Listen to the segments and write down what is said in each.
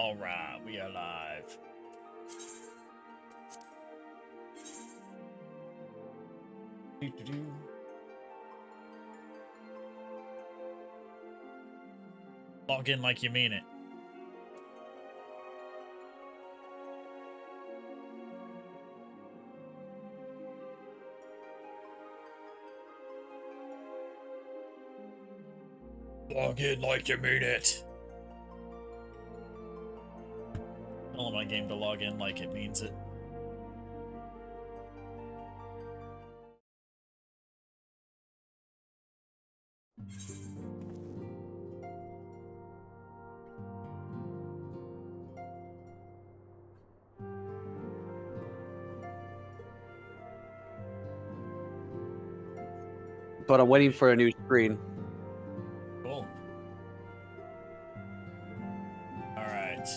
Alright, we are live. Doo-doo-doo. Log in like you mean it. Log in like you mean it. I want my game to log in like it means it. But I'm waiting for a new screen. Cool. Alright.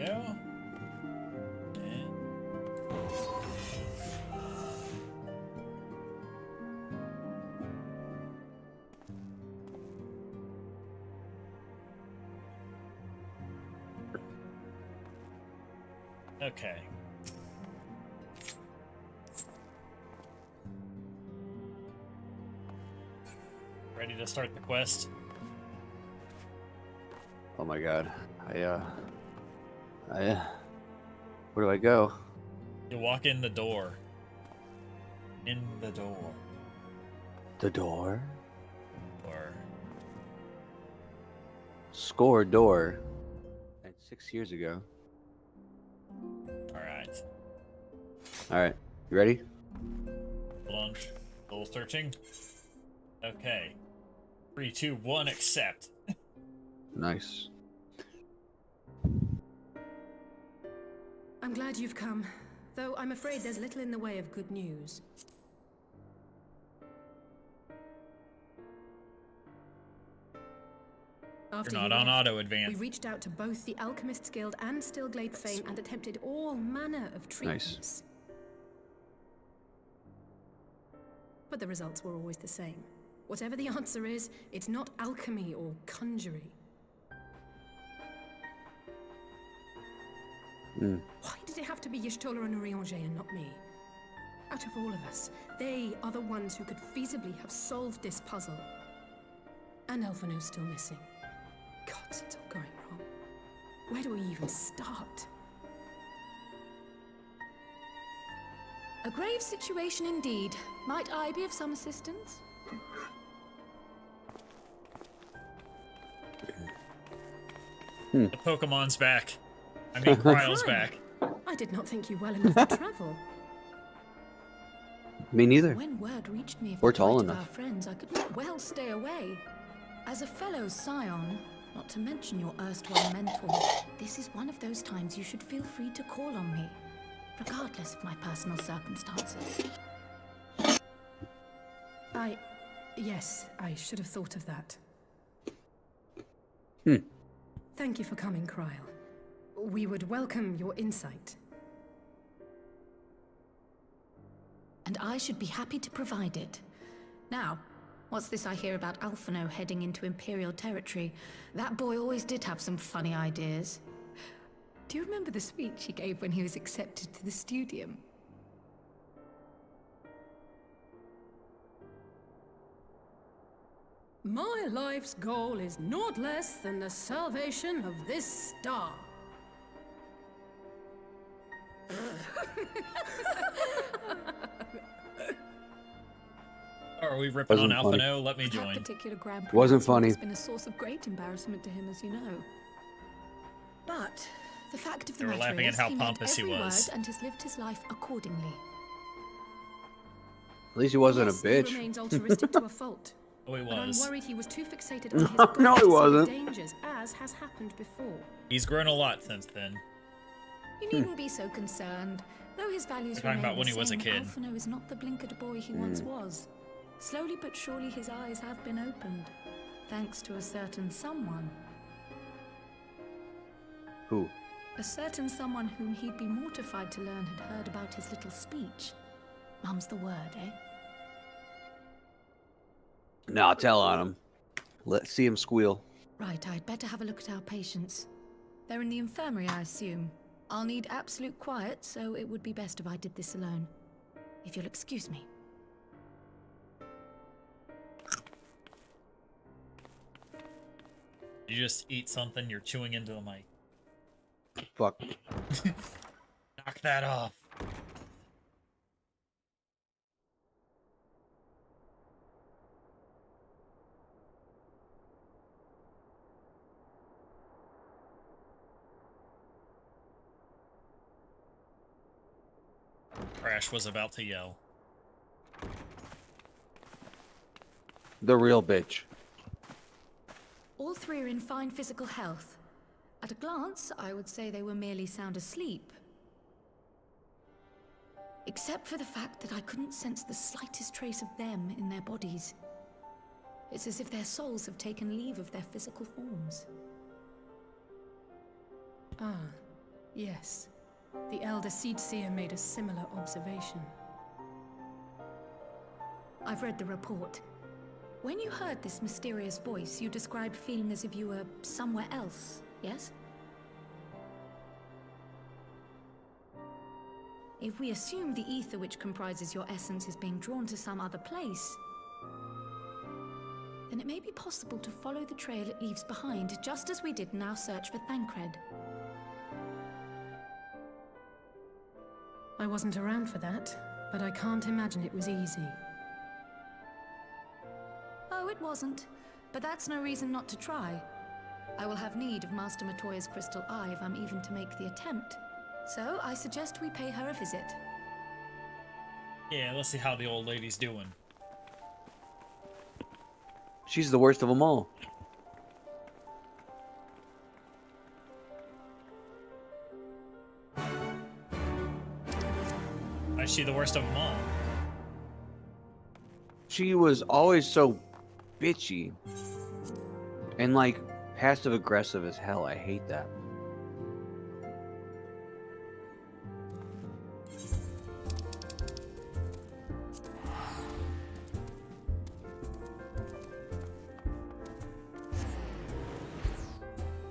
Yeah. Okay. Ready to start the quest? Oh my god. Where do I go? You walk in the door. In the door. The door? Or Score door. Like 6 years ago. alright. Alright. You ready? Hold on. Little searching. Okay. 3, 2, 1, accept. Nice. I'm glad you've come, though I'm afraid there's little in the way of good news. After You're you not on left, auto we advance. reached out to both the Alchemist's Guild and Stillglade Fame and attempted all manner of treatments. But the results were always the same. Whatever the answer is, it's not alchemy or conjuring. Why did it have to be Y'shtola and Urianger and not me? Out of all of us, they are the ones who could feasibly have solved this puzzle. And Elfino's still missing. Gods, it's all going wrong. Where do we even start? A grave situation indeed. Might I be of some assistance? The Pokemon's back. I mean, Kryle's back. I did not think you well enough to travel. Me neither. When word reached me of We're the tall plight of enough. our friends, I could not well stay away. As a fellow scion, not to mention your erstwhile mentor, this is one of those times you should feel free to call on me, regardless of my personal circumstances. Yes, I should have thought of that. Thank you for coming, Kryle. We would welcome your insight. And I should be happy to provide it. Now, what's this I hear about Alphino heading into Imperial territory? That boy always did have some funny ideas. Do you remember the speech he gave when he was accepted to the Studium? My life's goal is naught less than the salvation of this star. Are we ripping on Wasn't funny. Alphino? Let me That join. particular Grand Prix Wasn't result funny. has been a source of great embarrassment to him, as you know. But the fact of the They were matter laughing at is, how he pompous he meant every was. word and has lived his life accordingly. At least he wasn't Yes, a he bitch. remains altruistic to a fault. Oh, he But I'm was. worried he was too fixated on his No, he godly wasn't. dangers, as has happened before. He's grown a lot since then. You needn't be so concerned. Though his values We're talking remain about when the he was a same, kid. Alphino is not the blinkered boy he once was. Slowly but surely his eyes have been opened, thanks to a certain someone. Who? A certain someone whom he'd be mortified to learn had heard about his little speech. Mum's the word, eh? Nah, tell on him. Let's see him squeal. Right, I'd better have a look at our patients. They're in the infirmary, I assume. I'll need absolute quiet, so it would be best if I did this alone. If you'll excuse me. You just eat something, you're chewing into the mic. Fuck. Knock that off. Crash was about to yell. The real bitch. All three are in fine physical health. At a glance, I would say they were merely sound asleep. Except for the fact that I couldn't sense the slightest trace of them in their bodies. It's as if their souls have taken leave of their physical forms. Ah, yes. The Elder Seedseer made a similar observation. I've read the report. When you heard this mysterious voice, you described feeling as if you were somewhere else, yes? If we assume the ether which comprises your essence is being drawn to some other place, then it may be possible to follow the trail it leaves behind, just as we did in our search for Thancred. I wasn't around for that, but I can't imagine it was easy. Oh, it wasn't. But that's no reason not to try. I will have need of Master Matoya's crystal eye if I'm even to make the attempt. So, I suggest we pay her a visit. Yeah, let's see how the old lady's doing. She's the worst of them all. Why is she the worst of them all? She was always so bitchy. And like passive aggressive as hell. I hate that.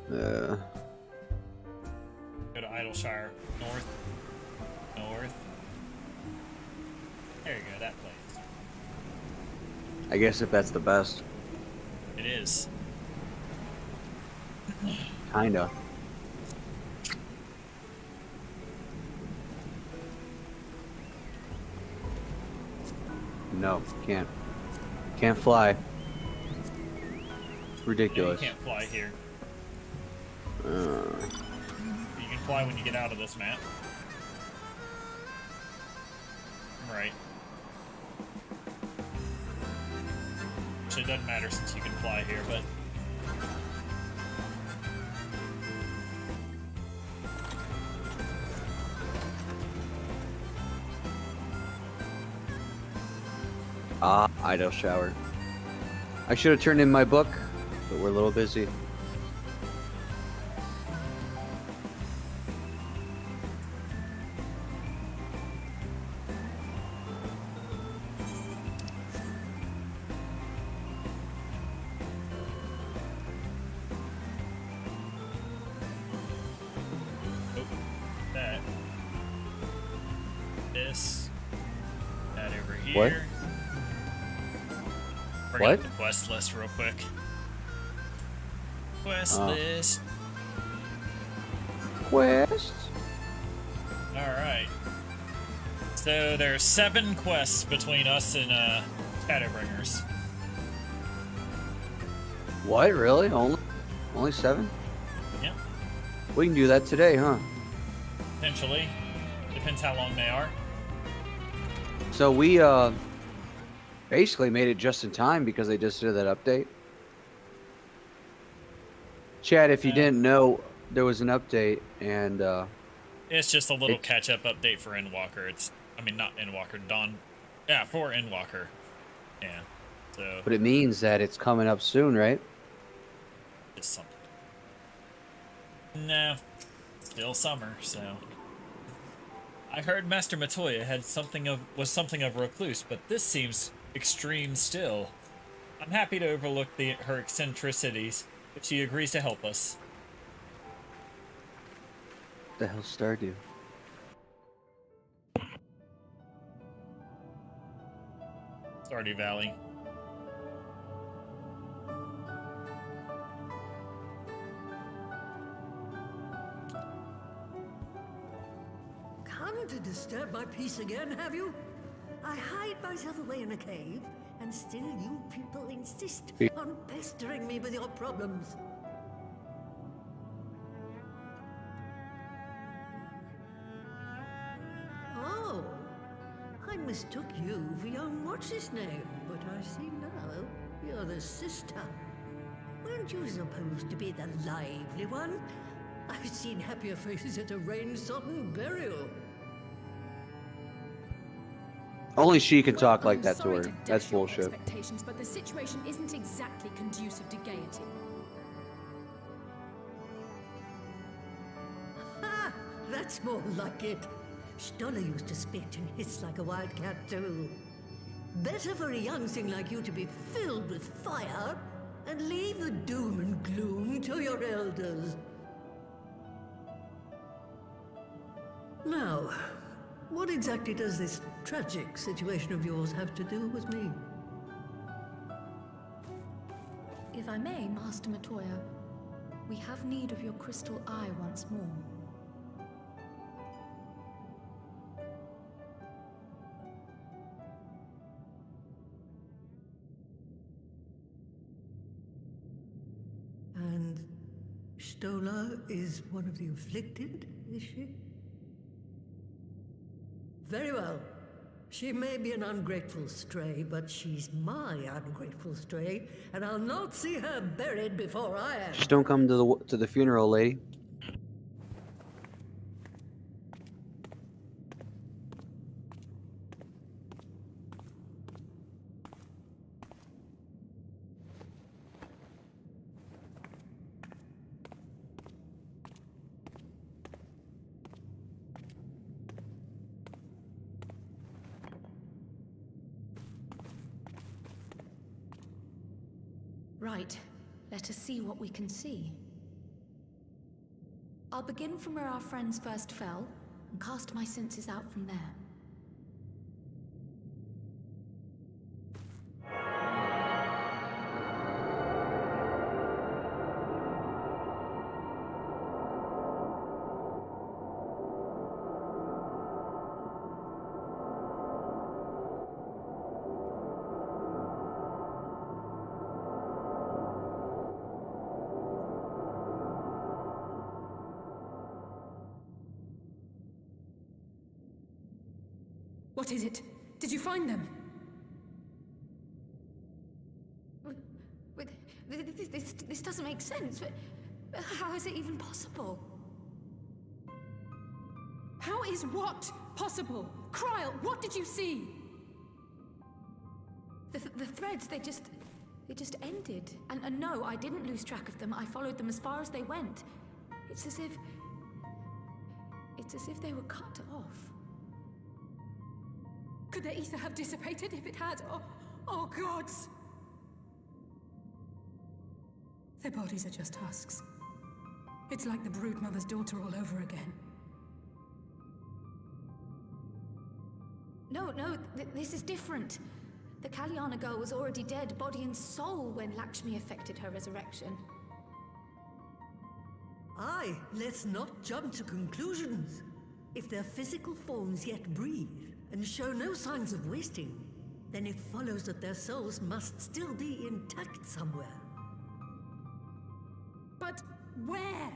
Go to Idleshire. North. North. There you go, that place. I guess if that's the best. It is. Kinda. No, can't. Can't fly. Ridiculous. Yeah, you can't fly here. Uh, You can fly when you get out of this map. Right. Actually, it doesn't matter since you can fly here, but... idle shower. I should have turned in my book, but we're a little busy. That. This. That over here. What? Bring What? up the quest list real quick. Quest Oh. list. Quest? Alright. So there's 7 quests between us and Shadowbringers. What? Really? Only 7? Yep. We can do that today, huh? Potentially. Depends how long they are. So we basically made it just in time because they just did that update. Chad, if you didn't know, there was an update and It's just a little catch-up update for Endwalker. I mean, not Endwalker, Dawn. Yeah, for Endwalker. Yeah. So, but it means that it's coming up soon, right? just something. No. Still summer, so. I heard Master Matoya was something of recluse, but this seems extreme still. I'm happy to overlook her eccentricities But she agrees to help us. What the hell Stardew? Stardew Valley. Come to disturb my peace again, have you? I hide myself away in a cave, and still you people insist on pestering me with your problems. Oh, I mistook you for young what's-his-name, but I see now you're the sister. Weren't you supposed to be the lively one? I've seen happier faces at a rain-sodden burial. Only she can talk like I'm that to sorry her. dash That's your bullshit. Expectations, but the situation isn't exactly conducive to gaiety. Ha! That's more like it. Stoller used to spit and hiss like a wildcat too. Better for a young thing like you to be filled with fire and leave the doom and gloom to your elders. Now, what exactly does this tragic situation of yours have to do with me? If I may, Master Matoya, we have need of your crystal eye once more. And Stoller is one of the afflicted, is she? Very well. She may be an ungrateful stray, but she's my ungrateful stray, and I'll not see her buried before I am. Just don't come to the funeral, lady. Right. Let us see what we can see. I'll begin from where our friends first fell, and cast my senses out from there. What is it? Did you find them? This doesn't make sense. How is it even possible? How is what possible? Kryl, what did you see? The threads, they just ended. And no, I didn't lose track of them. I followed them as far as they went. It's as if they were cut off. Could their ether have dissipated if it had? Oh gods! Their bodies are just husks. It's like the broodmother's daughter all over again. No, this is different. The Kalyana girl was already dead, body and soul, when Lakshmi effected her resurrection. Aye, let's not jump to conclusions. If their physical forms yet breathe and show no signs of wasting, then it follows that their souls must still be intact somewhere. But where?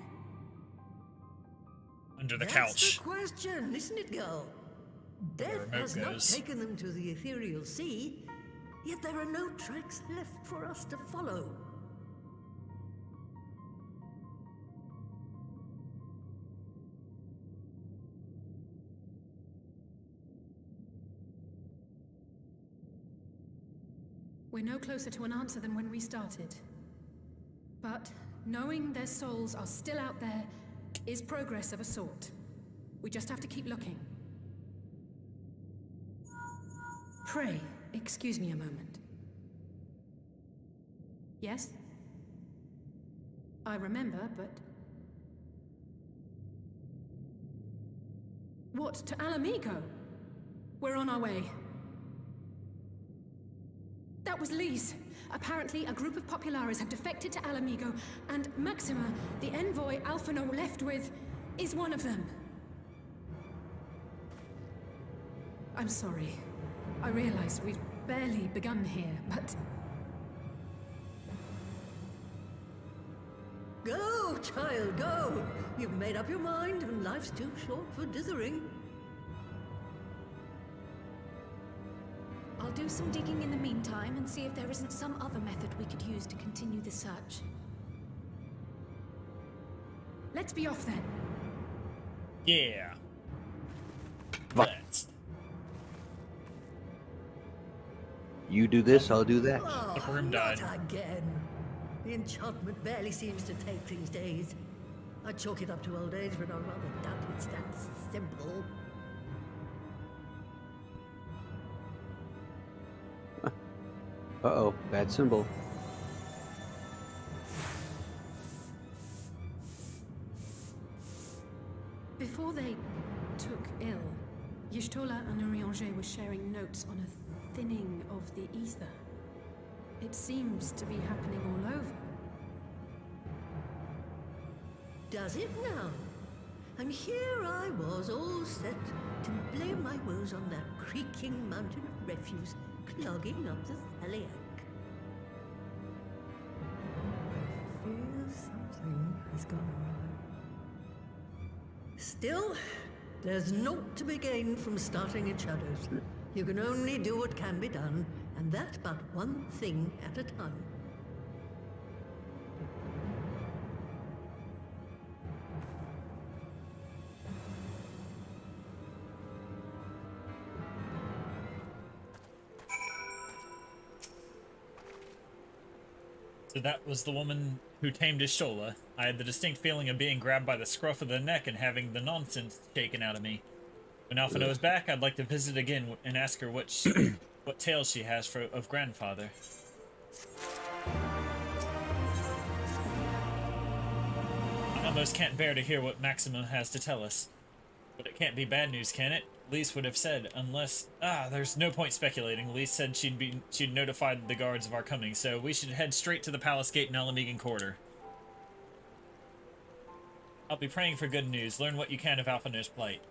Under the That's couch. the question, isn't it, girl? Where the Death remote has not goes. taken them to the ethereal sea, yet there are no tracks left for us to follow. We're no closer to an answer than when we started. But knowing their souls are still out there is progress of a sort. We just have to keep looking. Pray, excuse me a moment. Yes? I remember, but... What, to Alamigo? We're on our way. That was Lee's. Apparently, a group of Populares have defected to Alamigo, and Maxima, the envoy Alphino left with, is one of them. I'm sorry. I realize we've barely begun here, but... Go, child, go! You've made up your mind, and life's too short for dithering. I'll do some digging in the meantime and see if there isn't some other method we could use to continue the search. Let's be off then. Yeah. Fuck. Let's. You do this, I'll do that. Oh, The room died. not again. The enchantment barely seems to take these days. I chalk it up to old age, but I rather doubt it's that simple. Uh-oh, bad symbol. Before they took ill, Y'shtola and Urianger were sharing notes on a thinning of the ether. It seems to be happening all over. Does it now? And here I was, all set to blame my woes on that creaking mountain of refuse clogging up the Thaliac. I fear something has gone awry. Still, there's naught to be gained from starting in shadows. You can only do what can be done, and that but one thing at a time. So that was the woman who tamed Y'shtola. I had the distinct feeling of being grabbed by the scruff of the neck and having the nonsense taken out of me. When Alphino is back, I'd like to visit again and ask her what tales she has of grandfather. I almost can't bear to hear what Maxima has to tell us. But it can't be bad news, can it? Lise would have said, unless... there's no point speculating. Lise said she'd notified the guards of our coming, so we should head straight to the palace gate in Alamigan Quarter. I'll be praying for good news, learn what you can of Alphino's plight,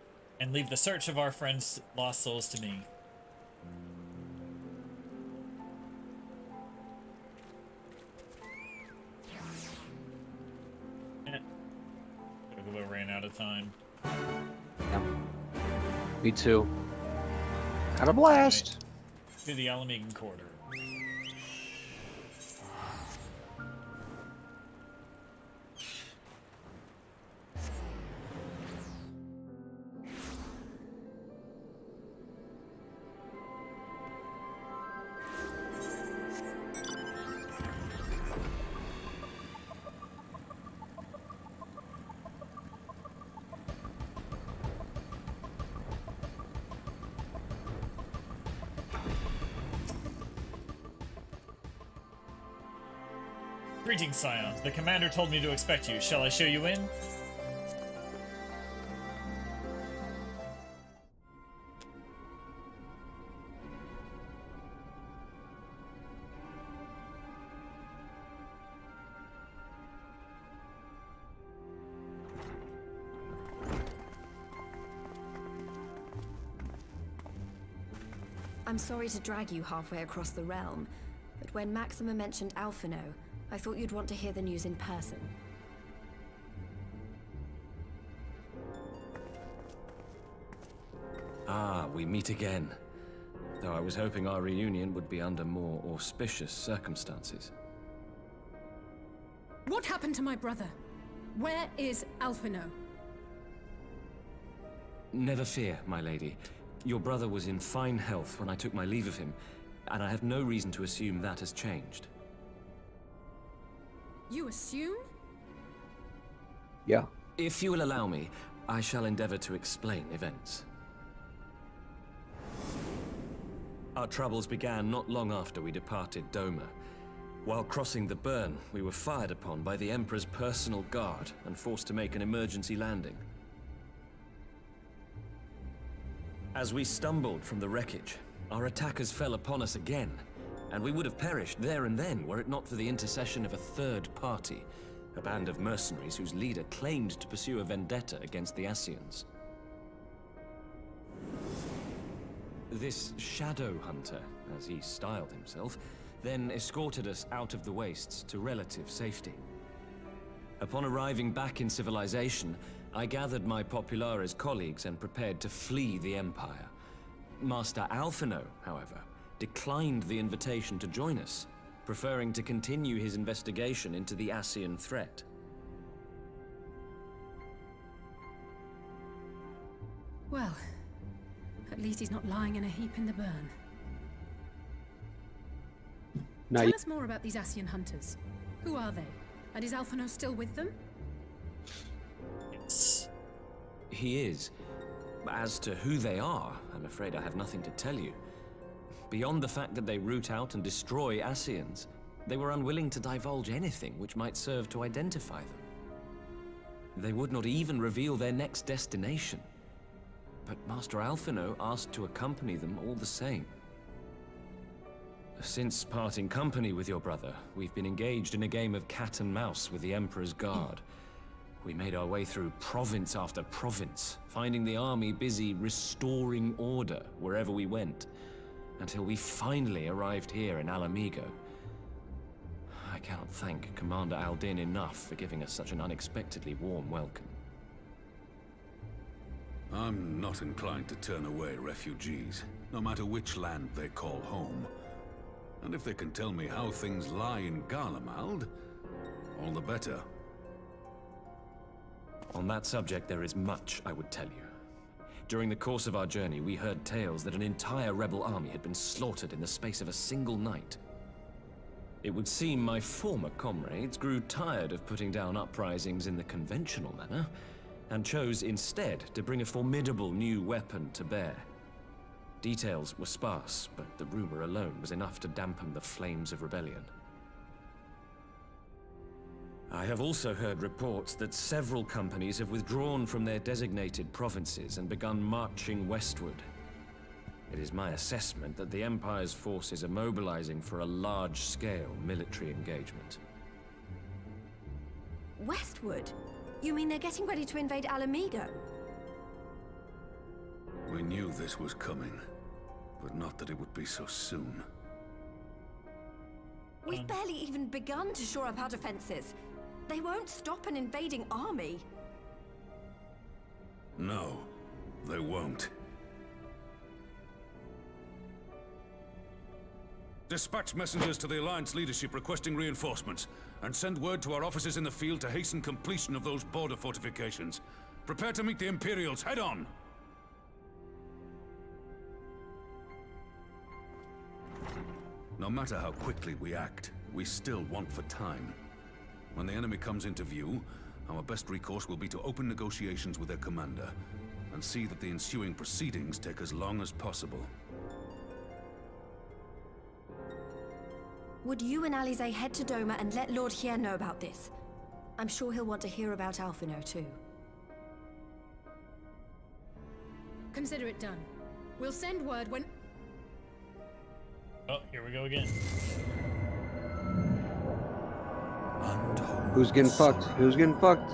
and leave the search of our friends' lost souls to me. We ran out of time. Yeah. Me too. Had a blast. To the Alamigan Quarter. Greetings, Scion. The commander told me to expect you. Shall I show you in? I'm sorry to drag you halfway across the realm, but when Maxima mentioned Alphino, I thought you'd want to hear the news in person. Ah, we meet again. Though I was hoping our reunion would be under more auspicious circumstances. What happened to my brother? Where is Alphino? Never fear, my lady. Your brother was in fine health when I took my leave of him, and I have no reason to assume that has changed. You assume? Yeah. If you will allow me, I shall endeavor to explain events. Our troubles began not long after we departed Doma. While crossing the burn, we were fired upon by the Emperor's personal guard and forced to make an emergency landing. As we stumbled from the wreckage, our attackers fell upon us again, and we would have perished there and then were it not for the intercession of a third party, a band of mercenaries whose leader claimed to pursue a vendetta against the Ascians. This shadow hunter, as he styled himself, then escorted us out of the wastes to relative safety. Upon arriving back in civilization, I gathered my Populares colleagues and prepared to flee the Empire. Master Alphino, however, declined the invitation to join us, preferring to continue his investigation into the Ascian threat. Well, at least he's not lying in a heap in the burn. Now, Tell us more about these Ascian hunters. Who are they? And is Alphino still with them? Yes. He is. As to who they are, I'm afraid I have nothing to tell you. Beyond the fact that they root out and destroy Ascians, they were unwilling to divulge anything which might serve to identify them. They would not even reveal their next destination. But Master Alphino asked to accompany them all the same. Since parting company with your brother, we've been engaged in a game of cat and mouse with the Emperor's guard. We made our way through province after province, finding the army busy restoring order wherever we went, until we finally arrived here in Alamigo. I cannot thank Commander Aldin enough for giving us such an unexpectedly warm welcome. I'm not inclined to turn away refugees, no matter which land they call home. And if they can tell me how things lie in Garlemald, all the better. On that subject, there is much I would tell you. During the course of our journey, we heard tales that an entire rebel army had been slaughtered in the space of a single night. It would seem my former comrades grew tired of putting down uprisings in the conventional manner, and chose instead to bring a formidable new weapon to bear. Details were sparse, but the rumor alone was enough to dampen the flames of rebellion. I have also heard reports that several companies have withdrawn from their designated provinces and begun marching westward. It is my assessment that the Empire's forces are mobilizing for a large-scale military engagement. Westward? You mean they're getting ready to invade Alamigo? We knew this was coming, but not that it would be so soon. We've barely even begun to shore up our defenses. They won't stop an invading army. No, they won't. Dispatch messengers to the Alliance leadership requesting reinforcements, and send word to our officers in the field to hasten completion of those border fortifications. Prepare to meet the Imperials head on! No matter how quickly we act, we still want for time. When the enemy comes into view, our best recourse will be to open negotiations with their commander, and see that the ensuing proceedings take as long as possible. Would you and Alize head to Doma and let Lord Hier know about this? I'm sure he'll want to hear about Alphino too. Consider it done. We'll send word when... Oh, here we go again. who's getting fucked? Who's getting fucked?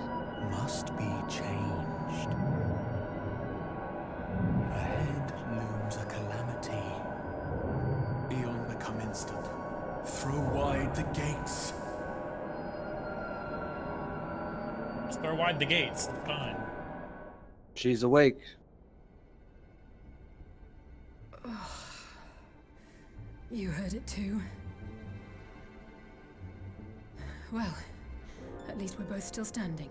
Must be changed. Ahead looms a calamity. Eon become instant. Throw wide the gates. Just throw wide the gates. It's fine. She's awake. You heard it too. Well, at least we're both still standing.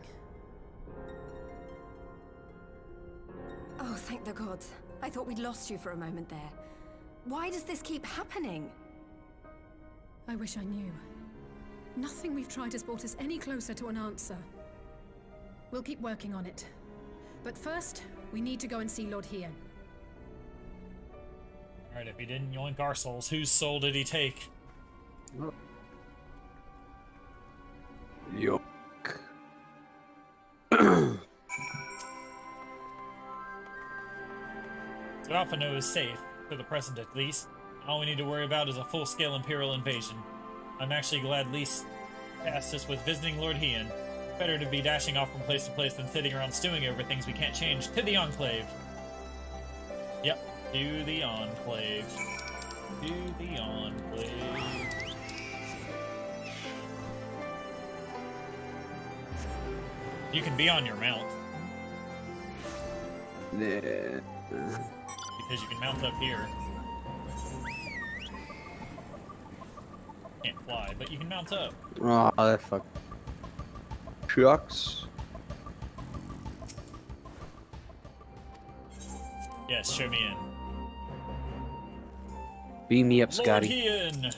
Oh, thank the gods. I thought we'd lost you for a moment there. Why does this keep happening? I wish I knew. Nothing we've tried has brought us any closer to an answer. We'll keep working on it. But first, we need to go and see Lord Hier. Alright, if he didn't yoink our souls, whose soul did he take? Yuck. So Alphino is safe, for the present at least. All we need to worry about is a full-scale Imperial invasion. I'm actually glad Lys tasked us with visiting Lord Hien. Better to be dashing off from place to place than sitting around stewing over things we can't change. To the Enclave! Yep, to the Enclave. To the Enclave. You can be on your mount. Yeah. Because you can mount up here. Can't fly, but you can mount up. Oh, that fuck. Shucks. Yes, show me in. Beam me up, Lord Scotty. Hien!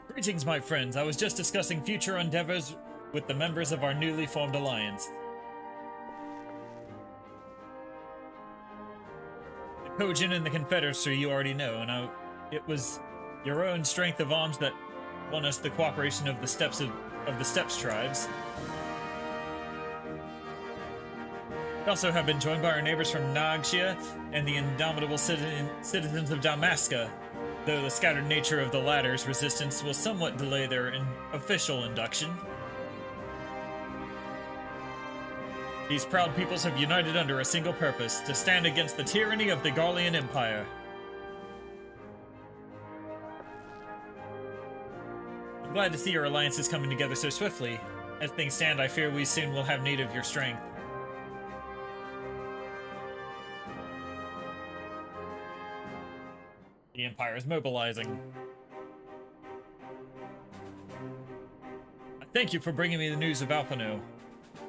Greetings, my friends. I was just discussing future endeavors with the members of our newly formed alliance. The Kojin and the Confederacy you already know, and it was your own strength of arms that won us the cooperation of the Steppes tribes. We also have been joined by our neighbors from Nagxia and the indomitable citizens of Damaska, though the scattered nature of the latter's resistance will somewhat delay their official induction. These proud peoples have united under a single purpose, to stand against the tyranny of the Garlean Empire. I'm glad to see your alliance is coming together so swiftly. As things stand, I fear we soon will have need of your strength. The Empire is mobilizing. I thank you for bringing me the news of Alphino.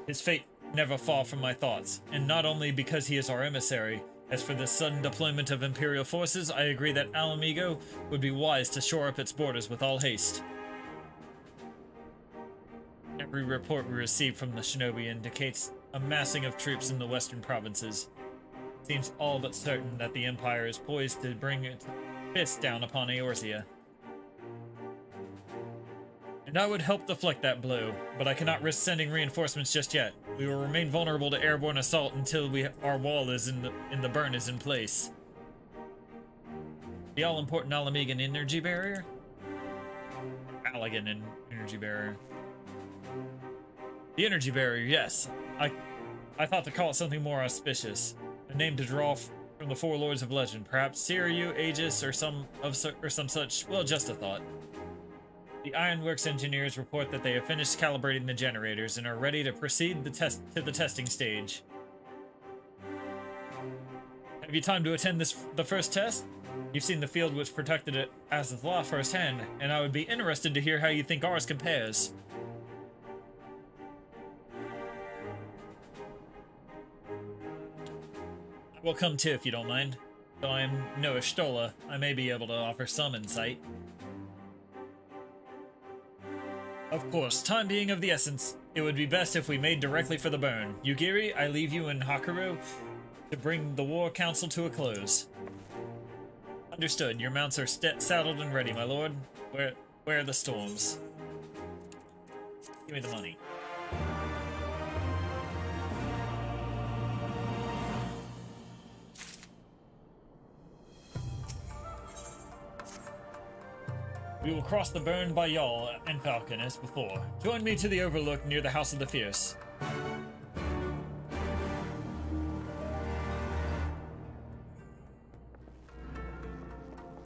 His fate never far from my thoughts, and not only because he is our emissary. As for this sudden deployment of Imperial forces, I agree that Alamigo would be wise to shore up its borders with all haste. Every report we receive from the shinobi indicates a massing of troops in the western provinces. It seems all but certain that the Empire is poised to bring its fist down upon Eorzea. And I would help deflect that blow, but I cannot risk sending reinforcements just yet. We will remain vulnerable to airborne assault until our wall is in the burn is in place. The all-important Alamigan energy barrier? Allagan energy barrier. The energy barrier, yes. I thought to call it something more auspicious. A name to draw from the four lords of legend. Perhaps Siriu, Aegis, or some such. Well, just a thought. The Ironworks engineers report that they have finished calibrating the generators and are ready to proceed to the testing stage. Have you time to attend the first test? You've seen the field which protected it as of law firsthand, and I would be interested to hear how you think ours compares. I will come too if you don't mind. Though I am no Ishtola, I may be able to offer some insight. Of course, time being of the essence, it would be best if we made directly for the burn. Yugiri, I leave you in Hakuro to bring the war council to a close. Understood. Your mounts are saddled and ready, my lord. Where are the storms? Give me the money. We will cross the burn by Yawl and Falcon as before. Join me to the overlook near the House of the Fierce.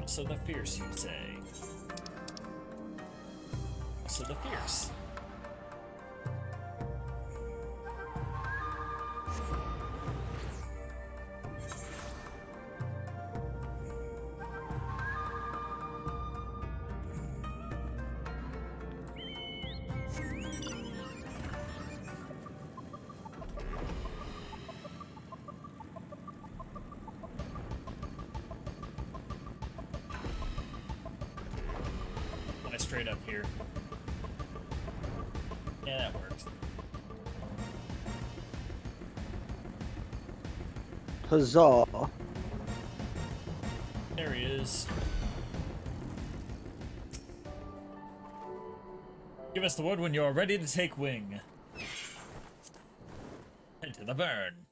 House of the Fierce, you say? House of the Fierce. Straight up here. Yeah, that works. Huzzah. There he is. Give us the word when you are ready to take wing. Into the burn.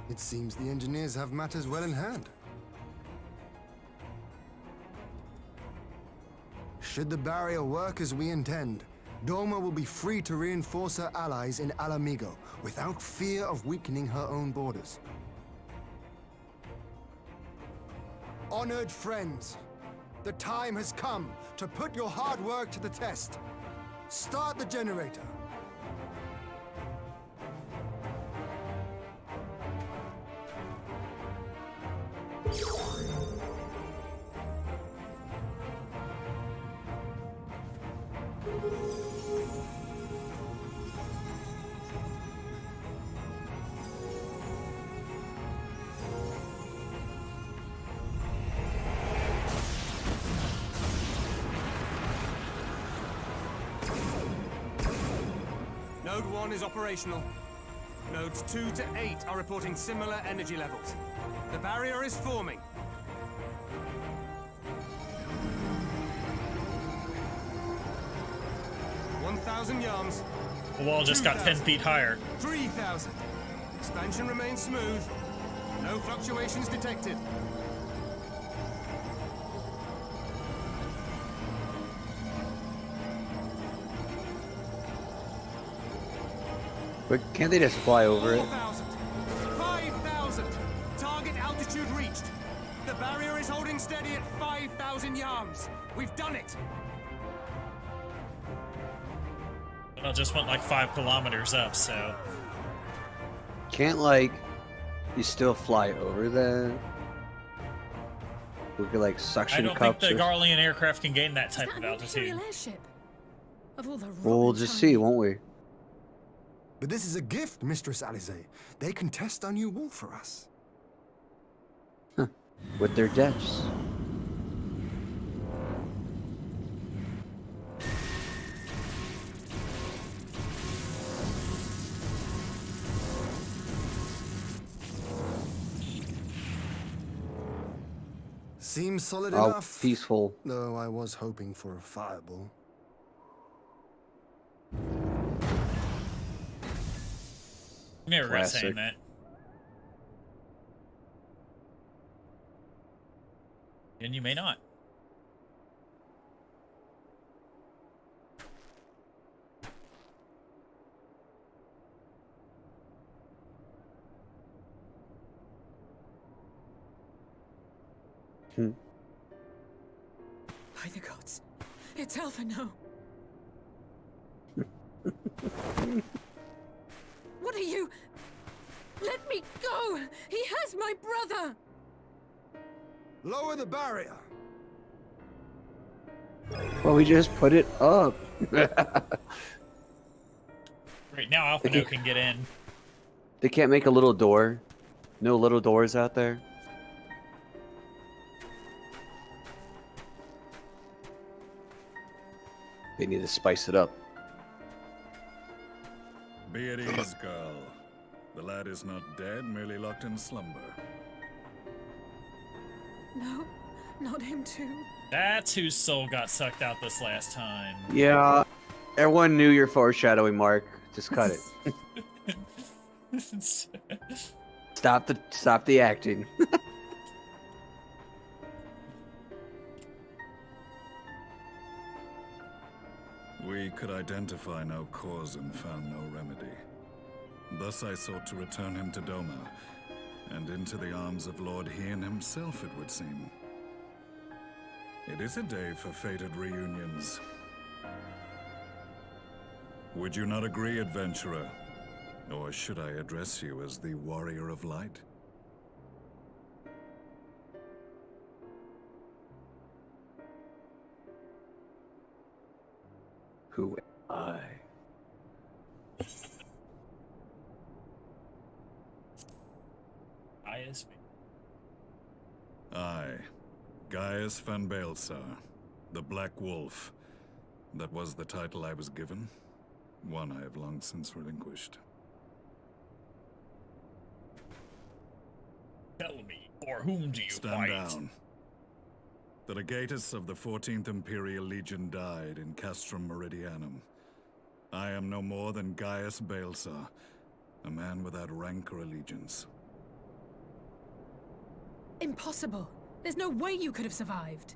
It seems the engineers have matters well in hand. Should the barrier work as we intend, Doma will be free to reinforce her allies in Alamigo without fear of weakening her own borders. Honored friends, the time has come to put your hard work to the test. Start the generator. Node 1 is operational. Nodes 2 to 8 are reporting similar energy levels. The barrier is forming. 1,000 yards. The wall just got 10 feet higher. 3,000. Expansion remains smooth. No fluctuations detected. But can't they just fly over it? 4,000. 5,000. Target altitude reached. The barrier is holding steady at 5,000 yards. We've done it. I just went like 5 kilometers up, so. Can't, like, you still fly over that? We could, like, suction I don't cups think the or... Garlean aircraft can gain that type Is of that an altitude. Imperial airship? Of all the Well, we'll rotten just tiny- see, won't we? But this is a gift, Mistress Alize. They can test our new wall for us. With their deaths. Seems solid Oh, enough. peaceful. Though I was hoping for a fireball. You may regret Classic. saying that. And you may not. By the gods, it's Alphino. What are you? Let me go! He has my brother! Lower the barrier. Well, we just put it up. Right now, Alphino can get in. They can't make a little door? No little doors out there? They need to spice it up. Be at ease, girl. The lad is not dead, merely locked in slumber. No, not him too. That's whose soul got sucked out this last time. Yeah, everyone knew your foreshadowing, Mark. Just cut it. Stop the acting. We could identify no cause and found no remedy. Thus I sought to return him to Doma, and into the arms of Lord Hien himself, it would seem. It is a day for fated reunions. Would you not agree, adventurer? Or should I address you as the Warrior of Light? Who am I? Gaius. I, Gaius van Baelsar, the Black Wolf. That was the title I was given. One I have long since relinquished. Tell me, for whom do you Stand fight? down. The legatus of the 14th Imperial Legion died in Castrum Meridianum. I am no more than Gaius Baelsar, a man without rank or allegiance. Impossible. There's no way you could have survived.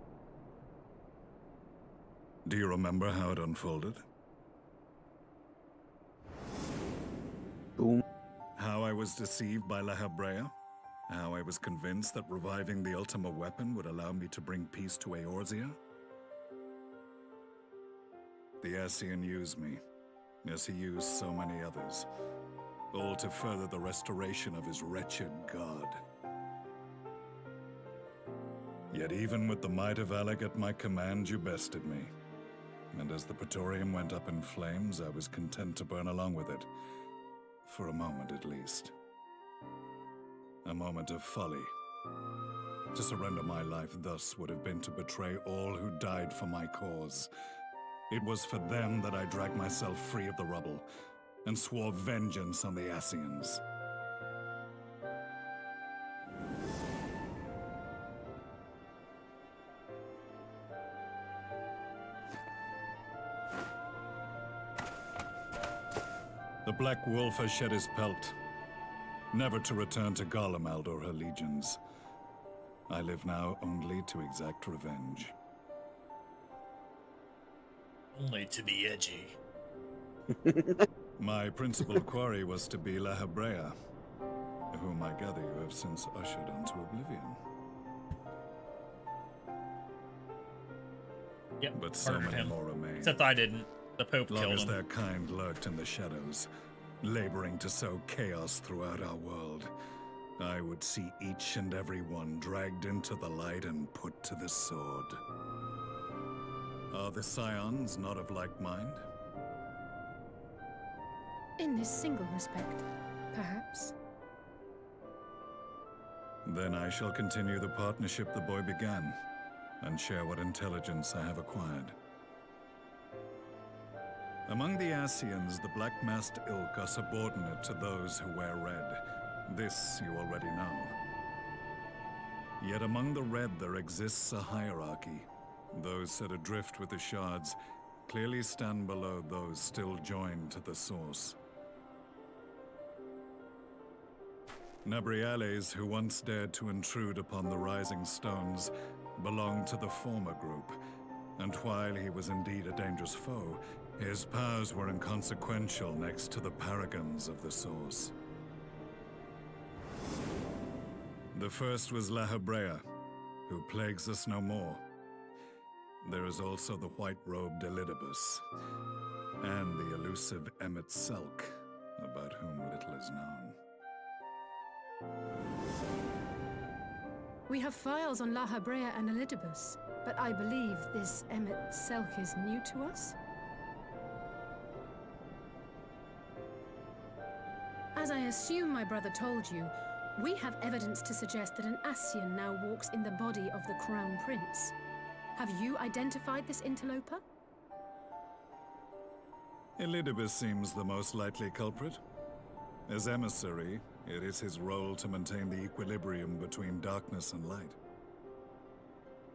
Do you remember how it unfolded? Boom. How I was deceived by La Habrea? How I was convinced that reviving the Ultima weapon would allow me to bring peace to Eorzea? The Ascian used me, as he used so many others, all to further the restoration of his wretched god. Yet even with the might of Alec at my command, you bested me. And as the Praetorium went up in flames, I was content to burn along with it. For a moment at least. A moment of folly. To surrender my life thus would have been to betray all who died for my cause. It was for them that I dragged myself free of the rubble, and swore vengeance on the Ascians. The Black Wolf has shed his pelt, never to return to Garlemald or her legions. I live now only to exact revenge. Only to be edgy. My principal quarry was to be La Habrea, whom I gather you have since ushered into oblivion. Yep, But so murdered many him. more remain. Except I didn't. The Pope Long killed as him. their kind lurked in the shadows, laboring to sow chaos throughout our world, I would see each and every one dragged into the light and put to the sword. Are the Scions not of like mind? In this single respect, perhaps. Then I shall continue the partnership the boy began, and share what intelligence I have acquired. Among the Ascians, the Black-Masked Ilk are subordinate to those who wear red. This you already know. Yet among the Red there exists a hierarchy. Those set adrift with the shards clearly stand below those still joined to the source. Nabriales, who once dared to intrude upon the Rising Stones, belonged to the former group, and while he was indeed a dangerous foe, his powers were inconsequential next to the paragons of the Source. The first was La Habrea, who plagues us no more. There is also the white-robed Elidibus, and the elusive Emmet Selk, about whom little is known. We have files on La Habrea and Elidibus, but I believe this Emmet Selk is new to us? As I assume my brother told you, we have evidence to suggest that an Ascian now walks in the body of the Crown Prince. Have you identified this interloper? Elidibus seems the most likely culprit. As emissary, it is his role to maintain the equilibrium between darkness and light.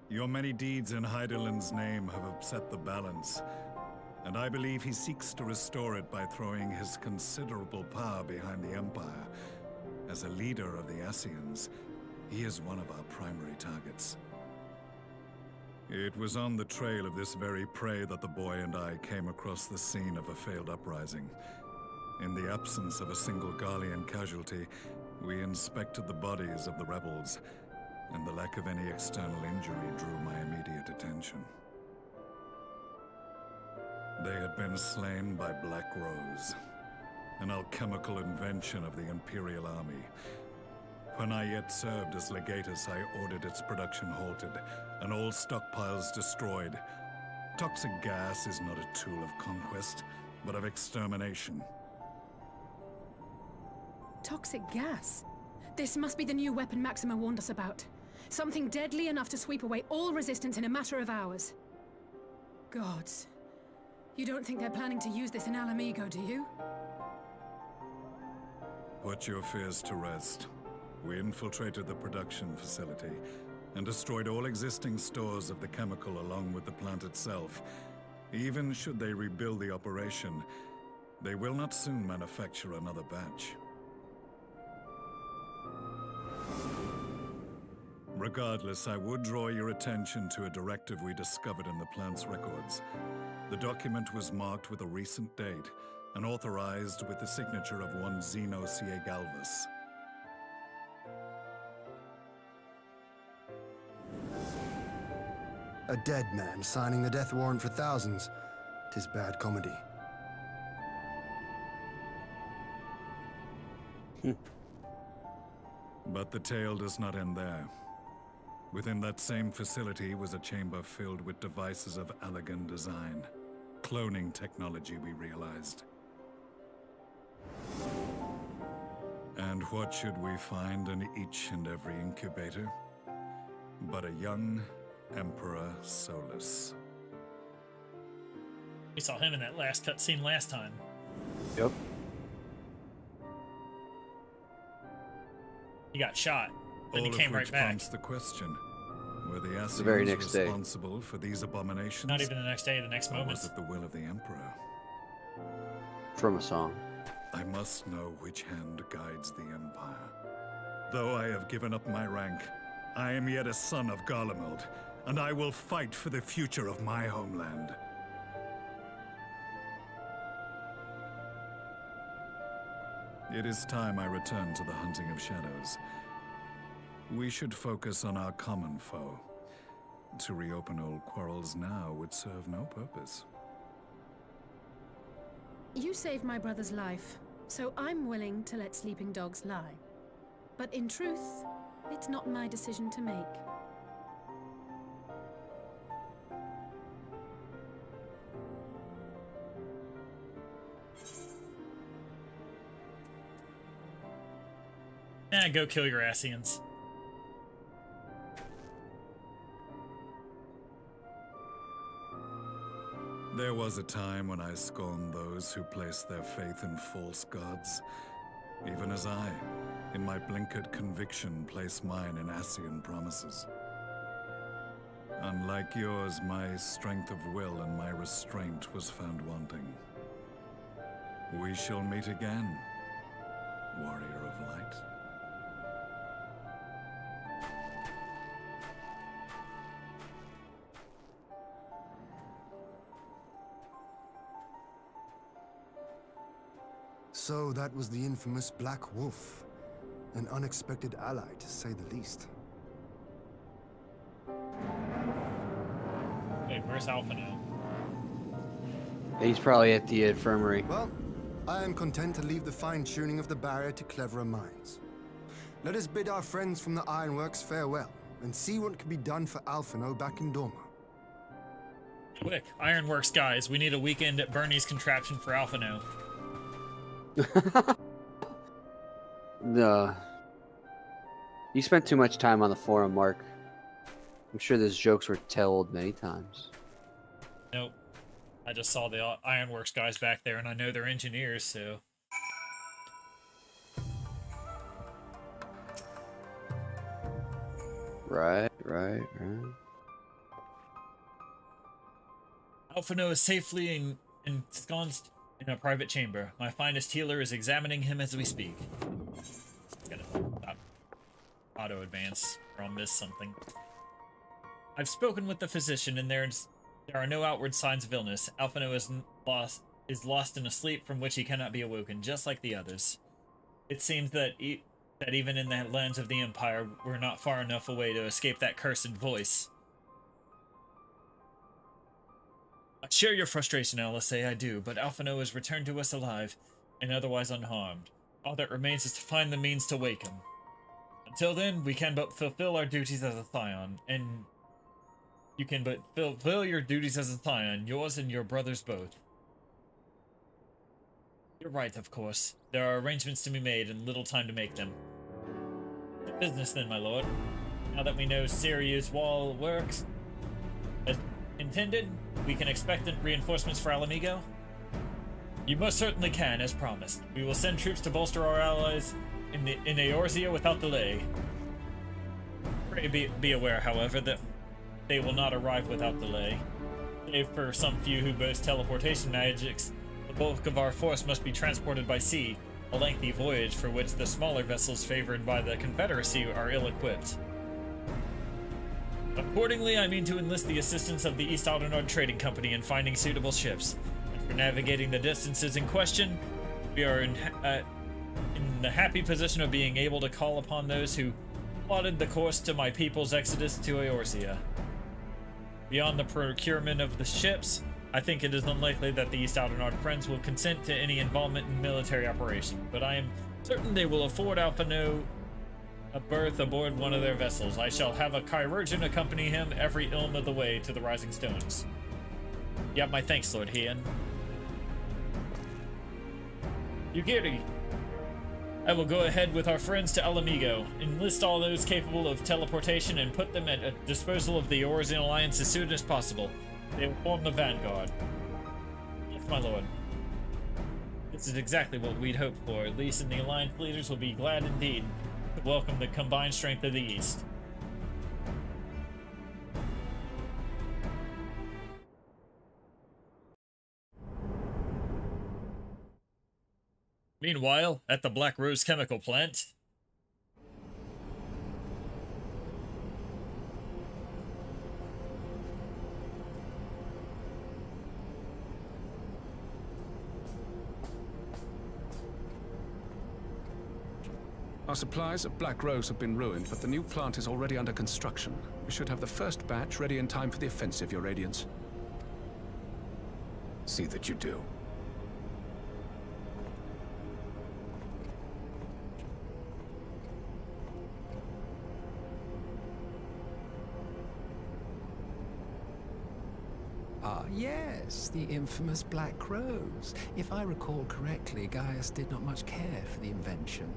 Your many deeds in Hydaelyn's name have upset the balance, and I believe he seeks to restore it by throwing his considerable power behind the Empire. As a leader of the Ascians, he is one of our primary targets. It was on the trail of this very prey that the boy and I came across the scene of a failed uprising. In the absence of a single Garlean casualty, we inspected the bodies of the rebels, and the lack of any external injury drew my immediate attention. They had been slain by Black Rose, an alchemical invention of the Imperial Army. When I yet served as legatus, I ordered its production halted, and all stockpiles destroyed, Toxic gas is not a tool of conquest, but of extermination. Toxic gas? This must be the new weapon Maxima warned us about. Something deadly enough to sweep away all resistance in a matter of hours. Gods. You don't think they're planning to use this in Alamigo, do you? Put your fears to rest. We infiltrated the production facility and destroyed all existing stores of the chemical along with the plant itself. Even should they rebuild the operation, they will not soon manufacture another batch. Regardless, I would draw your attention to a directive we discovered in the plant's records. The document was marked with a recent date and authorized with the signature of one Zeno Galvas. A dead man signing the death warrant for thousands. 'Tis bad comedy. But the tale does not end there. Within that same facility was a chamber filled with devices of elegant design. Cloning technology, we realized. And what should we find in each and every incubator? But a young Emperor Solus. We saw him in that last cutscene last time. Yep. He got shot, then All he came of right which back. prompts the question: were the Ascians very next day. responsible for these abominations? Not even the next day, the next Or moment. was it the will of the Emperor? From a song. I must know which hand guides the Empire. Though I have given up my rank, I am yet a son of Garlemald, and I will fight for the future of my homeland. It is time I return to the hunting of shadows. We should focus on our common foe. To reopen old quarrels now would serve no purpose. You saved my brother's life, so I'm willing to let sleeping dogs lie. But in truth, it's not my decision to make. Go kill your Ascians. There was a time when I scorned those who placed their faith in false gods, even as I, in my blinkered conviction, place mine in Ascian promises. Unlike yours, my strength of will and my restraint was found wanting. We shall meet again, warrior of light. So that was the infamous Black Wolf. An unexpected ally, to say the least. Wait, where's Alpha now? He's probably at the infirmary. Well, I am content to leave the fine-tuning of the barrier to cleverer minds. Let us bid our friends from the Ironworks farewell, and see what can be done for Alphino back in Dorma. Quick, Ironworks guys, we need a weekend at Bernie's contraption for Alphino. You spent too much time on the forum, Mark. I'm sure those jokes were told many times. Nope. I just saw the Ironworks guys back there, and I know they're engineers, so... Right. Alphino is safely ensconced in a private chamber. My finest healer is examining him as we speak. Gotta stop. Auto advance, or I'll miss something. I've spoken with the physician, and there are no outward signs of illness. Alphino is lost in a sleep from which he cannot be awoken, just like the others. It seems that that even in the lands of the Empire, we're not far enough away to escape that cursed voice. I share your frustration, LSA, I do, but Alphino has returned to us alive, and otherwise unharmed. All that remains is to find the means to wake him. Until then, we can but fulfill our duties as a Scion, and You can but fulfill your duties as a scion, yours and your brother's both. You're right, of course. There are arrangements to be made and little time to make them. To business then, my lord. Now that we know Sirius wall works as intended, we can expect reinforcements for Alamigo? You most certainly can, as promised. We will send troops to bolster our allies in Eorzea without delay. Pray be aware, however, that they will not arrive without delay. Save for some few who boast teleportation magics, the bulk of our force must be transported by sea, a lengthy voyage for which the smaller vessels favored by the Confederacy are ill-equipped. Accordingly, I mean to enlist the assistance of the East Outer Trading Company in finding suitable ships. As for navigating the distances in question, we are in the happy position of being able to call upon those who plotted the course to my people's exodus to Eorzea. Beyond the procurement of the ships, I think it is unlikely that the East Outer Friends will consent to any involvement in military operation, but I am certain they will afford Alphino a berth aboard one of their vessels. I shall have a chirurgeon accompany him every ilm of the way to the Rising Stones. You have my thanks, Lord Heian. Yugiri, I will go ahead with our friends to Alamigo, enlist all those capable of teleportation, and put them at the disposal of the Eorzean Alliance as soon as possible. They will form the vanguard. Yes, my lord. This is exactly what we'd hoped for. At least, and the Alliance leaders will be glad indeed to welcome the combined strength of the East. Meanwhile, at the Black Rose chemical plant, our supplies of Black Rose have been ruined, but the new plant is already under construction. We should have the first batch ready in time for the offensive, Your Radiance. See that you do. Ah, yes, the infamous Black Rose. If I recall correctly, Gaius did not much care for the invention.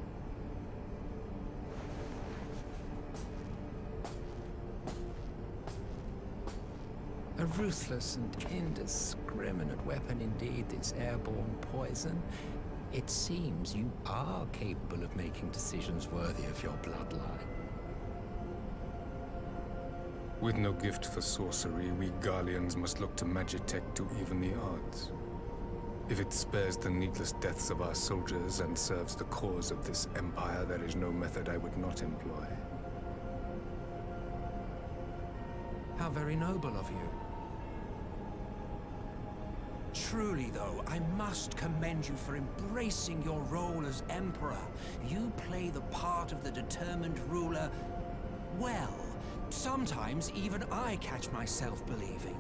A ruthless and indiscriminate weapon indeed, this airborne poison. It seems you are capable of making decisions worthy of your bloodline. With no gift for sorcery, we Garleans must look to Magitech to even the odds. If it spares the needless deaths of our soldiers and serves the cause of this empire, there is no method I would not employ. How very noble of you. Truly, though, I must commend you for embracing your role as Emperor. You play the part of the determined ruler well. Sometimes even I catch myself believing.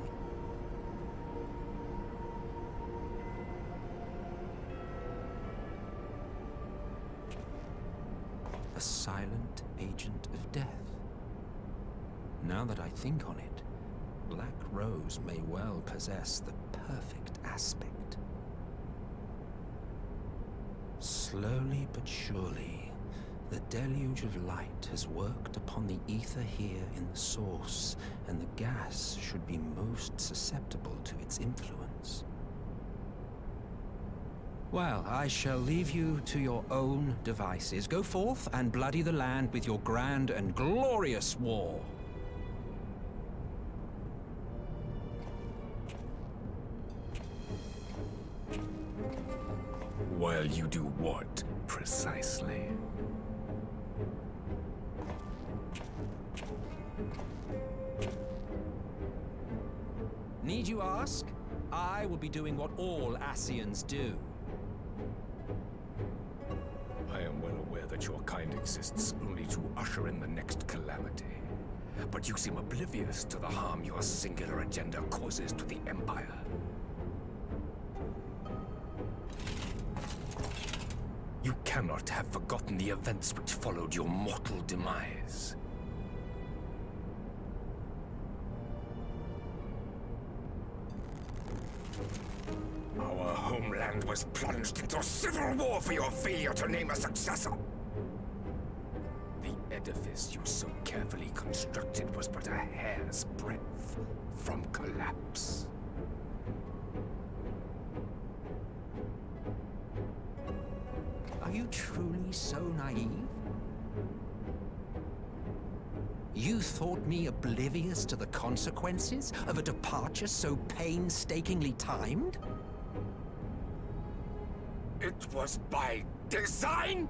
A silent agent of death. Now that I think on it, Black Rose may well possess the perfect aspect. Slowly but surely, the deluge of light has worked upon the ether here in the source, and the gas should be most susceptible to its influence. Well, I shall leave you to your own devices. Go forth and bloody the land with your grand and glorious war. While you do what, precisely? Need you ask? I will be doing what all Ascians do. I am well aware that your kind exists only to usher in the next calamity. But you seem oblivious to the harm your singular agenda causes to the Empire. You cannot have forgotten the events which followed your mortal demise. Our homeland was plunged into civil war for your failure to name a successor. The edifice you so carefully constructed was but a hair's breadth from collapse. Are you truly so naive? You thought me oblivious to the consequences of a departure so painstakingly timed? It was by design?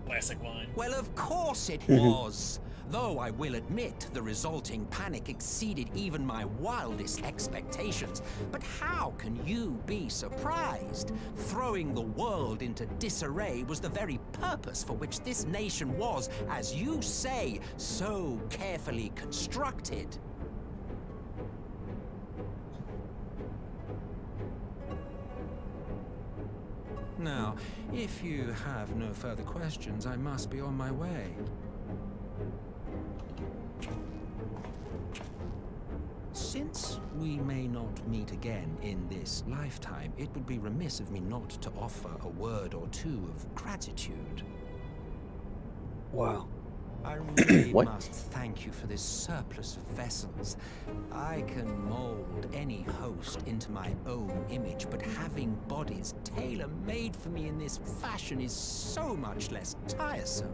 Classic line. Well, of course it was. Though I will admit the resulting panic exceeded even my wildest expectations. But how can you be surprised? Throwing the world into disarray was the very purpose for which this nation was, as you say, so carefully constructed. Now, if you have no further questions, I must be on my way. Since we may not meet again in this lifetime, it would be remiss of me not to offer a word or two of gratitude. Wow. I really What? must thank you for this surplus of vessels. I can mold any host into my own image, but having bodies tailor-made for me in this fashion is so much less tiresome.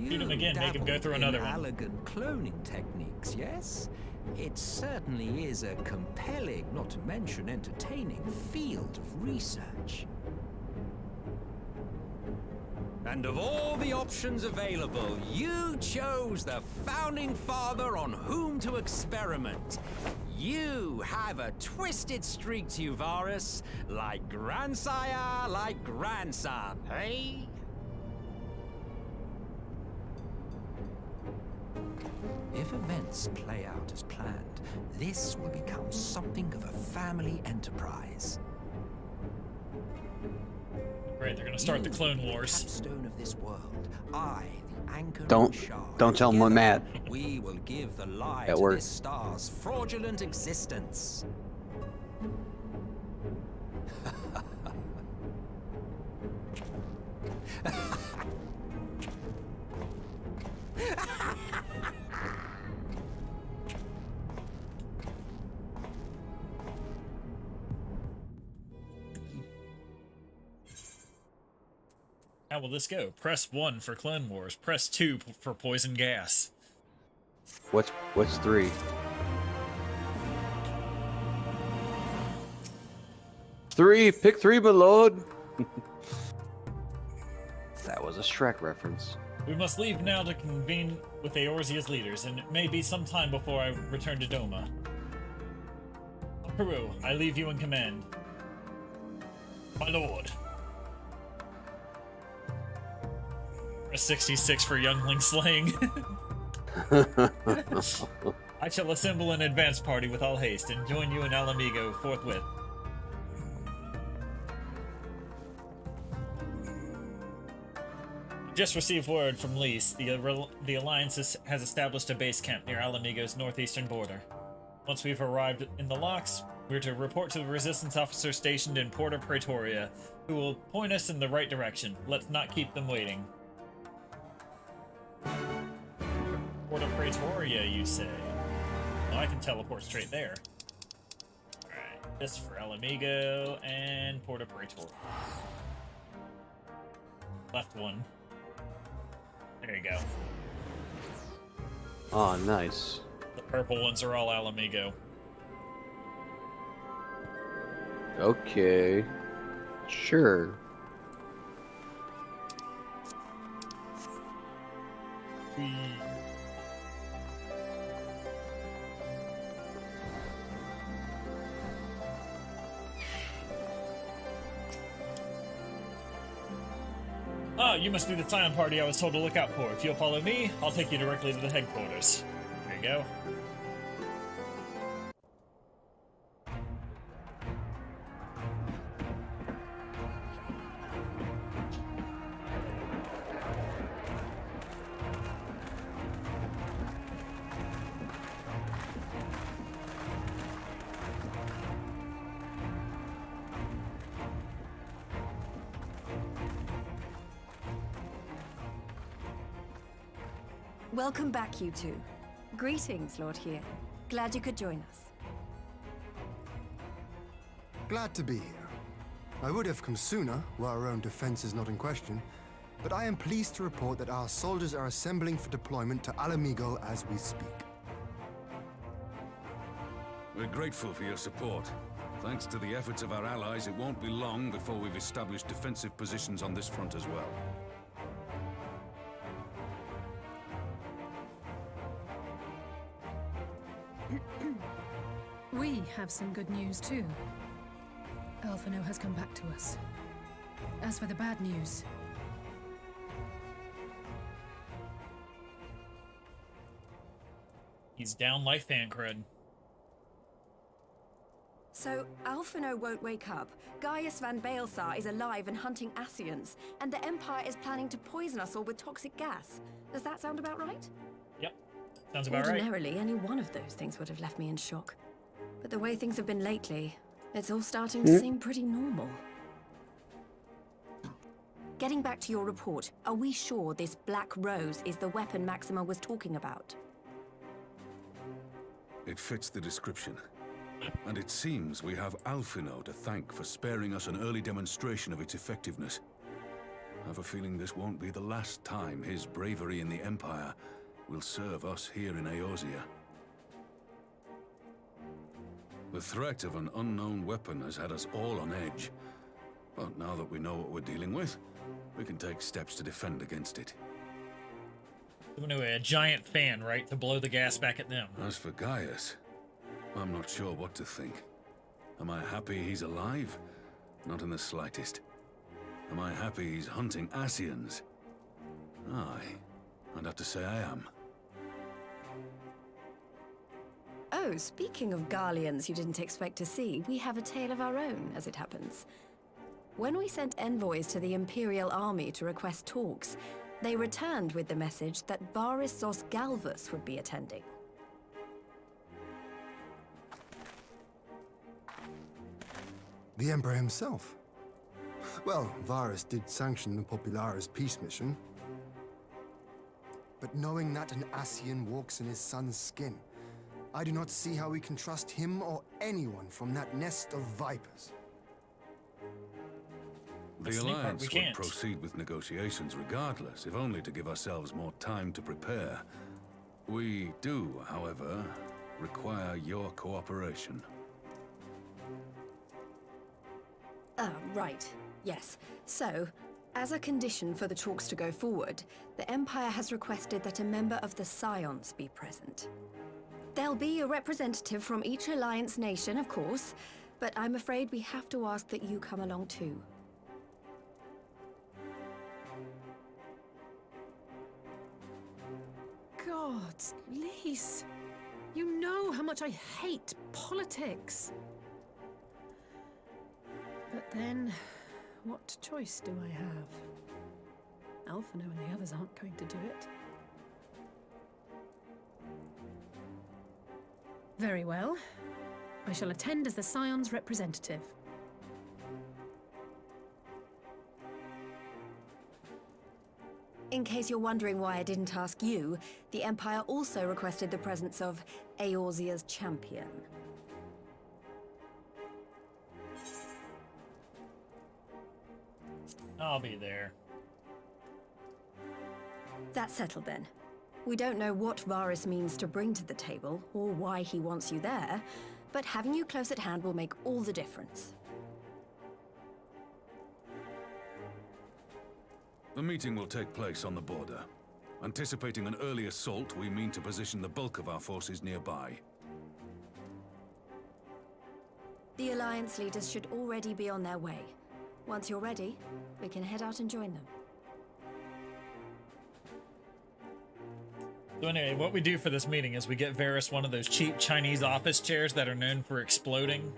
Shoot him again, make him go through another one. Elegant cloning techniques, yes? It certainly is a compelling, not to mention entertaining, field of research. And of all the options available, you chose the founding father on whom to experiment. You have a twisted streak to you, Varus, like grandsire, like grandson, hey? If events play out as planned, this will become something of a family enterprise. Great, they're gonna start the Clone Wars. Capstone of this world. I, the anchor Don't tell him I'm mad. We will give the lie At to work. this star's fraudulent existence. How will this go? Press 1 for Clone Wars. Press 2 for Poison Gas. What's 3? 3, pick 3, my lord. That was a Shrek reference. We must leave now to convene with Eorzea's leaders, and it may be some time before I return to Doma. Peru, I leave you in command. My lord. Press 66 for Youngling Slaying. I shall assemble an advance party with all haste and join you in Alamigo forthwith. Just received word from Lys. The Alliance has established a base camp near Alamigo's northeastern border. Once we've arrived in the locks, we're to report to the resistance officer stationed in Porta Praetoria, who will point us in the right direction. Let's not keep them waiting. Porta Praetoria, you say? Well, I can teleport straight there. Alright, this for Alamigo and Porta Praetoria. Left one. There you go. Oh, nice. The purple ones are all Alamigo. Okay. Sure. Ah, you must be the Scion party I was told to look out for. If you'll follow me, I'll take you directly to the headquarters. There you go. Welcome back, you two. Greetings, Lord Here. Glad you could join us. Glad to be here. I would have come sooner, where our own defense is not in question, but I am pleased to report that our soldiers are assembling for deployment to Alamigo as we speak. We're grateful for your support. Thanks to the efforts of our allies, it won't be long before we've established defensive positions on this front as well. We have some good news too. Alphino has come back to us. As for the bad news, he's down like Thancred. So, Alphino won't wake up, Gaius van Baelsar is alive and hunting Ascians, and the Empire is planning to poison us all with toxic gas. Does that sound about right? Yep. Sounds about right. Ordinarily, any one of those things would have left me in shock. But the way things have been lately, it's all starting to seem pretty normal. Getting back to your report, are we sure this Black Rose is the weapon Maxima was talking about? It fits the description. And it seems we have Alphino to thank for sparing us an early demonstration of its effectiveness. I have a feeling this won't be the last time his bravery in the Empire will serve us here in Eorzea. The threat of an unknown weapon has had us all on edge. But now that we know what we're dealing with, we can take steps to defend against it. Anyway, a giant fan, right, to blow the gas back at them. As for Gaius, I'm not sure what to think. Am I happy he's alive? Not in the slightest. Am I happy he's hunting Ascians? Aye, I'd have to say I am. Oh, speaking of Garleans you didn't expect to see, we have a tale of our own, as it happens. When we sent envoys to the Imperial Army to request talks, they returned with the message that Varys Zos Galvus would be attending. The Emperor himself. Well, Varys did sanction the Popularis peace mission. But knowing that an Ascian walks in his son's skin, I do not see how we can trust him or anyone from that nest of vipers. The Alliance would proceed with negotiations regardless, if only to give ourselves more time to prepare. We do, however, require your cooperation. Right. Yes. So, as a condition for the talks to go forward, the Empire has requested that a member of the Scions be present. There'll be a representative from each Alliance nation, of course, but I'm afraid we have to ask that you come along too. God, Lise, you know how much I hate politics. But then, what choice do I have? Alphino and the others aren't going to do it. Very well. I shall attend as the Scion's representative. In case you're wondering why I didn't ask you, the Empire also requested the presence of Eorzea's champion. I'll be there. That's settled then. We don't know what Varys means to bring to the table, or why he wants you there, but having you close at hand will make all the difference. The meeting will take place on the border. Anticipating an early assault, we mean to position the bulk of our forces nearby. The Alliance leaders should already be on their way. Once you're ready, we can head out and join them. So anyway, what we do for this meeting is we get Varys one of those cheap Chinese office chairs that are known for exploding.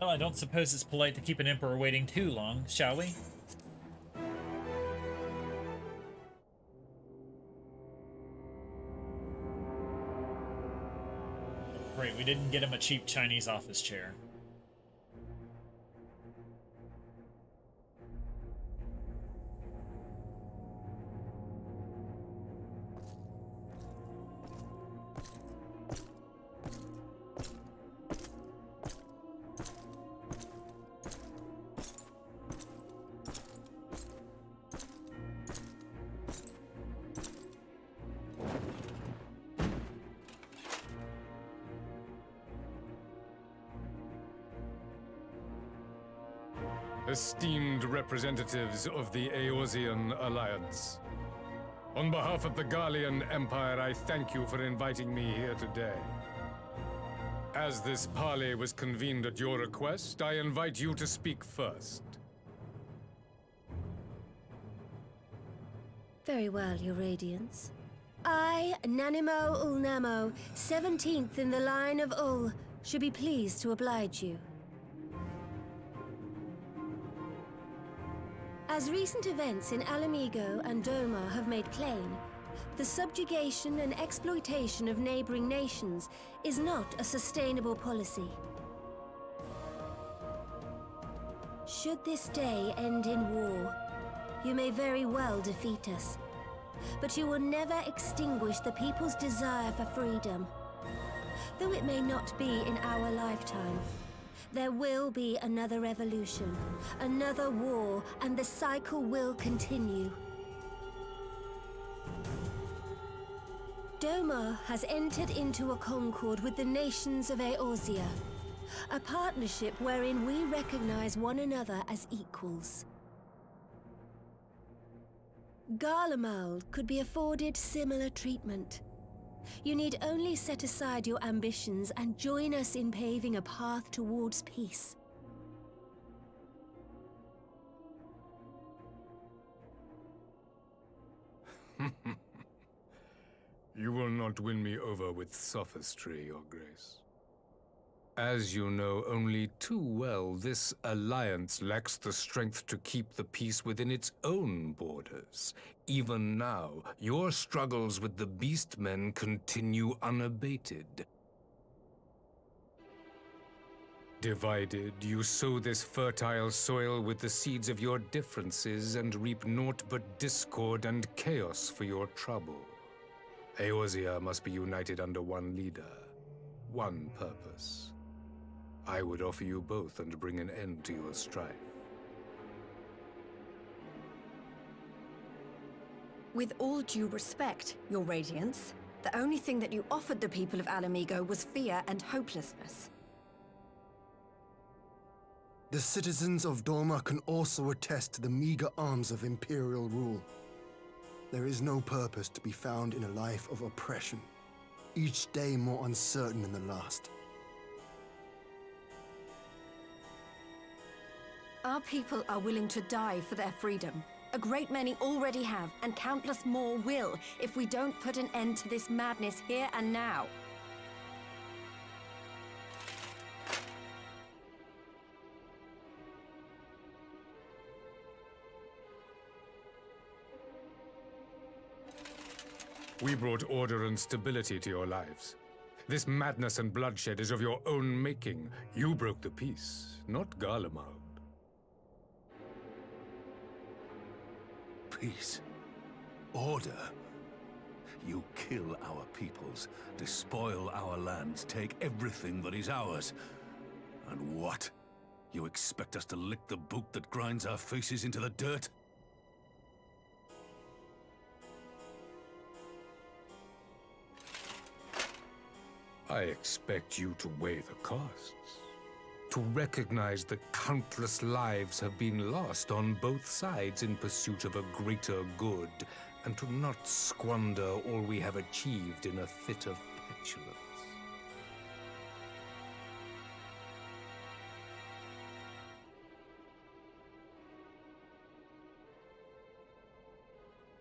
Well, I don't suppose it's polite to keep an emperor waiting too long, shall we? Great, we didn't get him a cheap Chinese office chair. Esteemed representatives of the Eorzean Alliance, on behalf of the Gallian Empire, I thank you for inviting me here today. As this parley was convened at your request, I invite you to speak first. Very well, Your Radiance. I, Nanimo Ulnamo, 17th in the line of Ul, should be pleased to oblige you. As recent events in Alamigo and Doma have made plain, the subjugation and exploitation of neighboring nations is not a sustainable policy. Should this day end in war, you may very well defeat us, but you will never extinguish the people's desire for freedom. Though it may not be in our lifetime, there will be another revolution, another war, and the cycle will continue. Doma has entered into a concord with the nations of Eorzea, a partnership wherein we recognize one another as equals. Garlemald could be afforded similar treatment. You need only set aside your ambitions and join us in paving a path towards peace. You will not win me over with sophistry, Your Grace. As you know only too well, this alliance lacks the strength to keep the peace within its own borders. Even now, your struggles with the Beastmen continue unabated. Divided, you sow this fertile soil with the seeds of your differences and reap naught but discord and chaos for your trouble. Eorzea must be united under one leader, one purpose. I would offer you both and bring an end to your strife. With all due respect, Your Radiance, the only thing that you offered the people of Alamigo was fear and hopelessness. The citizens of Doma can also attest to the meager arms of Imperial rule. There is no purpose to be found in a life of oppression, each day more uncertain than the last. Our people are willing to die for their freedom. A great many already have, and countless more will, if we don't put an end to this madness here and now. We brought order and stability to your lives. This madness and bloodshed is of your own making. You broke the peace, not Garlemald. Peace. Order. You kill our peoples, despoil our lands, take everything that is ours. And what? You expect us to lick the boot that grinds our faces into the dirt? I expect you to weigh the costs. To recognize that countless lives have been lost on both sides in pursuit of a greater good, and to not squander all we have achieved in a fit of petulance.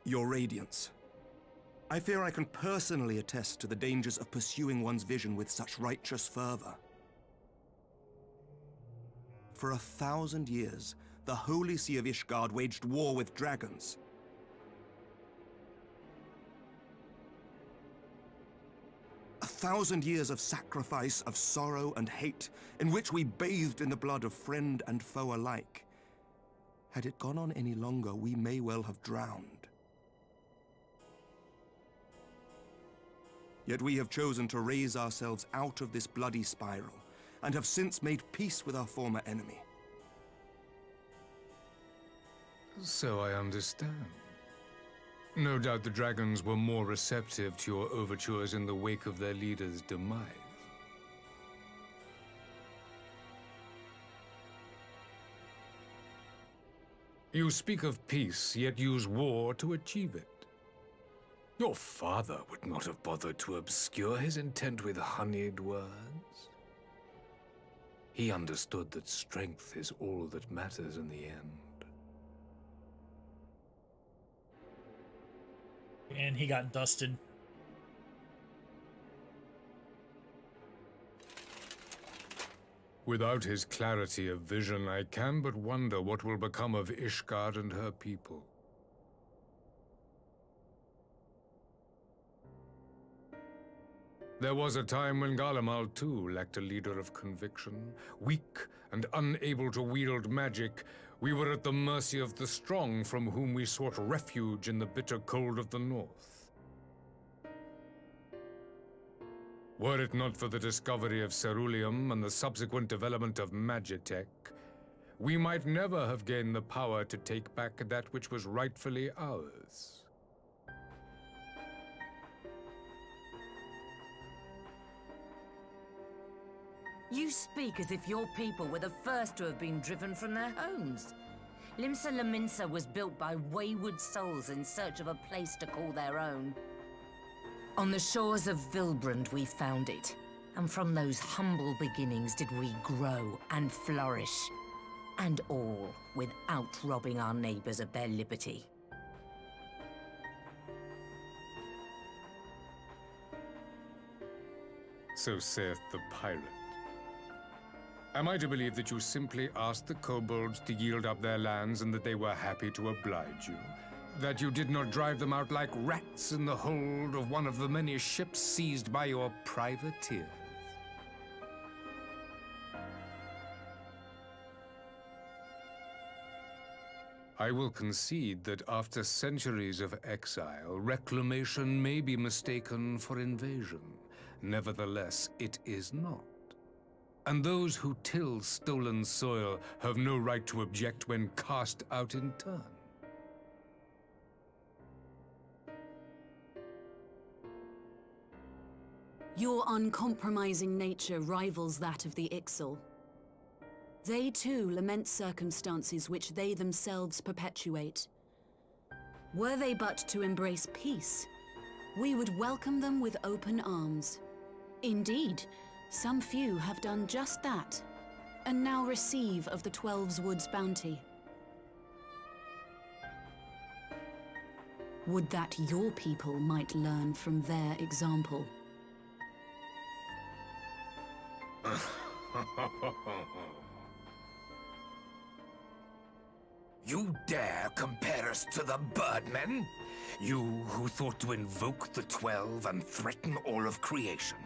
Your Radiance, I fear I can personally attest to the dangers of pursuing one's vision with such righteous fervor. For 1,000 years, the Holy See of Ishgard waged war with dragons. A 1,000 years of sacrifice, of sorrow and hate, in which we bathed in the blood of friend and foe alike. Had it gone on any longer, we may well have drowned. Yet we have chosen to raise ourselves out of this bloody spiral, and have since made peace with our former enemy. So I understand. No doubt the dragons were more receptive to your overtures in the wake of their leader's demise. You speak of peace, yet use war to achieve it. Your father would not have bothered to obscure his intent with honeyed words. He understood that strength is all that matters in the end. And he got dusted. Without his clarity of vision, I can but wonder what will become of Ishgard and her people. There was a time when Garlemald too lacked a leader of conviction. Weak and unable to wield magic, we were at the mercy of the strong from whom we sought refuge in the bitter cold of the north. Were it not for the discovery of ceruleum and the subsequent development of Magitech, we might never have gained the power to take back that which was rightfully ours. You speak as if your people were the first to have been driven from their homes. Limsa Lominsa was built by wayward souls in search of a place to call their own. On the shores of Vilbrand we found it, and from those humble beginnings did we grow and flourish. And all without robbing our neighbors of their liberty. So saith the pirate. Am I to believe that you simply asked the kobolds to yield up their lands and that they were happy to oblige you? That you did not drive them out like rats in the hold of one of the many ships seized by your privateers? I will concede that after centuries of exile, reclamation may be mistaken for invasion. Nevertheless, it is not. And those who till stolen soil have no right to object when cast out in turn. Your uncompromising nature rivals that of the Ixal. They too lament circumstances which they themselves perpetuate. Were they but to embrace peace, we would welcome them with open arms. Indeed, some few have done just that, and now receive of the Twelve's Wood's bounty. Would that your people might learn from their example. You dare compare us to the Birdmen? You who thought to invoke the 12 and threaten all of creation?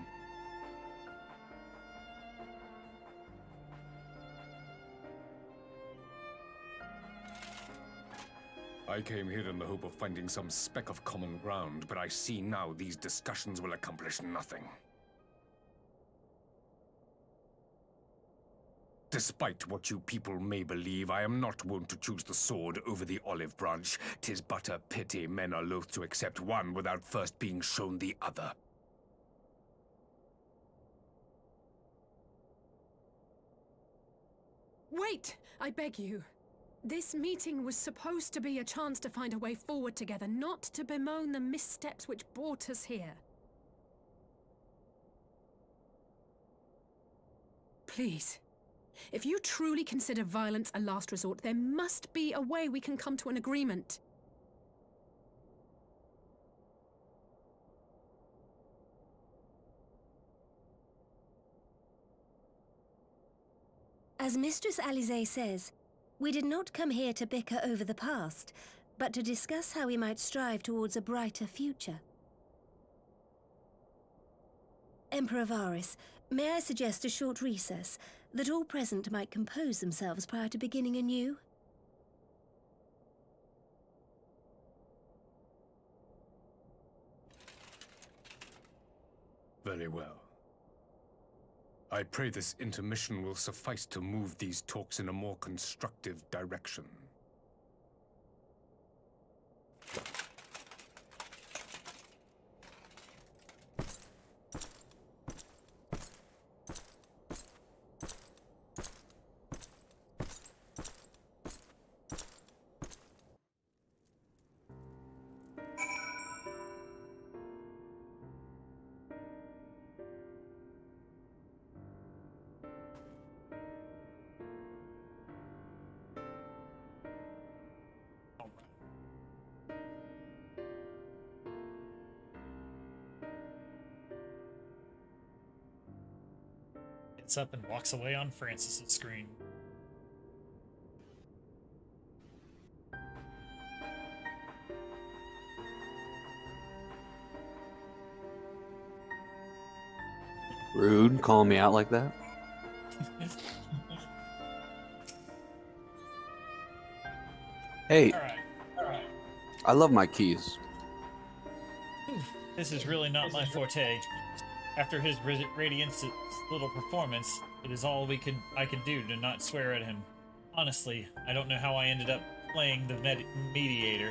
I came here in the hope of finding some speck of common ground, but I see now these discussions will accomplish nothing. Despite what you people may believe, I am not wont to choose the sword over the olive branch. 'Tis but a pity men are loath to accept one without first being shown the other. Wait! I beg you. This meeting was supposed to be a chance to find a way forward together, not to bemoan the missteps which brought us here. Please. If you truly consider violence a last resort, there must be a way we can come to an agreement. As Mistress Alisaie says, we did not come here to bicker over the past, but to discuss how we might strive towards a brighter future. Emperor Varys, may I suggest a short recess, that all present might compose themselves prior to beginning anew? Very well. I pray this intermission will suffice to move these talks in a more constructive direction. gets up and walks away on Francis's screen. Rude, calling me out like that. Hey, Alright. I love my keys. This is really not my forte. After his Radiant's little performance, it is all I could do to not swear at him. Honestly, I don't know how I ended up playing the mediator.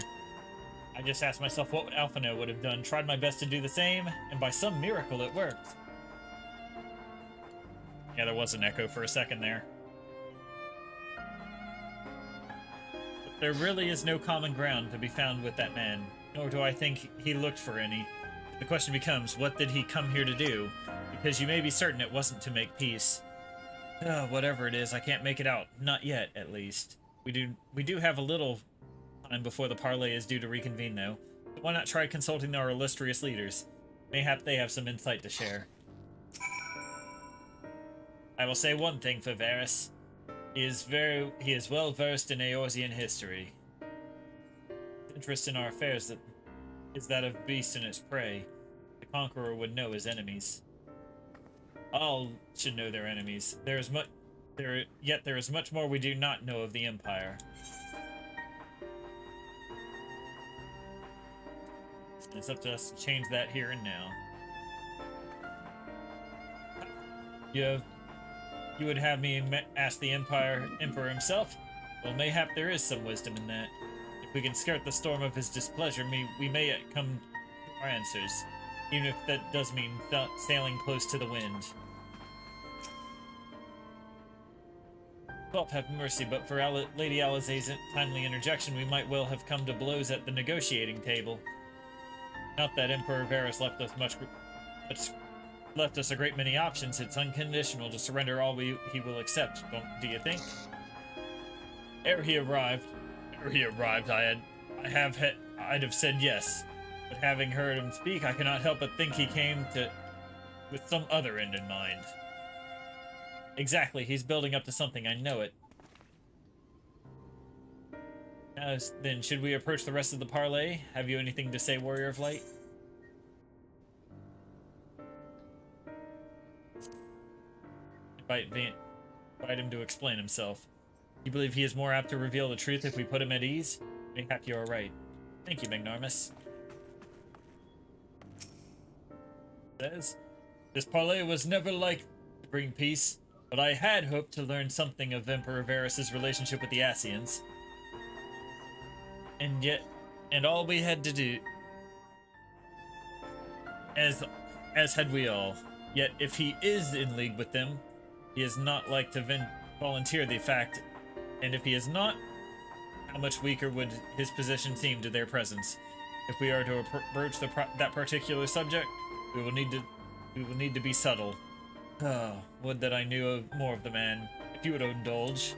I just asked myself what Alphino would have done, tried my best to do the same, and by some miracle it worked. Yeah, there was an echo for a second there. But there really is no common ground to be found with that man, nor do I think he looked for any. The question becomes, what did he come here to do? Because you may be certain it wasn't to make peace. Whatever it is, I can't make it out. Not yet, at least. We do have a little time before the parley is due to reconvene, though. But why not try consulting our illustrious leaders? Mayhap they have some insight to share. I will say one thing for Varys. He is well versed in Eorzean history. His interest in our affairs is that of beast and its prey. The conqueror would know his enemies. All should know their enemies. Yet there is much more we do not know of the Empire. And it's up to us to change that here and now. You would have me ask the Emperor himself? Well, mayhap there is some wisdom in that. If we can skirt the storm of his displeasure, we may yet come to our answers, even if that does mean sailing close to the wind. God have mercy, but for Lady Alizé's timely interjection, we might well have come to blows at the negotiating table. Not that Emperor Varys left us a great many options. It's unconditional to surrender all he will accept, do you think? Ere he arrived, I'd have said yes. But having heard him speak, I cannot help but think he came with some other end in mind. Exactly, he's building up to something, I know it. Now then, should we approach the rest of the parley? Have you anything to say, Warrior of Light? Invite him to explain himself. You believe he is more apt to reveal the truth if we put him at ease? Mayhap you are right. Thank you, Magnarmus. Says, this parley was never like to bring peace, but I had hoped to learn something of Emperor Varys' relationship with the Ascians. And all we had to do, as had we all. Yet if he is in league with them, he is not like to volunteer the fact, and if he is not, how much weaker would his position seem to their presence? If we are to approach that particular subject, we will need to be subtle. Would that I knew more of the man. If you would indulge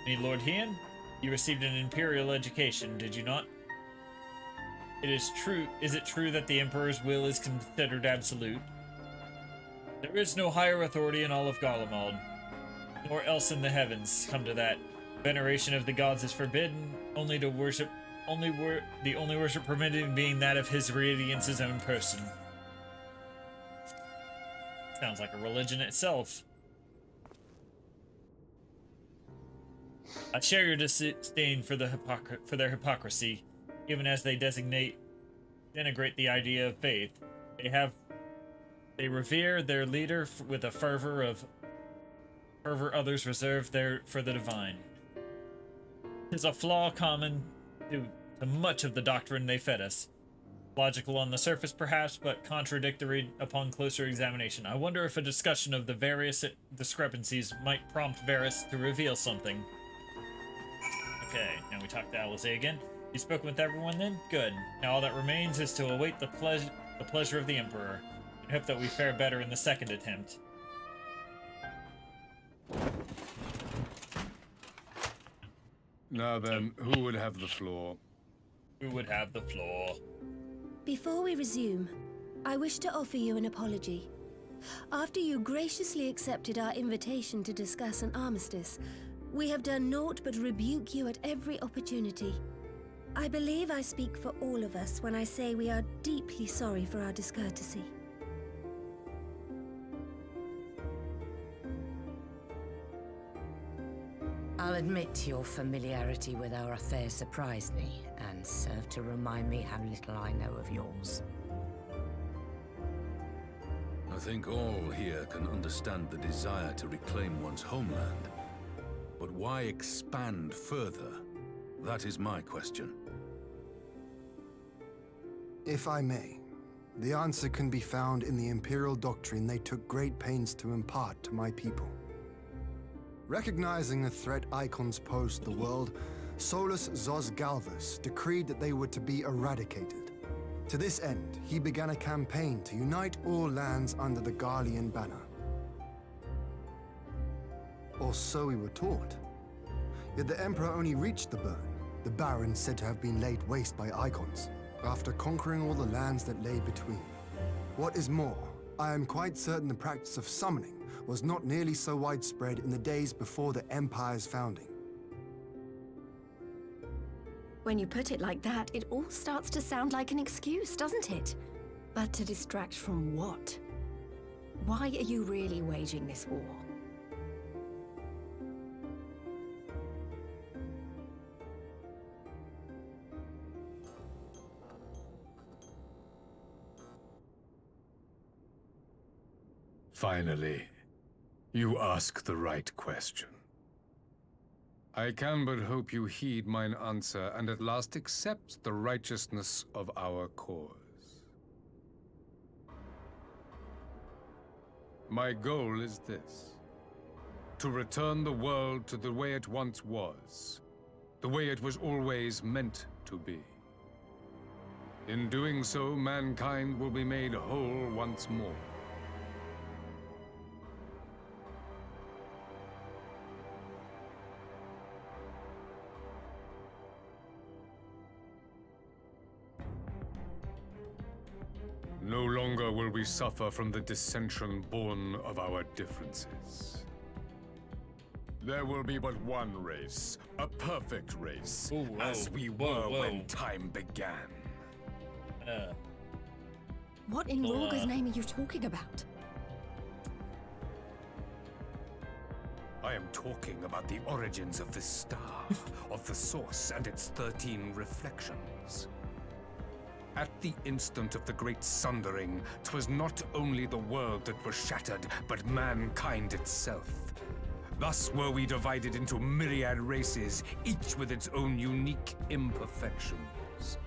me, Lord Hien, you received an imperial education, did you not? Is it true that the Emperor's will is considered absolute? There is no higher authority in all of Garlemald, nor else in the heavens. Come to that. Veneration of the gods is forbidden, the only worship permitted being that of His Radiance's own person. Sounds like a religion itself. I share your disdain for their hypocrisy, even as they denigrate the idea of faith. They revere their leader with a fervor others reserve for the divine. It is a flaw common to much of the doctrine they fed us. Logical on the surface, perhaps, but contradictory upon closer examination. I wonder if a discussion of the various discrepancies might prompt Varys to reveal something. Okay, now we talk to Alizé again. You spoken with everyone then? Good. Now all that remains is to await the pleasure of the Emperor. I hope that we fare better in the second attempt. Now then, who would have the floor? Who would have the floor? Before we resume, I wish to offer you an apology. After you graciously accepted our invitation to discuss an armistice, we have done naught but rebuke you at every opportunity. I believe I speak for all of us when I say we are deeply sorry for our discourtesy. I'll admit your familiarity with our affair surprised me, and served to remind me how little I know of yours. I think all here can understand the desire to reclaim one's homeland. But why expand further? That is my question. If I may, the answer can be found in the Imperial doctrine they took great pains to impart to my people. Recognizing the threat icons pose to the world, Solus Zos Galvus decreed that they were to be eradicated. To this end, he began a campaign to unite all lands under the Garlean banner. Or so we were taught. Yet the Emperor only reached the burn, the Baron said to have been laid waste by icons, after conquering all the lands that lay between. What is more, I am quite certain the practice of summoning was not nearly so widespread in the days before the Empire's founding. When you put it like that, it all starts to sound like an excuse, doesn't it? But to distract from what? Why are you really waging this war? Finally, you ask the right question. I can but hope you heed mine answer and at last accept the righteousness of our cause. My goal is this: to return the world to the way it once was, the way it was always meant to be. In doing so, mankind will be made whole once more. No longer will we suffer from the dissension born of our differences. There will be but one race, a perfect race, as we were when time began. What in Rorga's name are you talking about? I am talking about the origins of this star, of the source and its 13 reflections. At the instant of the great sundering, 'twas not only the world that was shattered, but mankind itself. Thus were we divided into myriad races, each with its own unique imperfections.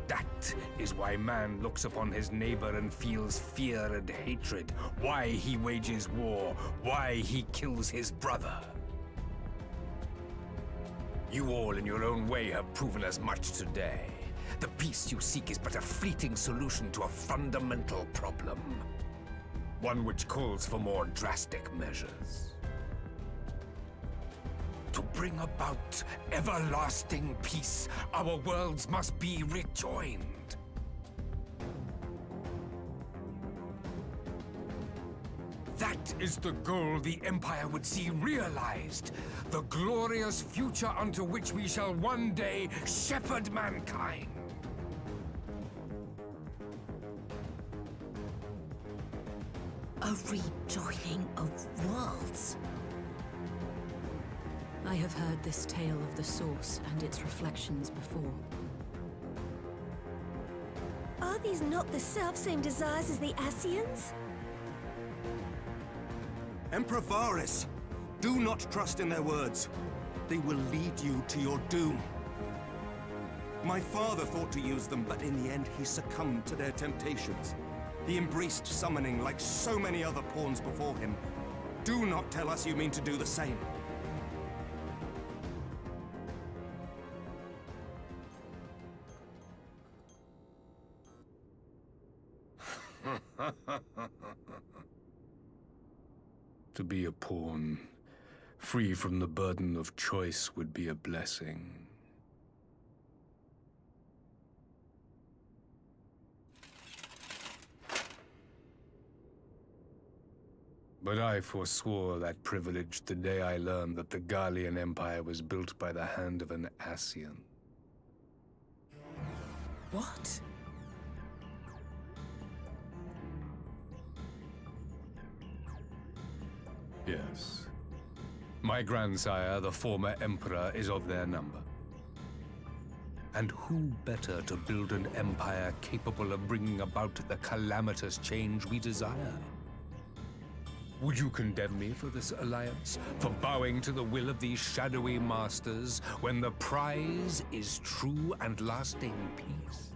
That is why man looks upon his neighbor and feels fear and hatred, why he wages war, why he kills his brother. You all in your own way have proven as much today. The peace you seek is but a fleeting solution to a fundamental problem. One which calls for more drastic measures. To bring about everlasting peace, our worlds must be rejoined. That is the goal the Empire would see realized. The glorious future unto which we shall one day shepherd mankind. A rejoining of worlds. I have heard this tale of the Source and its reflections before. Are these not the selfsame desires as the Ascians? Emperor Varys, do not trust in their words. They will lead you to your doom. My father thought to use them, but in the end he succumbed to their temptations. He embraced summoning like so many other pawns before him. Do not tell us you mean to do the same. To be a pawn, free from the burden of choice, would be a blessing. But I forswore that privilege the day I learned that the Gallian Empire was built by the hand of an Ascian. What? Yes. My grandsire, the former Emperor, is of their number. And who better to build an empire capable of bringing about the calamitous change we desire? Would you condemn me for this alliance? For bowing to the will of these shadowy masters, when the prize is true and lasting peace?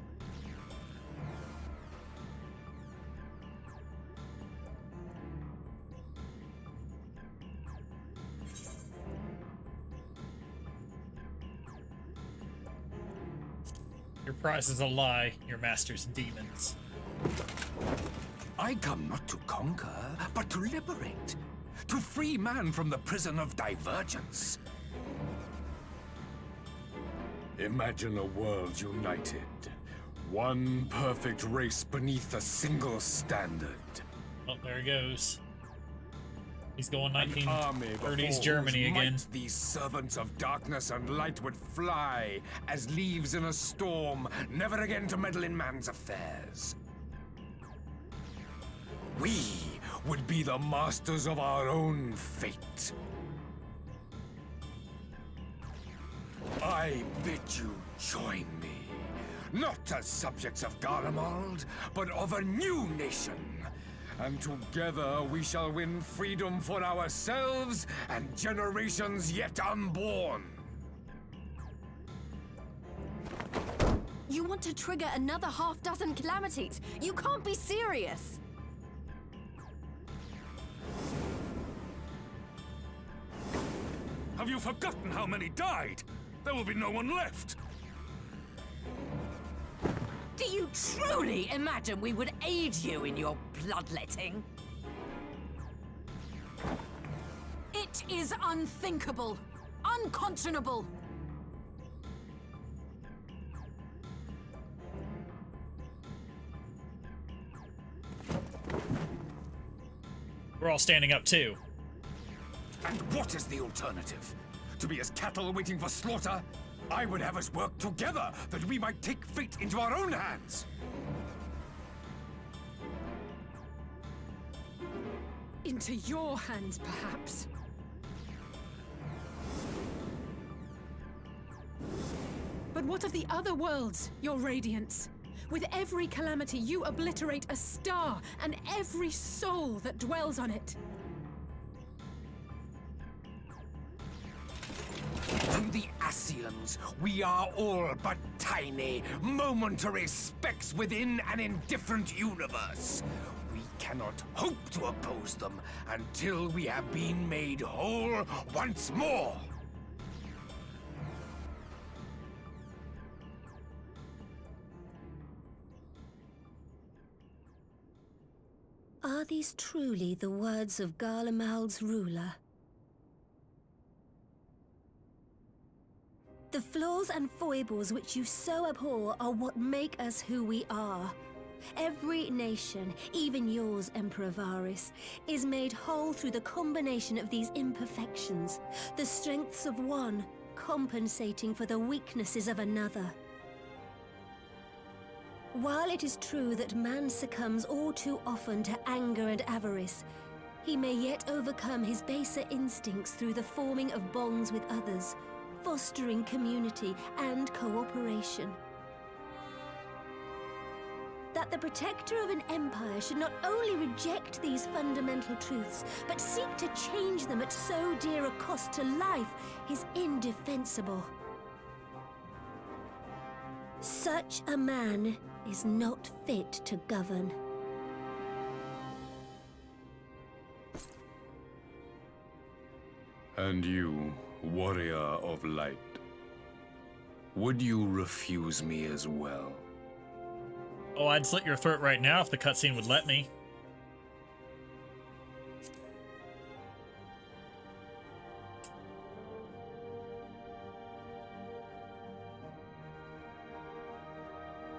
Your prize is a lie, your master's demons. I come not to conquer, but to liberate. To free man from the prison of divergence. Imagine a world united. One perfect race beneath a single standard. Oh, there he goes. He's going An army 1930s before Germany whose again. might these servants of darkness and light would fly as leaves in a storm, never again to meddle in man's affairs. We would be the masters of our own fate. I bid you join me, not as subjects of Garlemald, but of a new nation. And together we shall win freedom for ourselves and generations yet unborn. You want to trigger another half-dozen calamities? You can't be serious! Have you forgotten how many died? There will be no one left. Do you truly imagine we would aid you in your bloodletting? It is unthinkable. Unconscionable. We're all standing up too. And what is the alternative? To be as cattle waiting for slaughter? I would have us work together, that we might take fate into our own hands. Into your hands, perhaps. But what of the other worlds, your radiance? With every calamity, you obliterate a star and every soul that dwells on it. To the Ascians, we are all but tiny, momentary specks within an indifferent universe. We cannot hope to oppose them until we have been made whole once more. Are these truly the words of Garlemald's ruler? The flaws and foibles which you so abhor are what make us who we are. Every nation, even yours, Emperor Varys, is made whole through the combination of these imperfections, the strengths of one compensating for the weaknesses of another. While it is true that man succumbs all too often to anger and avarice, he may yet overcome his baser instincts through the forming of bonds with others, fostering community and cooperation. That the protector of an empire should not only reject these fundamental truths, but seek to change them at so dear a cost to life is indefensible. Such a man is not fit to govern. And you, warrior of light, would you refuse me as well? Oh, I'd slit your throat right now if the cutscene would let me.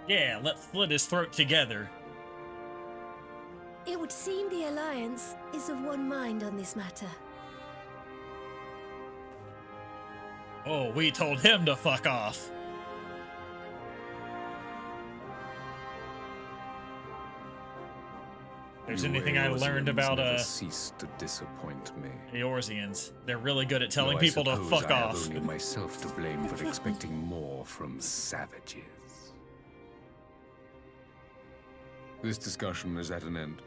Yeah, let's slit his throat together. It would would seem the Alliance is of one mind on this matter. Oh, we told him to fuck off. There's anything I learned about never cease to disappoint me. Eorzeans. They're really good at telling Though people to suppose fuck I off. have only myself to blame for expecting more from savages. This discussion is at an end.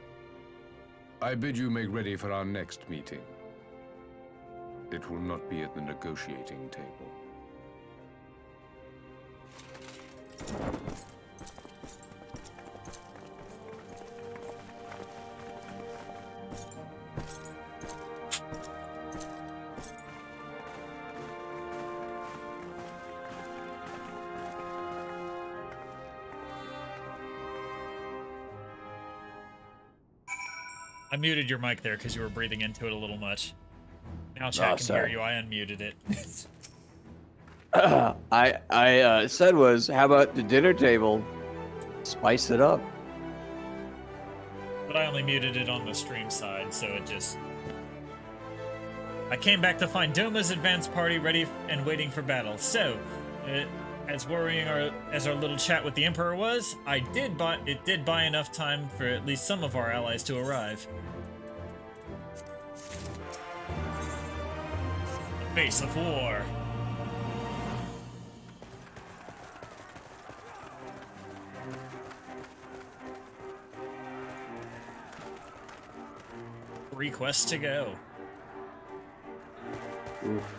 I bid you make ready for our next meeting. It will not be at the negotiating table. I muted your mic there because you were breathing into it a little much. Now chat can hear you. I unmuted it. I said was, how about the dinner table? Spice it up. But I only muted it on the stream side, so it just... I came back to find Doma's advance party ready and waiting for battle. So, as worrying as our little chat with the Emperor was, it did buy enough time for at least some of our allies to arrive. The face of war. Request to go. Oof.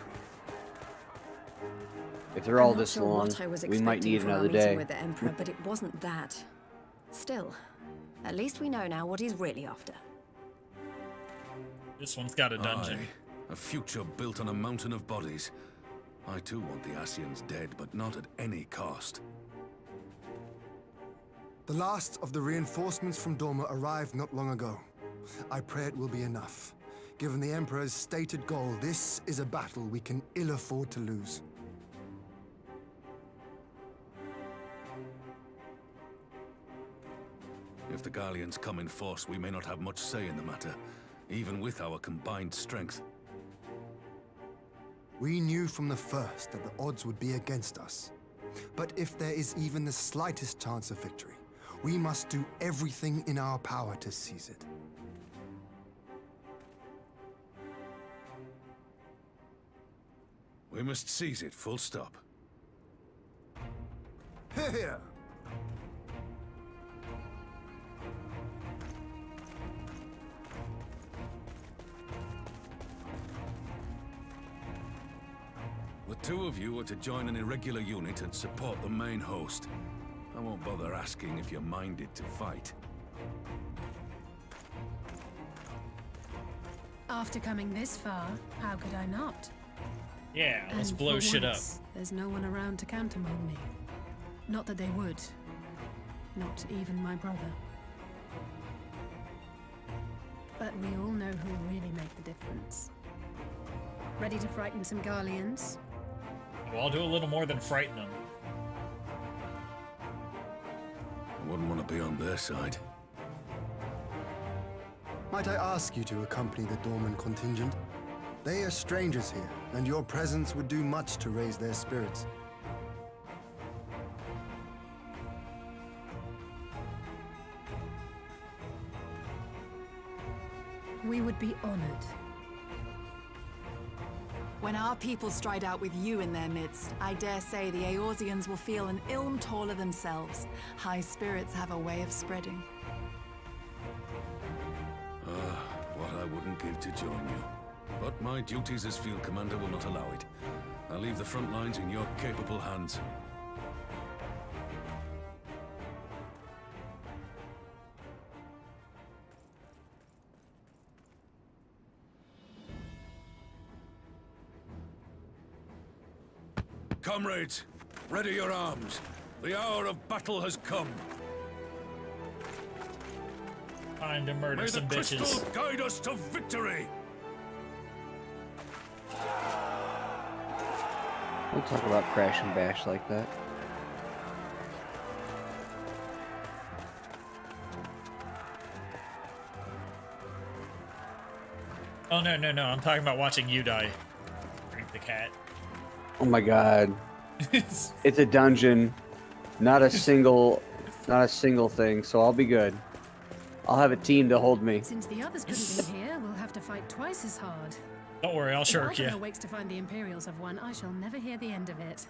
If they're all I'm not this sure long, what I was we might expecting need from our another meeting day. with the Emperor, but it wasn't that. Still, at least we know now what he's really after. This one's got a dungeon. Aye, a future built on a mountain of bodies. I too want the Ascians dead, but not at any cost. The last of the reinforcements from Dorma arrived not long ago. I pray it will be enough. Given the Emperor's stated goal, this is a battle we can ill afford to lose. If the Gallians come in force, we may not have much say in the matter, even with our combined strength. We knew from the first that the odds would be against us. But if there is even the slightest chance of victory, we must do everything in our power to seize it. We must seize it, full stop. Here! The two of you are to join an irregular unit and support the main host. I won't bother asking if you're minded to fight. After coming this far, how could I not? Yeah, let's And blow for shit up. once, there's no one around to countermand me. Not that they would. Not even my brother. But we all know who'll really make the difference. Ready to frighten some Garleans? Well, I'll do a little more than frighten them. I wouldn't want to be on their side. Might I ask you to accompany the Dorman contingent? They are strangers here, and your presence would do much to raise their spirits. We would be honored. When our people stride out with you in their midst, I dare say the Eorzeans will feel an ilm taller themselves. High spirits have a way of spreading. What I wouldn't give to join you. But my duties as field commander will not allow it. I'll leave the front lines in your capable hands. Comrades, ready your arms. The hour of battle has come. Time to murder May some the bitches. crystal guide us to victory. Don't talk about crash and bash like that. Oh, no, no, no. I'm talking about watching you die. Drink the cat. Oh my god. It's a dungeon. Not a single thing, so I'll be good. I'll have a team to hold me. Since the others couldn't be here, we'll have to fight twice as hard. Don't worry, I'll shirk you. If Arthur wakes to find the Imperials have won, I shall never hear the end of it.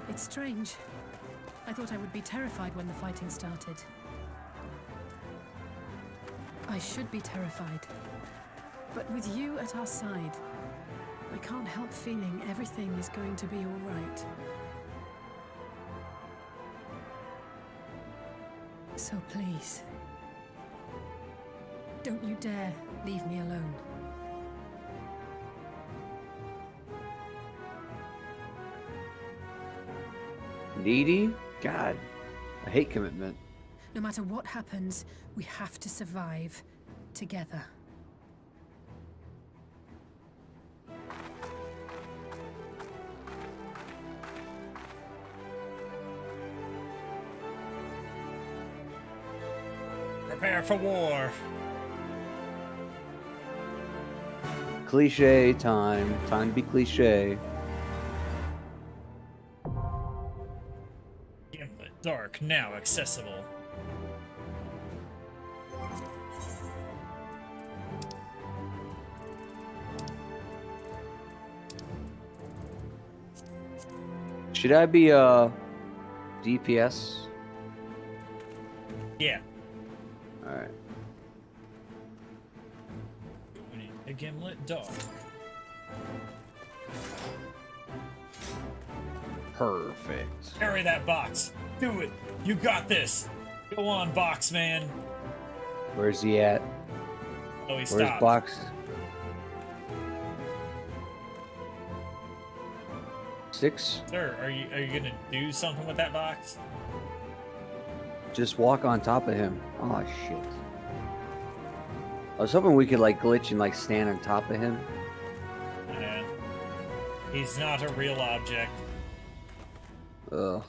It's strange. I thought I would be terrified when the fighting started. I should be terrified. But with you at our side, I can't help feeling everything is going to be all right. So please, don't you dare leave me alone. Needy? God, I hate commitment. No matter what happens, we have to survive together. Prepare for war. Cliche time. Time to be cliche. Gimlet Dark now accessible. Should I be DPS? Yeah. Alright. A Gimlet Dark. Perfect. Carry that box. Do it. You got this. Go on, box man. Where's he at? Oh, he Where's stopped. box? 6? Sir, are you gonna do something with that box? Just walk on top of him. Oh shit. I was hoping we could like glitch and like stand on top of him. Yeah. He's not a real object. Ugh.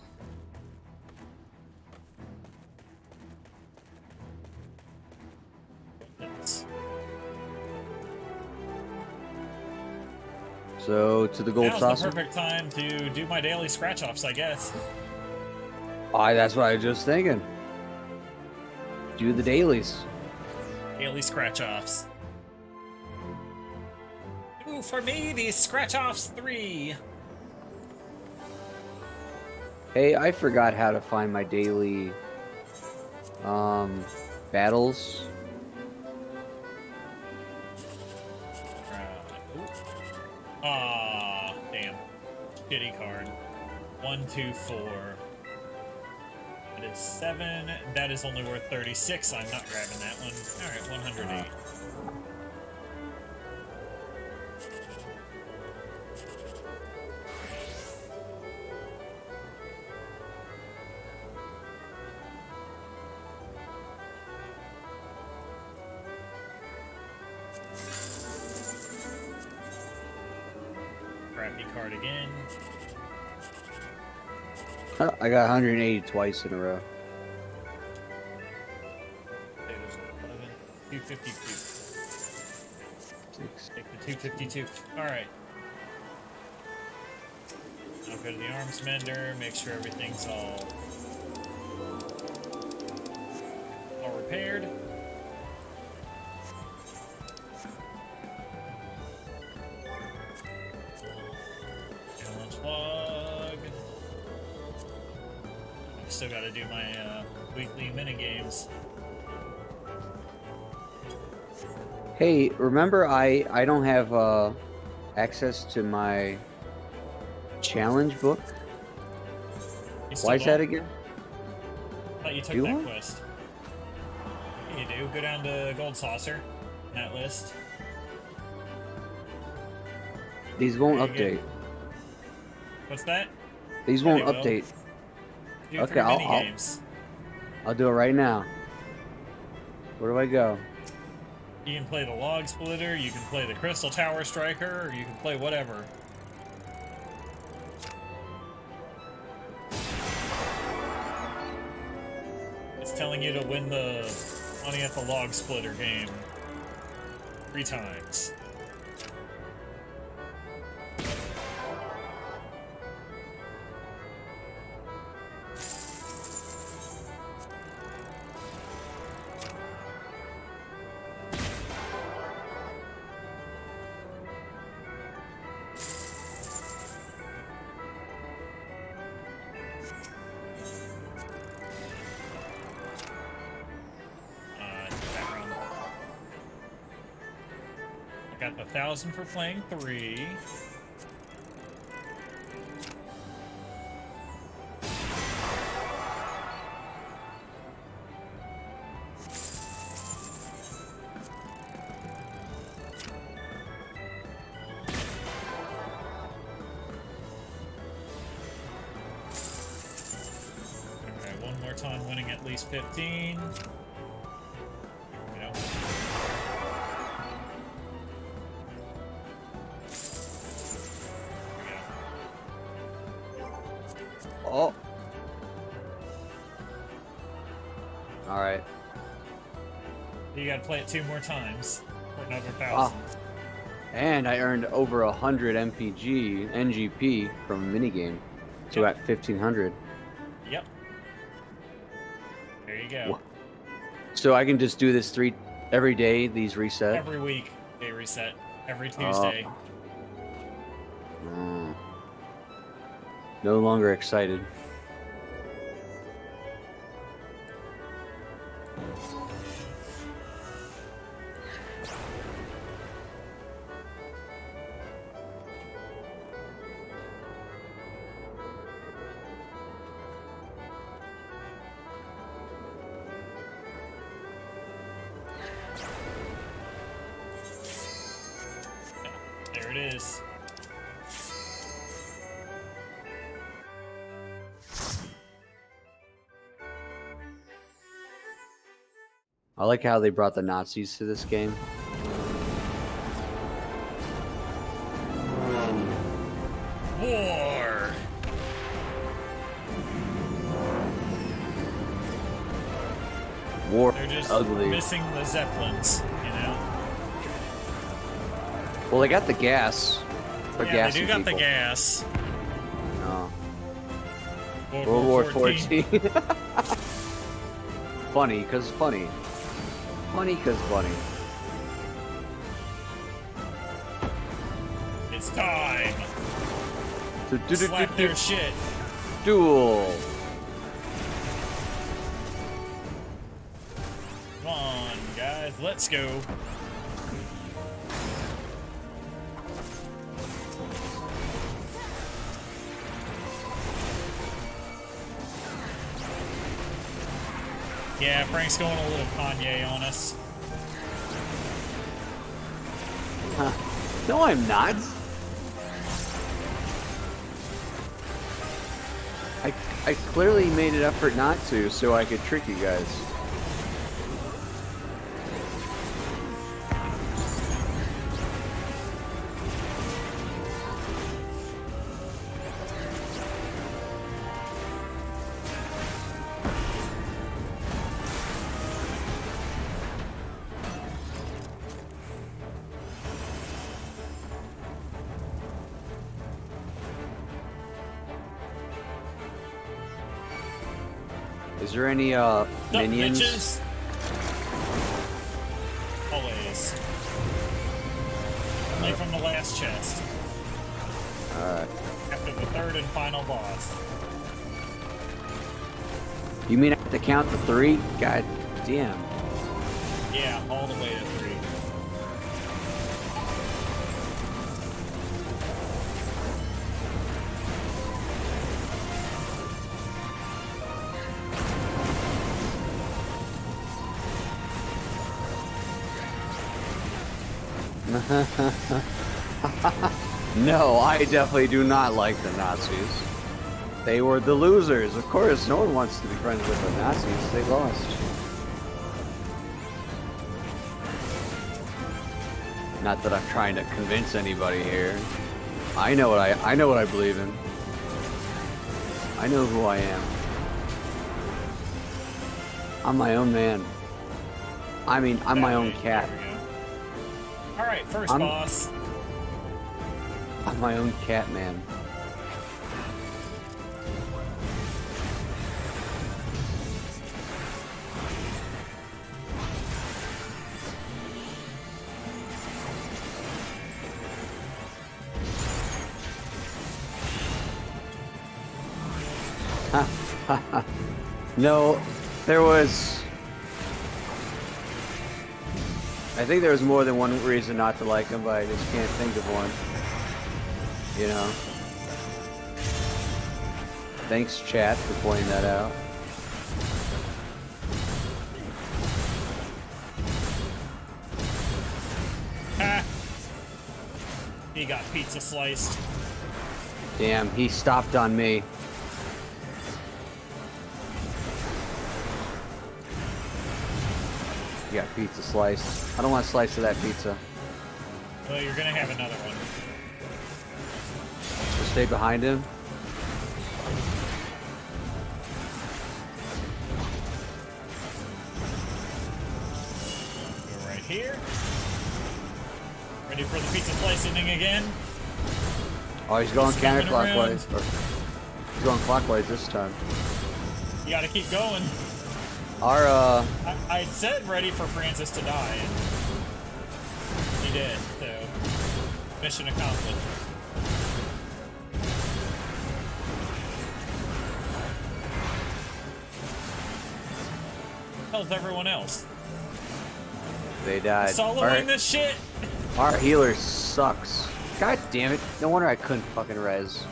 So to the gold Now's saucer. the perfect time to do my daily scratch-offs, I guess. That's what I was just thinking. Do the dailies. Daily scratch-offs. Ooh, for me, these scratch-offs 3. Hey, I forgot how to find my daily battles. Ah, damn. Shitty card. 1, 2, 4. That is 7. That is only worth 36. I'm not grabbing that one. Alright, 108. Crappy card again. I got 180 twice in a row. 252. Take the 252. Alright. I'll go to the arms mender, make sure everything's all repaired. Challenge log. I still gotta do my weekly minigames. Hey, remember I don't have access to my challenge book? Why is that again? I thought you took Do that I? quest. You do. Go down to Gold Saucer. That list. These won't There you update. go. What's that? These Yeah, won't they will. update. Do Okay, 3 I'll minigames. I'll do it right now. Where do I go? You can play the Log Splitter, you can play the Crystal Tower Striker, or you can play whatever. It's telling you to win the Money at the log splitter game 3 times. Got 1,000 for playing 3. Alright, one more time winning at least 15. Oh. Alright. You gotta play it 2 more times for another 1,000. Oh. And I earned over 100 NGP from a minigame. So at 1,500. Yep. There you go. So I can just do this every day, these reset? Every week, they reset. Every Tuesday. No longer excited. There it is. I like how they brought the Nazis to this game. War. War. They're just ugly. missing the Zeppelins, you know? Well, they got the gas. Yeah, they do got the gas. Oh. World War 14. Funny, cause funny. Funny, cause funny. It's time. So slap their shit. Duel. Come on, guys, let's go. Yeah, Frank's going a little Kanye on us. Huh. No, I'm not. I clearly made an effort not to, so I could trick you guys. Is there any minions? Bitches. Always. Only from the last chest. Alright. After the third and final boss. You mean I have to count to 3? God damn. Yeah, all the way to 3. No, I definitely do not like the Nazis. They were the losers. Of course, no one wants to be friends with the Nazis. They lost. Not that I'm trying to convince anybody here. I know what I believe in. I know who I am. I'm my own man. I mean, I'm my own cat. All right, 1st boss. I'm my own cat, man. No, there was... I think there was more than one reason not to like him, but I just can't think of one. You know? Thanks, chat, for pointing that out. Ha! He got pizza sliced. Damn, he stopped on me. You got pizza sliced. I don't want a slice of that pizza. Well, you're gonna have another one. Just stay behind him. Go right here. Ready for the pizza slicing again? Oh, he's going Just coming counterclockwise. He's going clockwise this time. You gotta keep going. Our, I said ready for Francis to die, and he did, so mission accomplished. How's everyone else? They died. Soloing this shit? Our healer sucks. God damn it. No wonder I couldn't fucking res.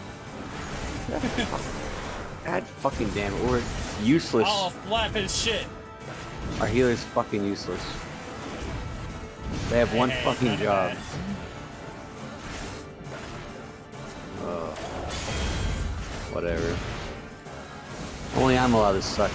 God fucking damn it. We're useless. I'll flap his shit. Our healer's fucking useless. They have one fucking job. Whatever. Only I'm allowed to suck.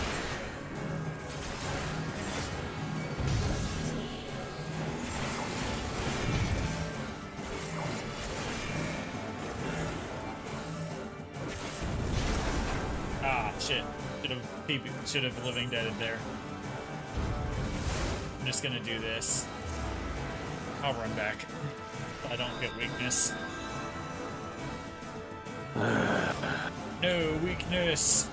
Ah, shit. Should have living deaded there. I'm just gonna do this. I'll run back. So I don't get weakness. No weakness.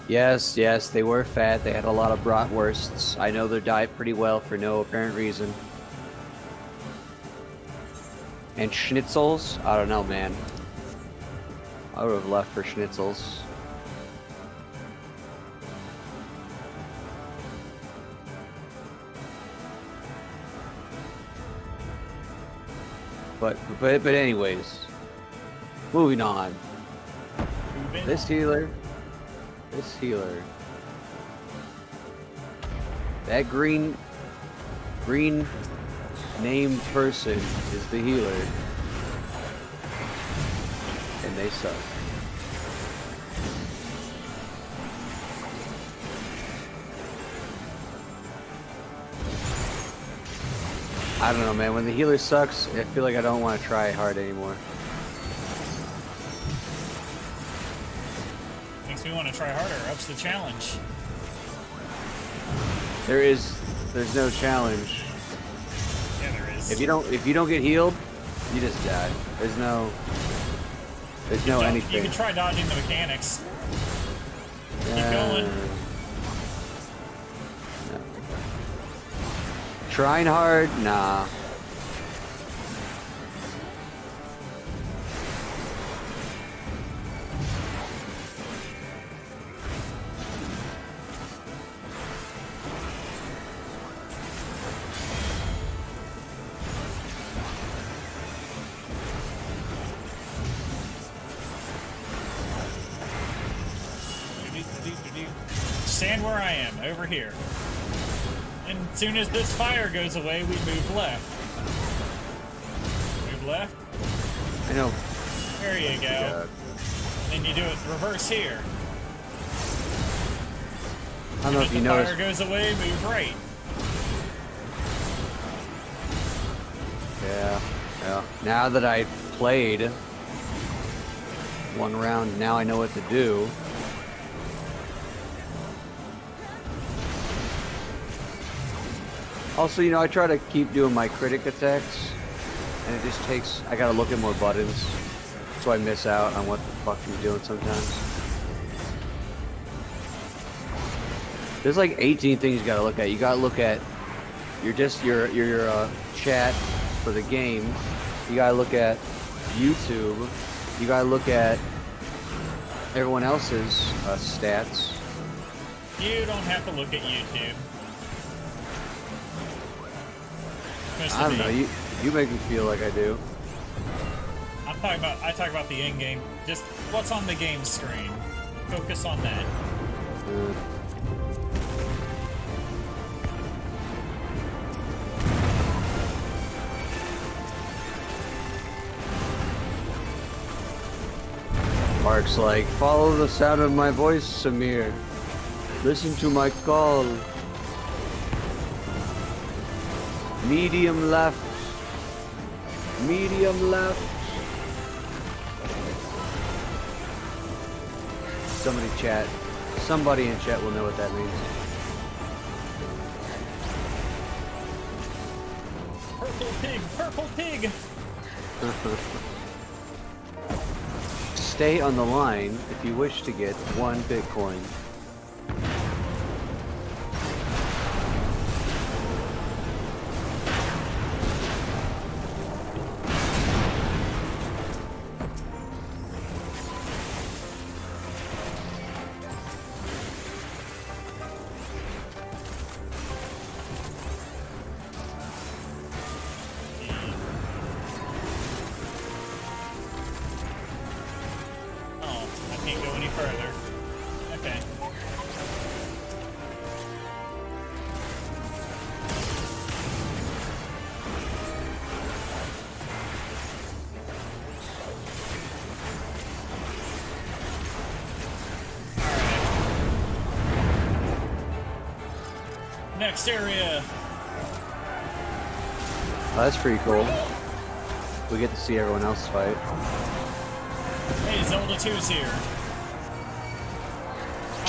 Yes, yes, they were fat. They had a lot of bratwursts. I know their diet pretty well for no apparent reason. And schnitzels? I don't know, man. I would have left for schnitzels. But anyways, moving on. This healer, that green named person is the healer, and they suck. I don't know, man. When the healer sucks, I feel like I don't want to try hard anymore. Makes me want to try harder. Ups the challenge. There's no challenge. Yeah, there is. If you don't get healed, you just die. There's no anything. You can try dodging the mechanics. Keep going. No. Trying hard? Nah. Stand where I am, over here. And as soon as this fire goes away, we move left. Move left. I know. There you go. And you do it reverse here. I don't know if you noticed. Fire goes away, move right. Yeah. Now that I played one round. Now I know what to do. Also, you know, I try to keep doing my critic attacks, and it just takes, I gotta look at more buttons, so I miss out on what the fuck he's doing sometimes. There's like 18 things you gotta look at. You gotta look at your chat for the game. You gotta look at YouTube. You gotta look at everyone else's stats. You don't have to look at YouTube. I don't know. You make me feel like I do. I talk about the in-game. Just what's on the game screen. Focus on that. Mark's like, follow the sound of my voice, Samir. Listen to my call. Medium left. Medium left. Somebody in chat will know what that means. Purple pig! Purple pig! Stay on the line if you wish to get 1 Bitcoin. Next area. Oh, that's pretty cool. We get to see everyone else fight. Hey, Zelda 2's here.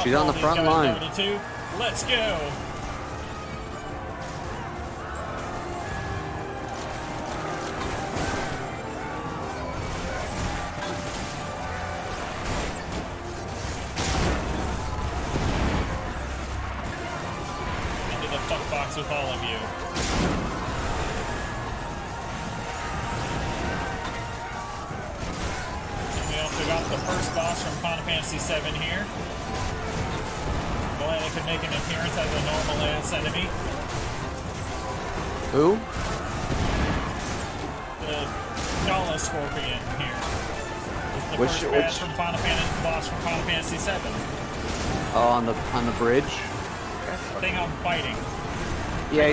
She's on the front line. Zelda 2. Let's go. With all of you. And we also got the first boss from Final Fantasy VII here. Glad I could make an appearance as a normal AS enemy. Who? The Gala Scorpion here. The Which from Final Fantasy boss from Final Fantasy VII. Oh, on the bridge. Thing I'm fighting. Yeah,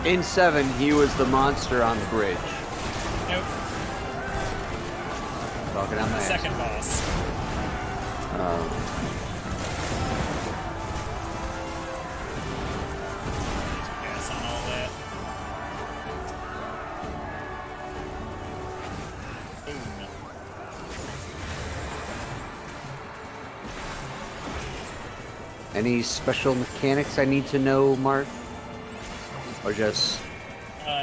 in 7, he was the monster on the bridge. Nope. Talking on my second boss. Pass on all that. Boom. Any special mechanics I need to know, Mark? Or just...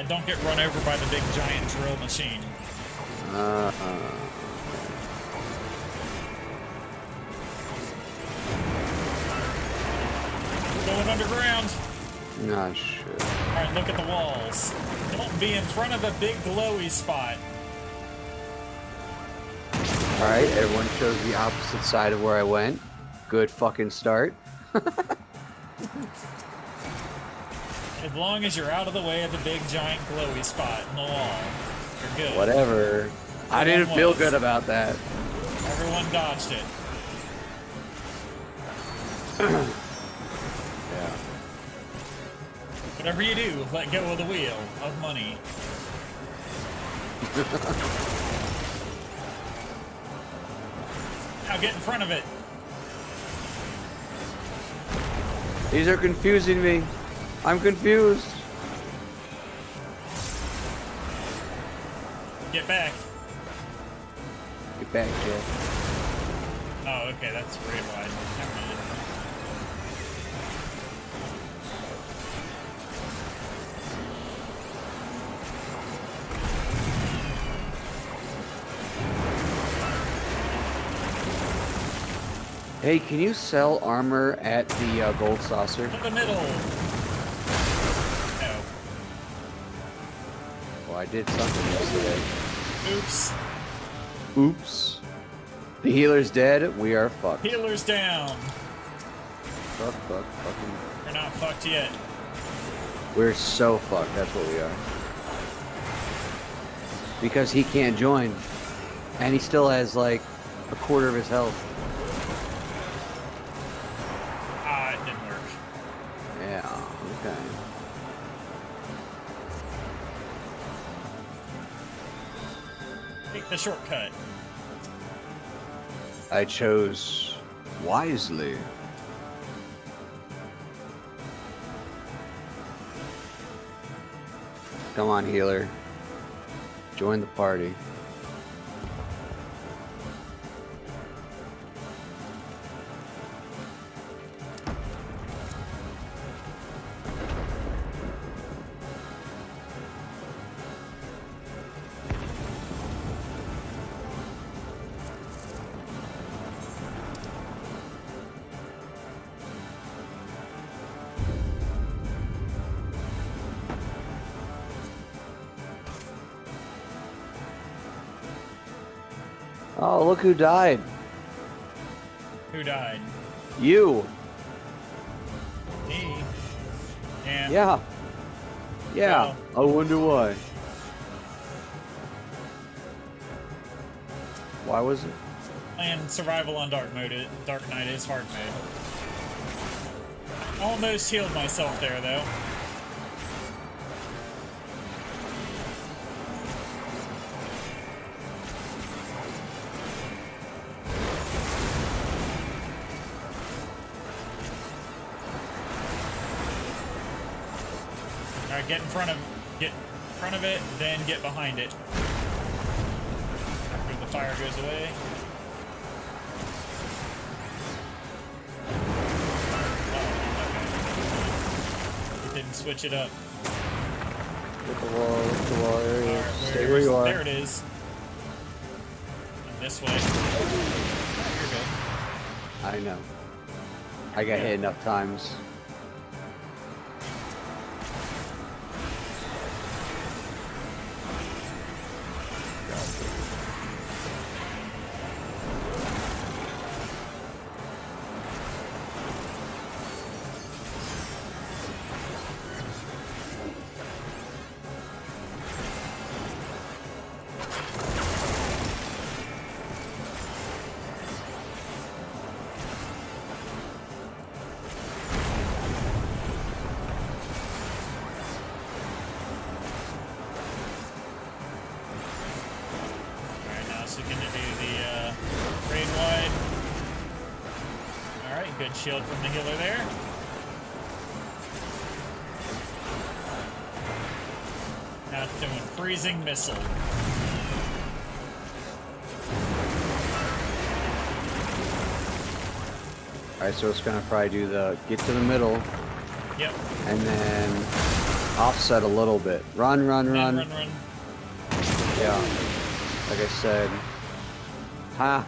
don't get run over by the big giant drill machine. Going underground. Nah, shit. Alright, look at the walls. Don't be in front of a big glowy spot. Alright, everyone chose the opposite side of where I went. Good fucking start. As long as you're out of the way of the big giant glowy spot in the wall, you're good. Whatever. I didn't feel good about that. Everyone dodged it. Yeah. Whatever you do, let go of the wheel of money. Now get in front of it. These are confusing me. I'm confused. Get back. You back, Jack. Oh, okay, that's raid wide. Never mind. Hey, can you sell armor at the gold saucer? To the middle. No. Well, I did something yesterday. Oops. Oops. The healer's dead. We are fucked. Healer's down. Fucking. We're not fucked yet. We're so fucked. That's what we are. Because he can't join, and he still has like a quarter of his health. Ah, it didn't work. Yeah. Okay. Take the shortcut. I chose wisely. Come on, healer. Join the party. Oh, look who died. Who died? You. Me. Yeah. Yeah. Yeah. I wonder why. Why was it? Playing survival on dark mode. Dark Knight is hard mode. Almost healed myself there, though. Alright, get in front of it, then get behind it. After the fire goes away. Oh, okay. It didn't switch it up. Look the wall, area. Right, Stay where you are. There it is. And this way. You're good. I know. I got hit enough times. Good shield from the healer there. Now it's doing freezing missile. Alright, so it's gonna probably do the get to the middle. Yep. And then offset a little bit. Run. Run. Yeah. Like I said. Ha!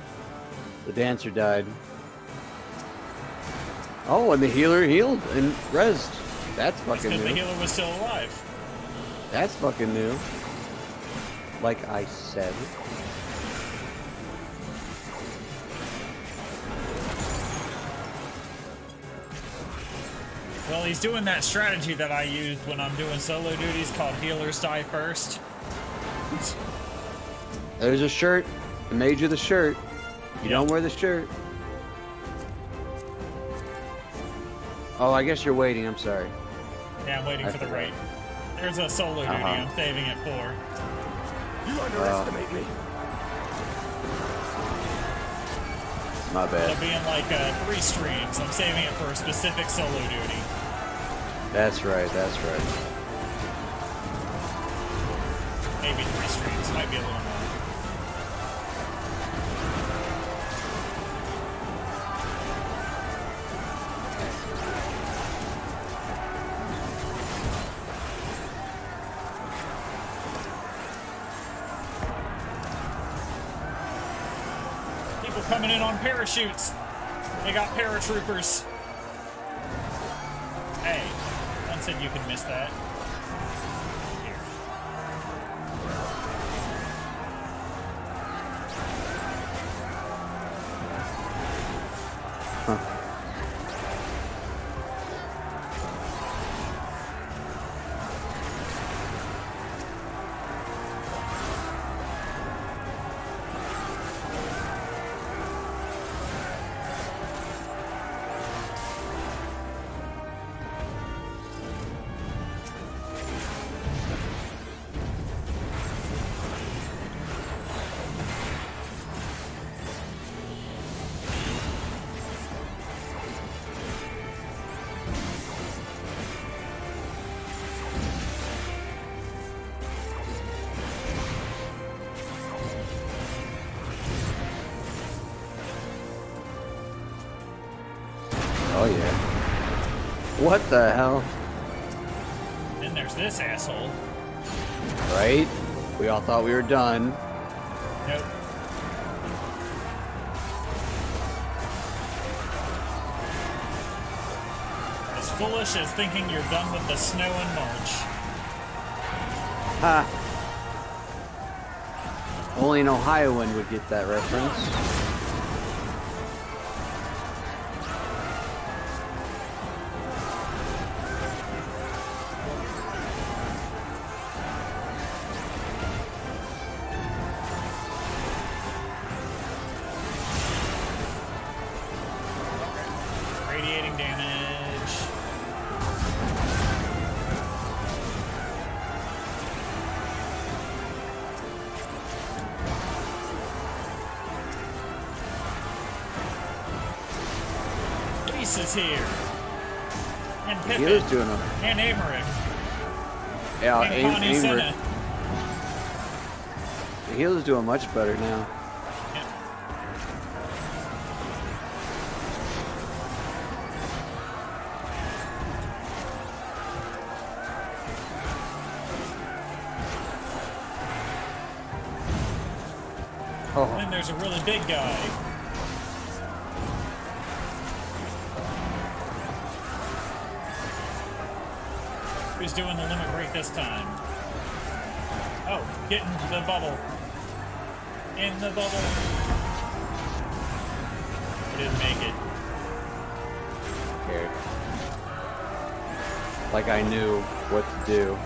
The dancer died. Oh, and the healer healed and rezzed. That's fucking because new. the healer was still alive. That's fucking new. Like I said. Well, he's doing that strategy that I used when I'm doing solo duties called healers die first. There's a shirt. I made you the shirt. You don't wear the shirt. Oh, I guess you're waiting. I'm sorry. Yeah, I'm waiting for the raid. There's a solo duty I'm saving it for. You underestimate me. My bad. It'll be in like 3 streams. I'm saving it for a specific solo duty. That's right. That's right. Maybe 3 streams. Might be a little more. People coming in on parachutes. They got paratroopers. Hey, one said you could miss that. Here. Huh. Oh yeah. What the hell? Then there's this asshole. Right? We all thought we were done. Nope. As foolish as thinking you're done with the snow in March. Ha! Only an Ohioan would get that reference. Radiating damage. Lisa's here. And Pippin. He was doing a... And Amaric. Yeah, and Connie Senna. The heel is doing much better now. Oh. And then there's a really big guy. Who's doing the limit break this time? Oh, get into the bubble. In the bubble. Didn't make it. Okay. Like I knew what to do.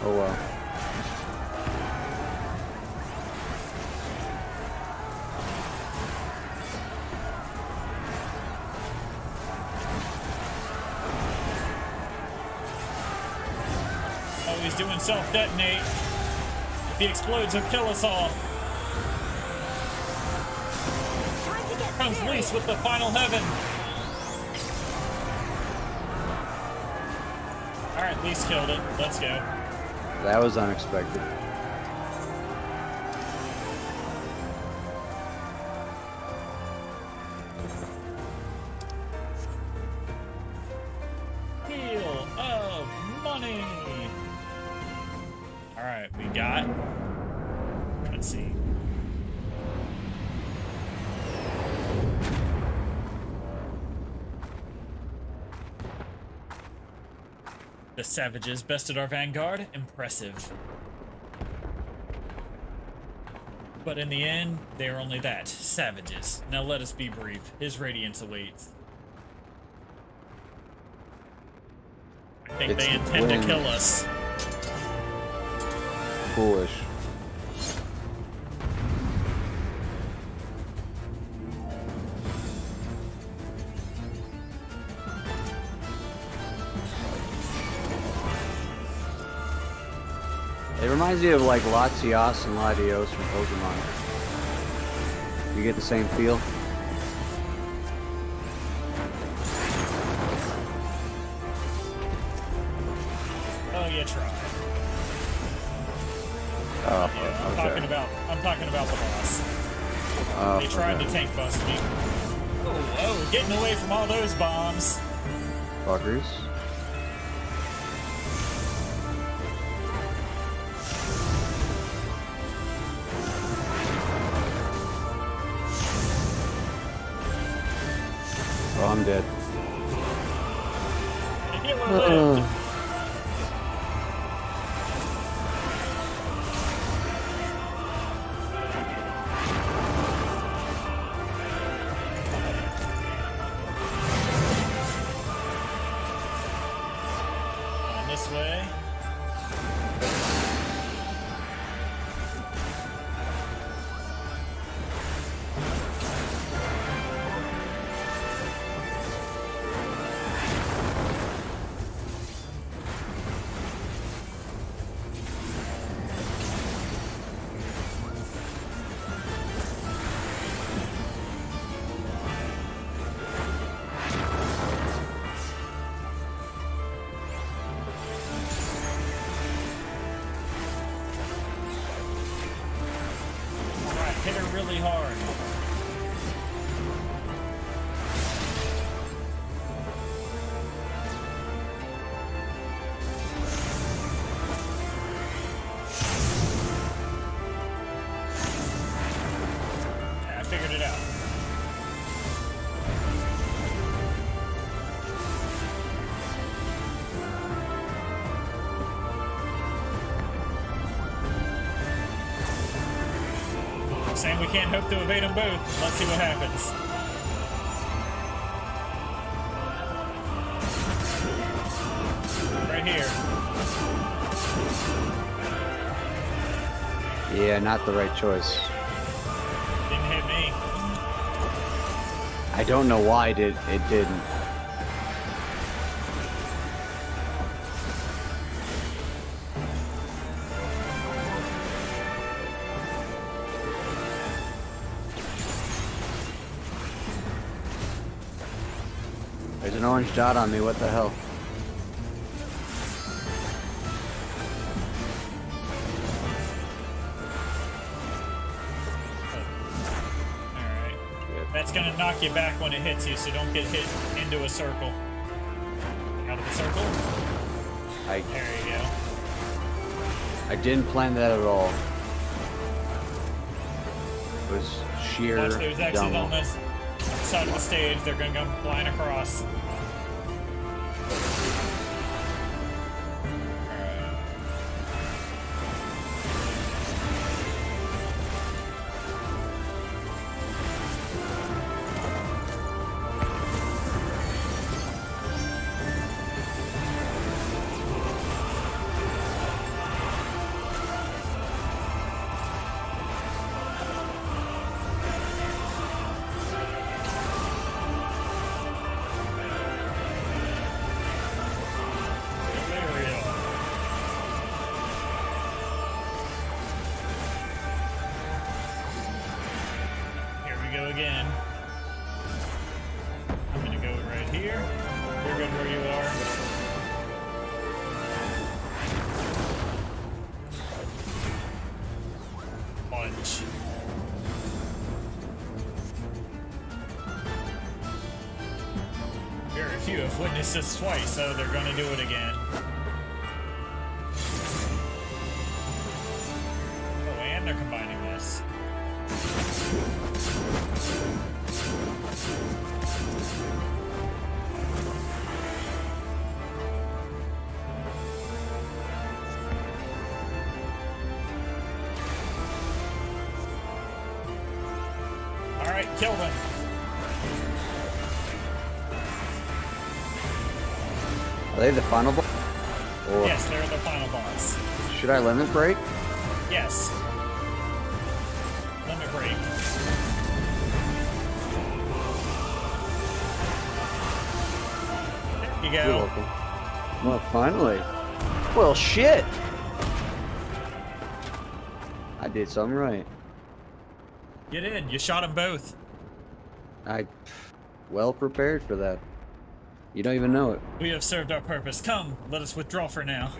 Oh well. He's doing self-detonate. If he explodes, he'll kill us all. Comes Lise with the final heaven. Alright, Lise killed it. Let's go. That was unexpected. Wheel of money. Alright, we got... Let's see. The savages bested our vanguard. Impressive. But in the end, they are only that. Savages. Now let us be brief. His radiance awaits. I think they intend to kill us. Foolish. It reminds me of like Latios and Latios from Pokemon. You get the same feel? Oh, you try. Oh, yeah, I'm okay. talking about the boss. Oh, They tried to tank bust me. Oh, getting away from all those bombs. Fuckers. Oh, I'm dead. And you lived. On this way. Alright, hit her really hard. Yeah, I figured it out. Saying we can't hope to evade them both. Let's see what happens. Right here. Yeah, not the right choice. Didn't hit me. I don't know why it didn't. There's an orange dot on me, what the hell? Alright. That's gonna knock you back when it hits you, so don't get hit into a circle. Out of the circle? There you go. I didn't plan that at all. It was sheer Watch those X's dumb. on this side of the stage. They're gonna come flying across. Here we go again. I'm gonna go right here. You're good where you are. Punch. Very few have witnessed this twice, so they're gonna do it again. Oh, and they're combining this. Alright, kill them. Are they the final boss? Or Yes, they're the final boss. should I limit break? Yes. Limit break. There you You're go. welcome. Well, finally. Well, shit. I did something right. You did. You shot them both. Well prepared for that. You don't even know it. We have served our purpose. Come, let us withdraw for now.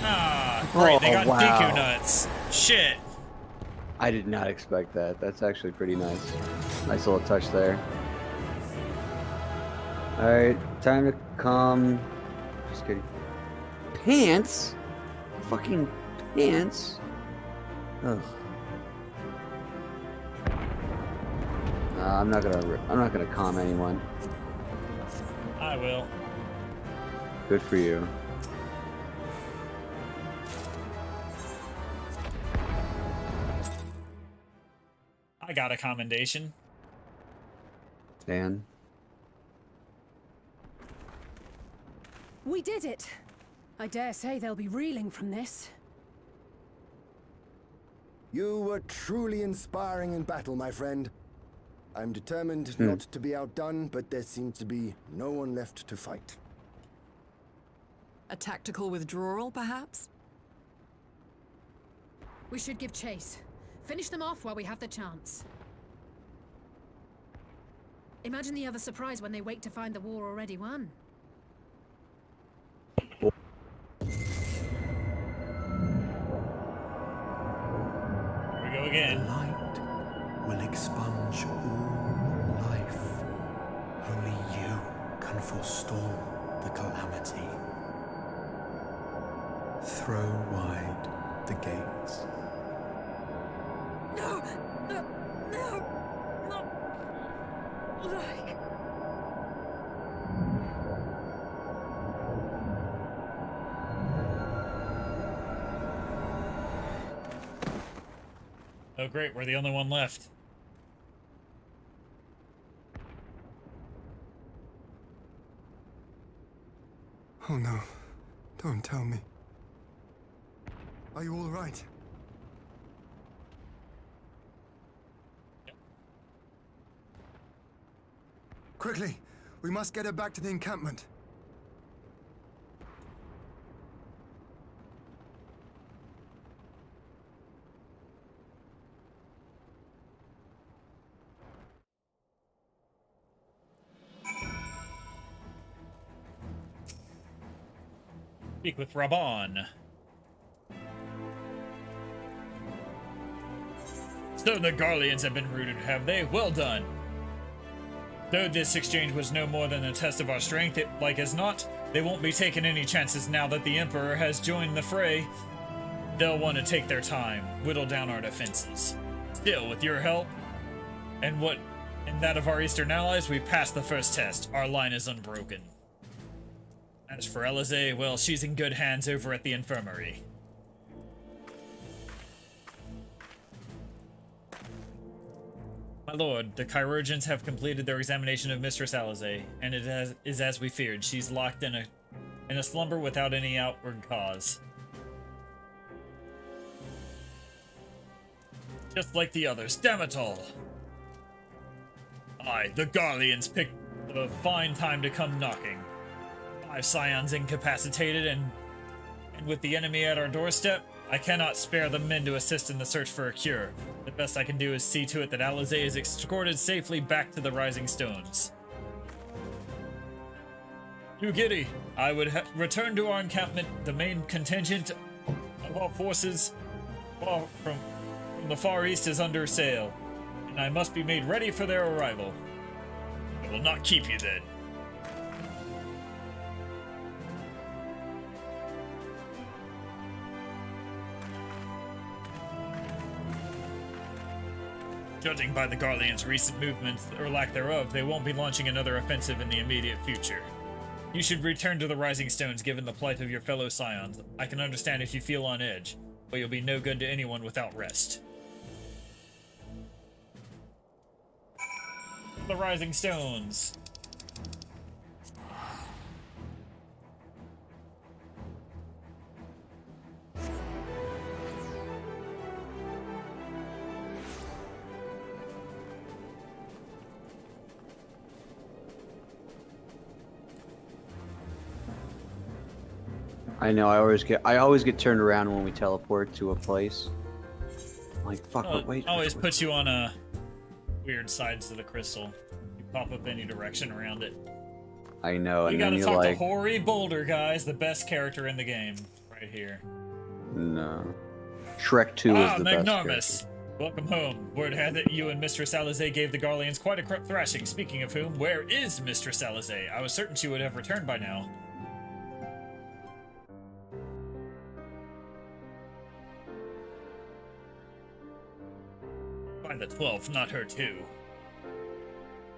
Ah, great. They Oh, got wow. Deku nuts. Shit. I did not expect that. That's actually pretty nice. Nice little touch there. Alright, time to come. Just kidding. Pants? Fucking pants? Ugh. I'm not gonna calm anyone. I will. Good for you. I got a commendation. Dan. We did it! I dare say they'll be reeling from this. You were truly inspiring in battle, my friend. I'm determined not to be outdone, but there seems to be no one left to fight. A tactical withdrawal, perhaps? We should give chase. Finish them off while we have the chance. Imagine the other surprise when they wake to find the war already won. Here we go again. The light will expunge all life. Only you can forestall the calamity. Throw wide the gates. No! No! No! Not like... Oh great, we're the only one left. Oh no. Don't tell me. Are you all right? Quickly! We must get her back to the encampment. Speak with Raban. So the Garleans have been routed, have they? Well done. Though this exchange was no more than a test of our strength, like as not, they won't be taking any chances now that the Emperor has joined the fray. They'll want to take their time, whittle down our defenses. Still, with your help, and that of our eastern allies, we passed the first test. Our line is unbroken. As for Alize, well, she's in good hands over at the infirmary. My lord, the chirurgeons have completed their examination of Mistress Alize, and it is as we feared. She's locked in a slumber without any outward cause. Just like the others. Damn it all! Aye, the Garleans picked a fine time to come knocking. 5 scions incapacitated, and with the enemy at our doorstep, I cannot spare the men to assist in the search for a cure. The best I can do is see to it that Alize is escorted safely back to the Rising Stones. You giddy, I would return to our encampment. The main contingent of our forces from the Far East is under sail, and I must be made ready for their arrival. I will not keep you then. Judging by the Garleans' recent movements, or lack thereof, they won't be launching another offensive in the immediate future. You should return to the Rising Stones given the plight of your fellow scions. I can understand if you feel on edge, but you'll be no good to anyone without rest. The Rising Stones. I know. I always get turned around when we teleport to a place. I'm like, fuck. Oh, Wait. always puts you on weird sides of the crystal. You pop up any direction around it. I know. We And gotta then you're talk like, to Hoary Boulder, guys, the best character in the game, right here. no. Shrek 2 is the best. Magnarmus! Welcome home. Word had that you and Mistress Alize gave the Garleans quite a thrashing. Speaking of whom, where is Mistress Alize? I was certain she would have returned by now. By the 12th, not her too.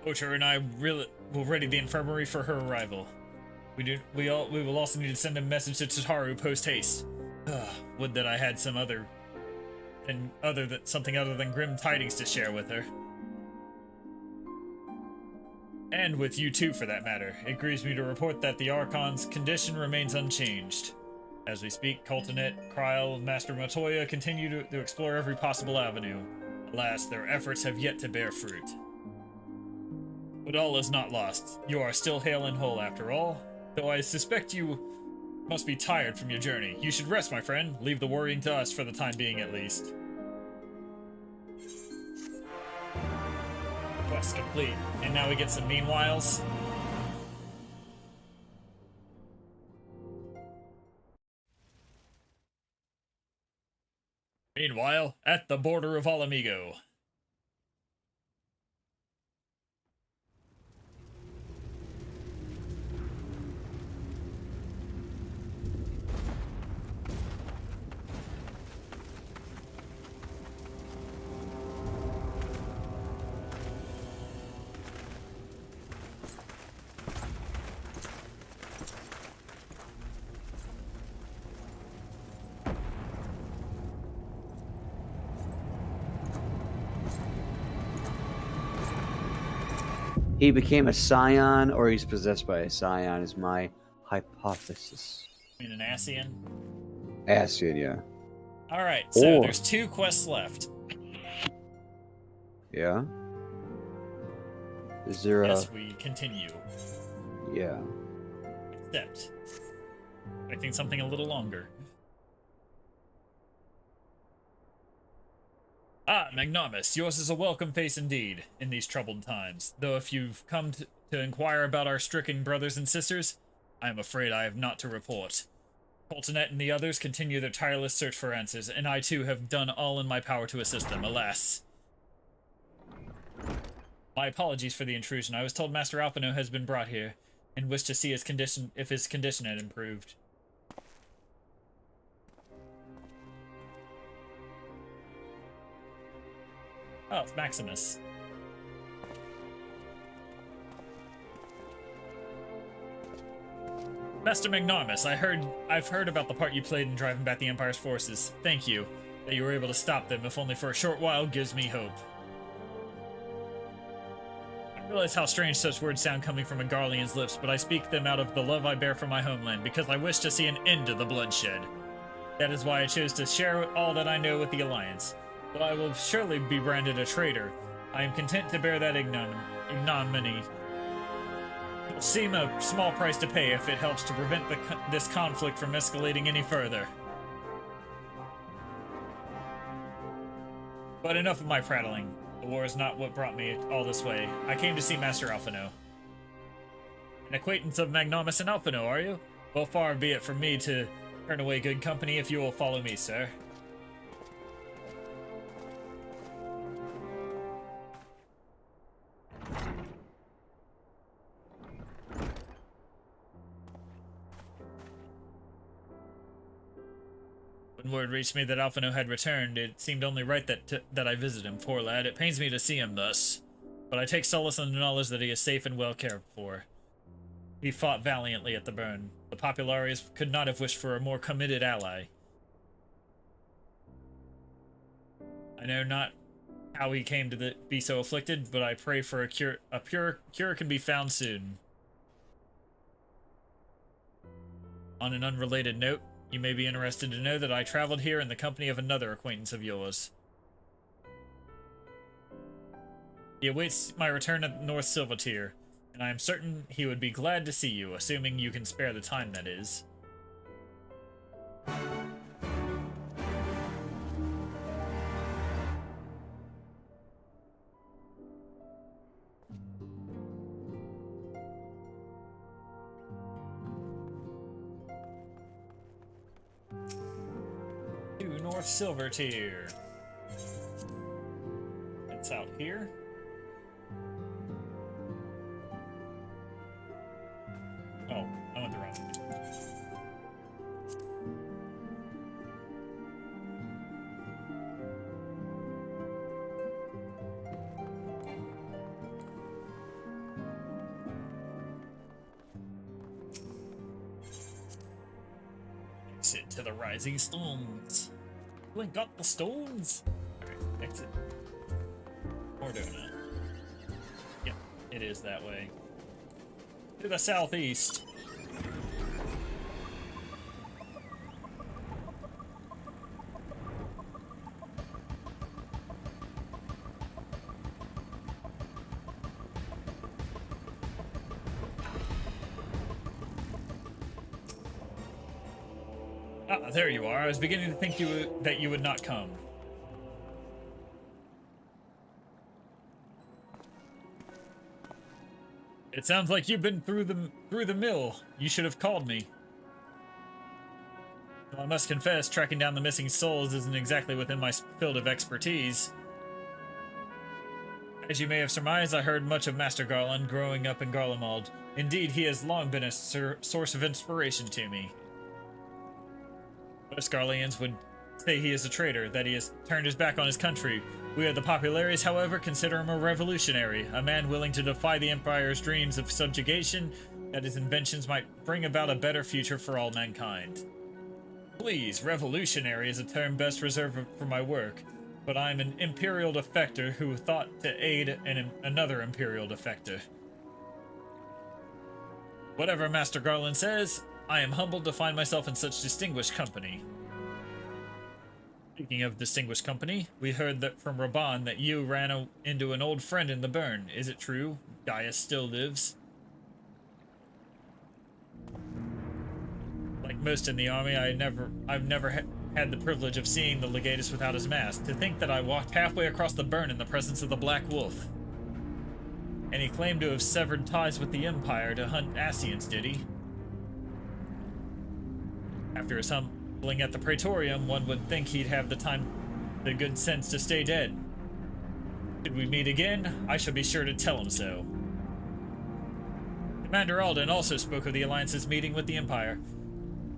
Ocher and I will ready the infirmary for her arrival. We will also need to send a message to Tataru post haste. Would that I had something other than grim tidings to share with her. And with you too, for that matter. It grieves me to report that the Archon's condition remains unchanged. As we speak, Coltonet, Kryl, and Master Matoya continue to explore every possible avenue. Alas, their efforts have yet to bear fruit. But all is not lost. You are still hale and whole after all, though I suspect you must be tired from your journey. You should rest, my friend. Leave the worrying to us for the time being, at least. Quest complete. And now we get some meanwhiles. Meanwhile, at the border of Alamigo. He became a scion, or he's possessed by a scion, is my hypothesis. I mean, an Ascian? Ascian, yeah. Alright, so there's 2 quests left. Yeah? Is there Yes, we continue. Yeah. Except, expecting something a little longer. Ah, Magnomus, yours is a welcome face indeed in these troubled times. Though if you've come to inquire about our stricken brothers and sisters, I am afraid I have not to report. Coltonet and the others continue their tireless search for answers, and I too have done all in my power to assist them, alas. My apologies for the intrusion. I was told Master Alphino has been brought here, and wished to see his condition if his condition had improved. Oh, it's Maximus. Master Magnarmus, I've heard about the part you played in driving back the Empire's forces. Thank you. That you were able to stop them, if only for a short while, gives me hope. I realize how strange such words sound coming from a Garlean's lips, but I speak them out of the love I bear for my homeland, because I wish to see an end to the bloodshed. That is why I chose to share all that I know with the Alliance. Though I will surely be branded a traitor, I am content to bear that ignominy. It will seem a small price to pay if it helps to prevent this conflict from escalating any further. But enough of my prattling. The war is not what brought me all this way. I came to see Master Alphino. An acquaintance of Magnomus and Alphino, are you? Well, far be it from me to turn away good company if you will follow me, sir. When word reached me that Alphino had returned, it seemed only right that I visit him, poor lad. It pains me to see him thus, but I take solace in the knowledge that he is safe and well cared for. He fought valiantly at the burn. The Populares could not have wished for a more committed ally. I know not how he came to be so afflicted, but I pray for a cure. A pure cure can be found soon. On an unrelated note, you may be interested to know that I traveled here in the company of another acquaintance of yours. He awaits my return at North Silvertier, and I am certain he would be glad to see you, assuming you can spare the time, that is. North Silvertier. It's out here. Oh, I went the wrong way. exit to the rising stones. Blink up the stones. Alright, exit. We're doing it. Yep, it is that way. To the southeast. Ah, there you are. I was beginning to think that you would not come. It sounds like you've been through the mill. You should have called me. Well, I must confess, tracking down the missing souls isn't exactly within my field of expertise. As you may have surmised, I heard much of Master Garland growing up in Garlemald. Indeed, he has long been a source of inspiration to me. Most Garleans would say he is a traitor, that he has turned his back on his country. We of the Populares, however, consider him a revolutionary, a man willing to defy the Empire's dreams of subjugation, that his inventions might bring about a better future for all mankind. Please, revolutionary is a term best reserved for my work, but I am an Imperial defector who thought to aid another Imperial defector. Whatever Master Garland says, I am humbled to find myself in such distinguished company. Speaking of distinguished company, we heard that from Raban that you ran into an old friend in the burn. Is it true? Gaius still lives? Like most in the army, I've never had the privilege of seeing the legatus without his mask. To think that I walked halfway across the burn in the presence of the Black Wolf. And he claimed to have severed ties with the Empire to hunt Ascians, did he? After his humbling at the Praetorium, one would think he'd have the good sense to stay dead. Should we meet again, I shall be sure to tell him so. Commander Alden also spoke of the Alliance's meeting with the Empire.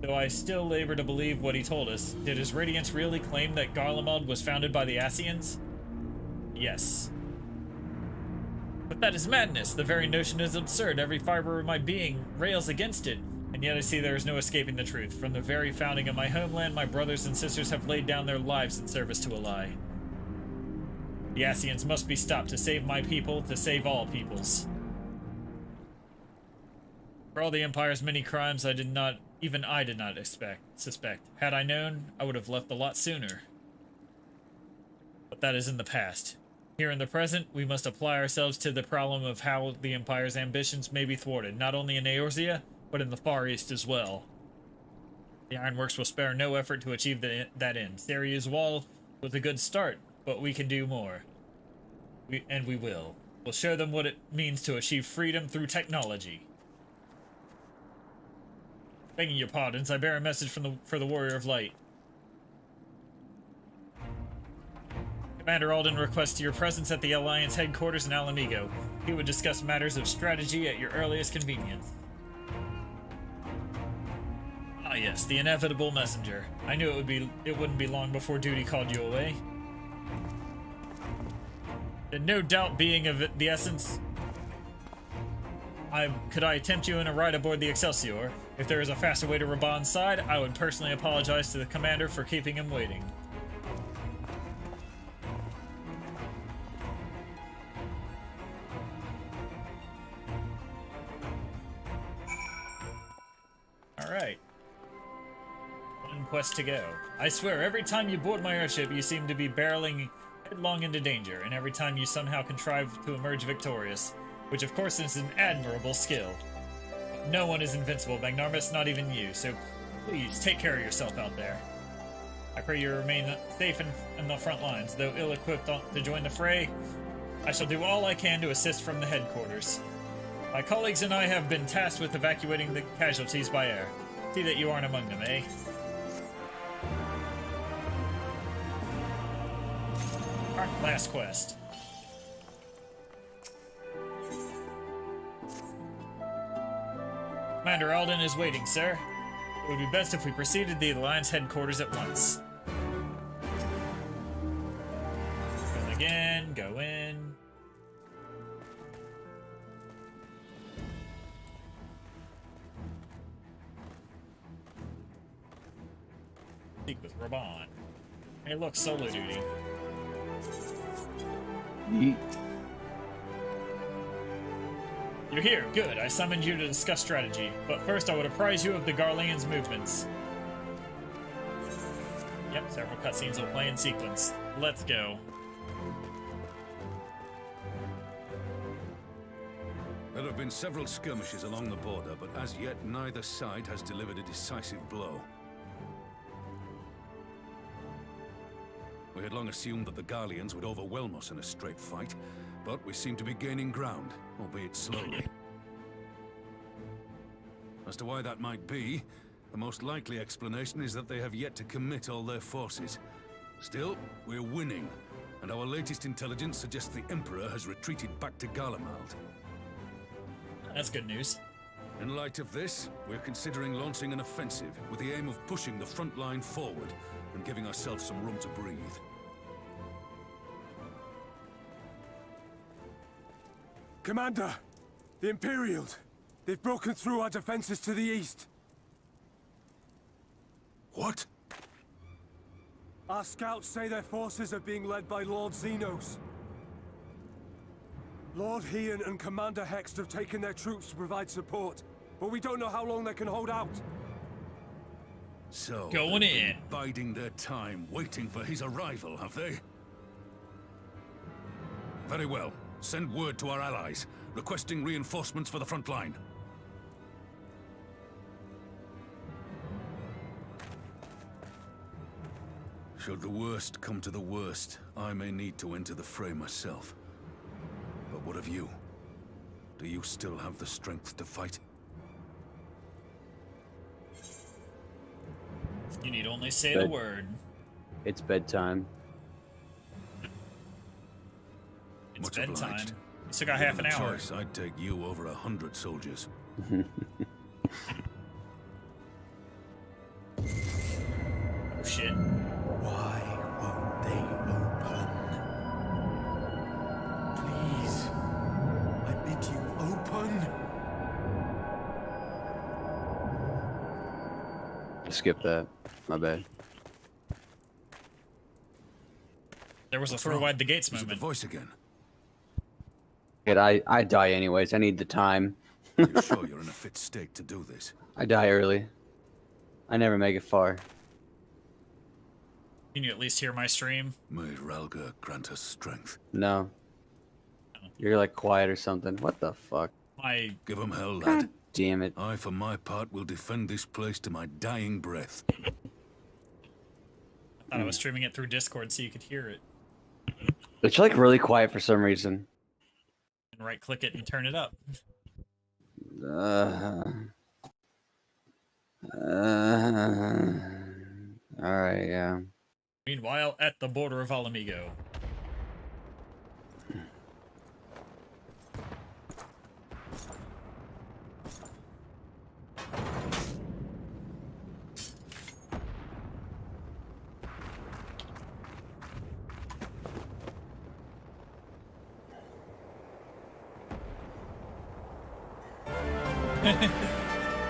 Though I still labor to believe what he told us, did his Radiance really claim that Garlemald was founded by the Ascians? Yes. But that is madness. The very notion is absurd. Every fiber of my being rails against it. And yet I see there is no escaping the truth. From the very founding of my homeland, my brothers and sisters have laid down their lives in service to a lie. The Ascians must be stopped to save my people, to save all peoples. For all the Empire's many crimes, I did not suspect. Had I known, I would have left a lot sooner. But that is in the past. Here in the present, we must apply ourselves to the problem of how the Empire's ambitions may be thwarted, not only in Eorzea, but in the Far East as well. The Ironworks will spare no effort to achieve that end. Seria's wall was a good start, but we can do more. We will. We'll show them what it means to achieve freedom through technology. Begging your pardons, I bear a message for the Warrior of Light. Commander Alden requests your presence at the Alliance headquarters in Alamigo. He would discuss matters of strategy at your earliest convenience. Ah yes, the inevitable messenger. I knew it wouldn't be long before duty called you away. And no doubt being of the essence, could I tempt you in a ride aboard the Excelsior? If there is a faster way to Raban's side, I would personally apologize to the commander for keeping him waiting. Alright. One quest to go. I swear, every time you board my airship, you seem to be barreling headlong into danger, and every time you somehow contrive to emerge victorious, which of course is an admirable skill. No one is invincible, Magnarmus, not even you, so please take care of yourself out there. I pray you remain safe in the front lines. Though ill-equipped to join the fray, I shall do all I can to assist from the headquarters. My colleagues and I have been tasked with evacuating the casualties by air. See that you aren't among them, eh? Our last quest. Commander Alden is waiting, sir. It would be best if we proceeded to the Alliance headquarters at once. Go again, go in. Speak with Raban. Hey, look, solo duty. Yeet. You're here. Good. I summoned you to discuss strategy. But first, I would apprise you of the Garlean's movements. Yep, several cutscenes will play in sequence. Let's go. There have been several skirmishes along the border, but as yet neither side has delivered a decisive blow. We had long assumed that the Garleans would overwhelm us in a straight fight, but we seem to be gaining ground, albeit slowly. As to why that might be, the most likely explanation is that they have yet to commit all their forces. Still, we're winning, and our latest intelligence suggests the Emperor has retreated back to Garlemald. That's good news. In light of this, we're considering launching an offensive with the aim of pushing the front line forward and giving ourselves some room to breathe. Commander! The Imperials! They've broken through our defenses to the east. What? Our scouts say their forces are being led by Lord Xenos. Lord Heian and Commander Hext have taken their troops to provide support, but we don't know how long they can hold out. So, going they've in. been biding their time, waiting for his arrival, have they? Very well. Send word to our allies, requesting reinforcements for the front line. Should the worst come to the worst, I may need to enter the fray myself. But what of you? Do you still have the strength to fight? You need only say the word. It's bedtime. It's Much bedtime. obliged. You still got half an Given the hour. choice, I'd take you over 100 soldiers. Oh shit. Why won't they open? Please, I bid you open. Skip that. My bad. There was a throw wide the gates Is it the moment. voice again? Yet I die anyways. I need the time. You're sure you're in a fit state to do this? I die early. I never make it far. Can you at least hear my stream? May Ralga grant us strength. No. You're like quiet or something. What the fuck? Give him hell, lad. God damn it. I, for my part, will defend this place to my dying breath. I thought I was streaming it through Discord so you could hear it. It's like really quiet for some reason. And right click it and turn it up. Alright, yeah. Meanwhile, at the border of Alamigo.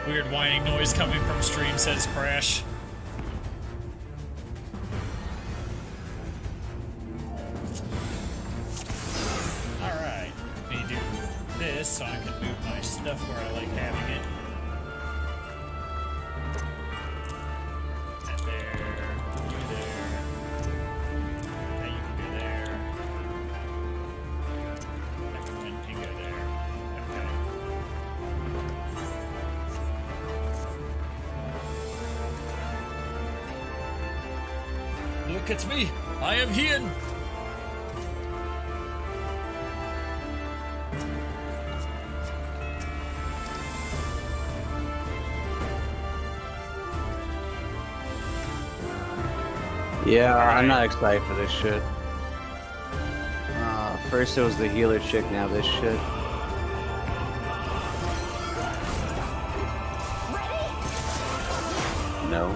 Weird whining noise coming from stream, says Crash. Alright, let me do this so I can move my stuff where I like having it. That there, you there. Now you can go there. Everyone can go there. Okay. Look at me! I am Heian! Yeah, I'm not excited for this shit. First it was the healer chick, now this shit. No.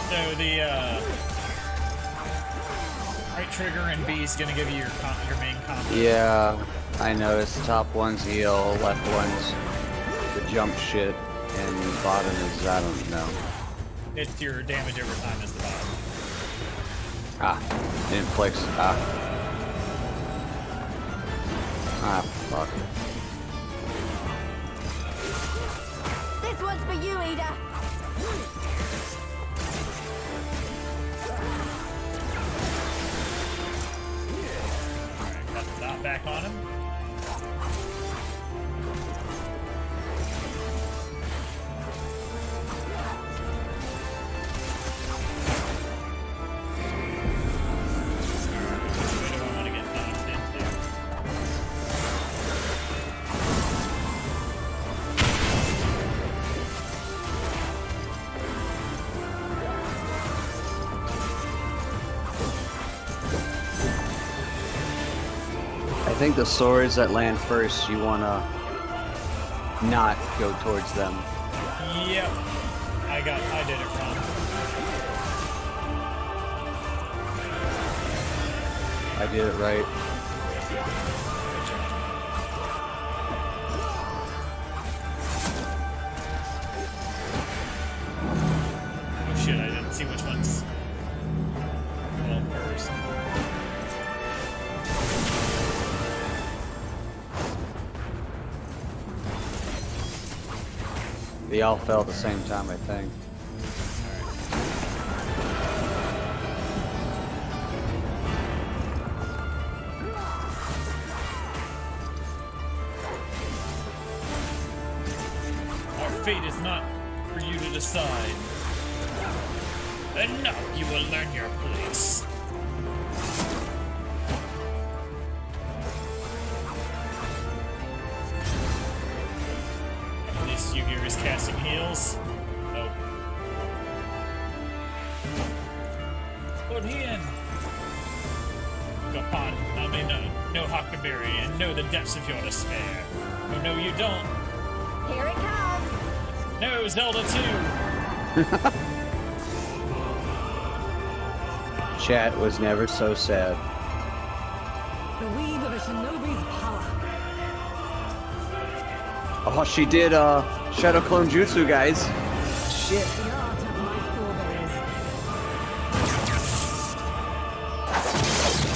So the right trigger and B is gonna give you your main combo. Yeah, I noticed. Top one's heal, left one's the jump shit, and bottom is, I don't know. It's your damage over time is the bottom. Ah, it inflicts. Ah, fuck. This one's for you, Ada. Alright, got the dot back on him. I think the swords that land first, you wanna not go towards them. Yep. I did it wrong. I did it right. Oh shit, I didn't see which ones. Well, first. They all fell at the same time, I think. Our fate is not for you to decide. And now you will learn your place. At least you hear his casting heals. Oh. Put he in. Go on, I may know Huckleberry and know the depths of your despair. Oh no, you don't. Here it comes. No, Zelda 2. Chat was never so sad. The weave of a shinobi's power. Oh, she did Shadow Clone Jutsu, guys. Shit. The art of my forebears.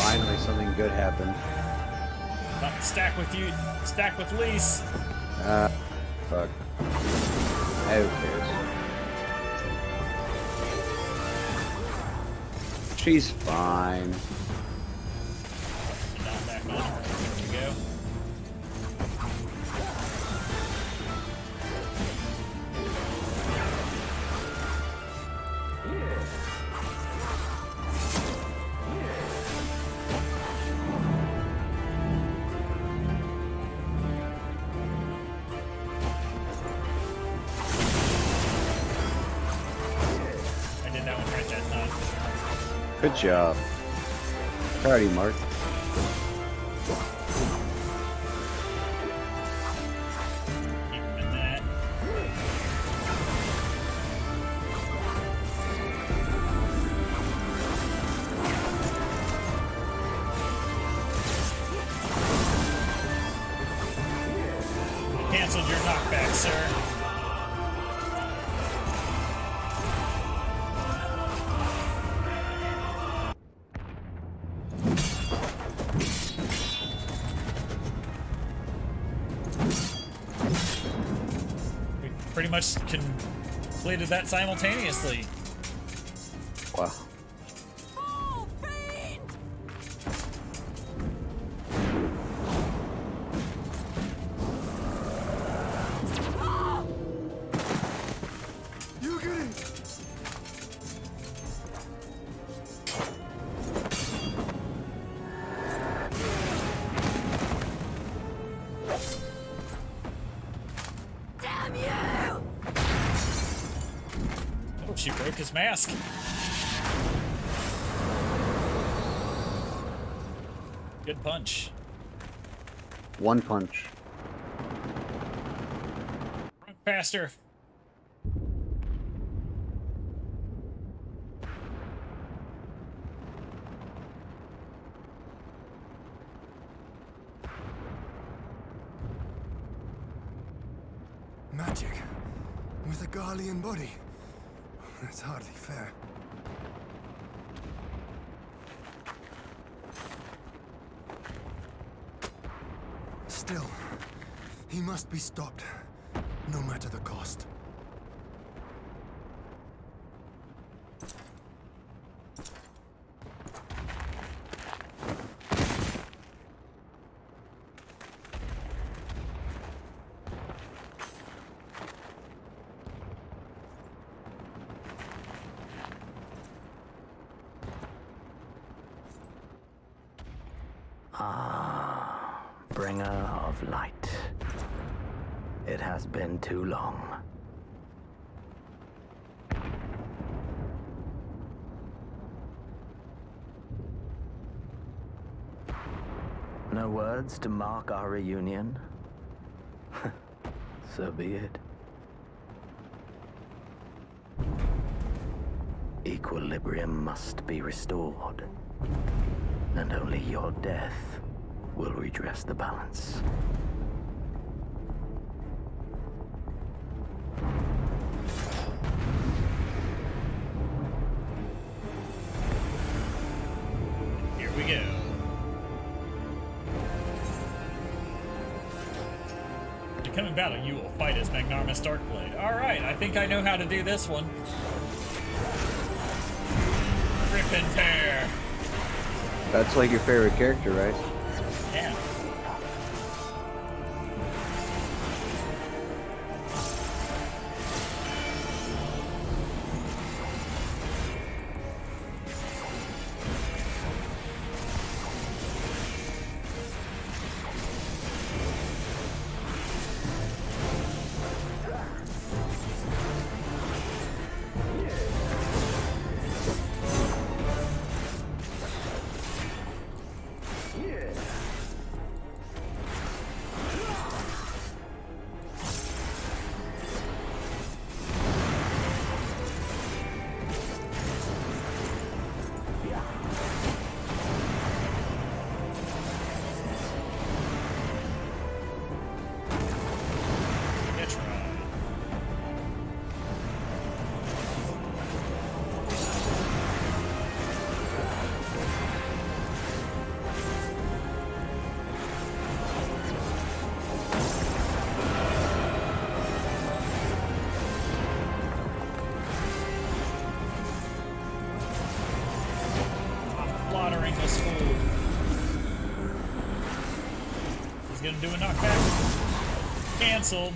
Finally, something good happened. Stack with you. Stack with Lise. Fuck. Who cares? She's fine. Not back on her. There we go. I did that one right that time. Good job. Proud of you, Mark. Keep him in that. Canceled your knockback, sir. We pretty much completed that simultaneously. Wow. You get it. Damn you! Oh, she broke his mask. Good punch. One punch. Run faster. Magic with a Garlean body. That's hardly fair. Still, he must be stopped, no matter the cost. Ah, bringer of light. It has been too long. No words to mark our reunion? So be it. Equilibrium must be restored, and only your death will redress the balance. Here we go. In coming battle, you will fight as Magnarmus Darkblade. Alright, I think I know how to do this one. Rip and tear. That's like your favorite character, right? Yeah. Slaughtering this fool. He's gonna do a knockback. Cancelled.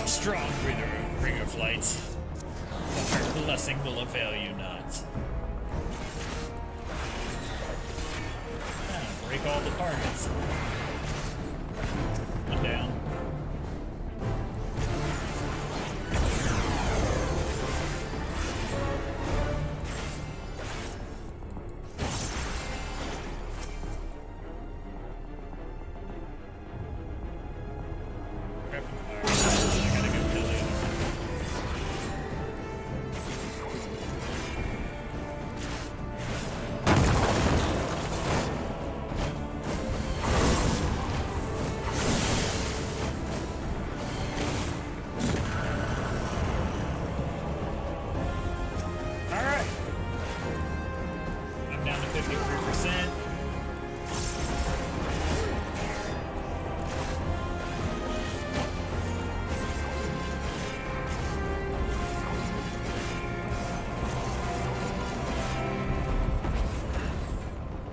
Strong bringer of light. Her blessing will avail you not. Break all the targets. One down.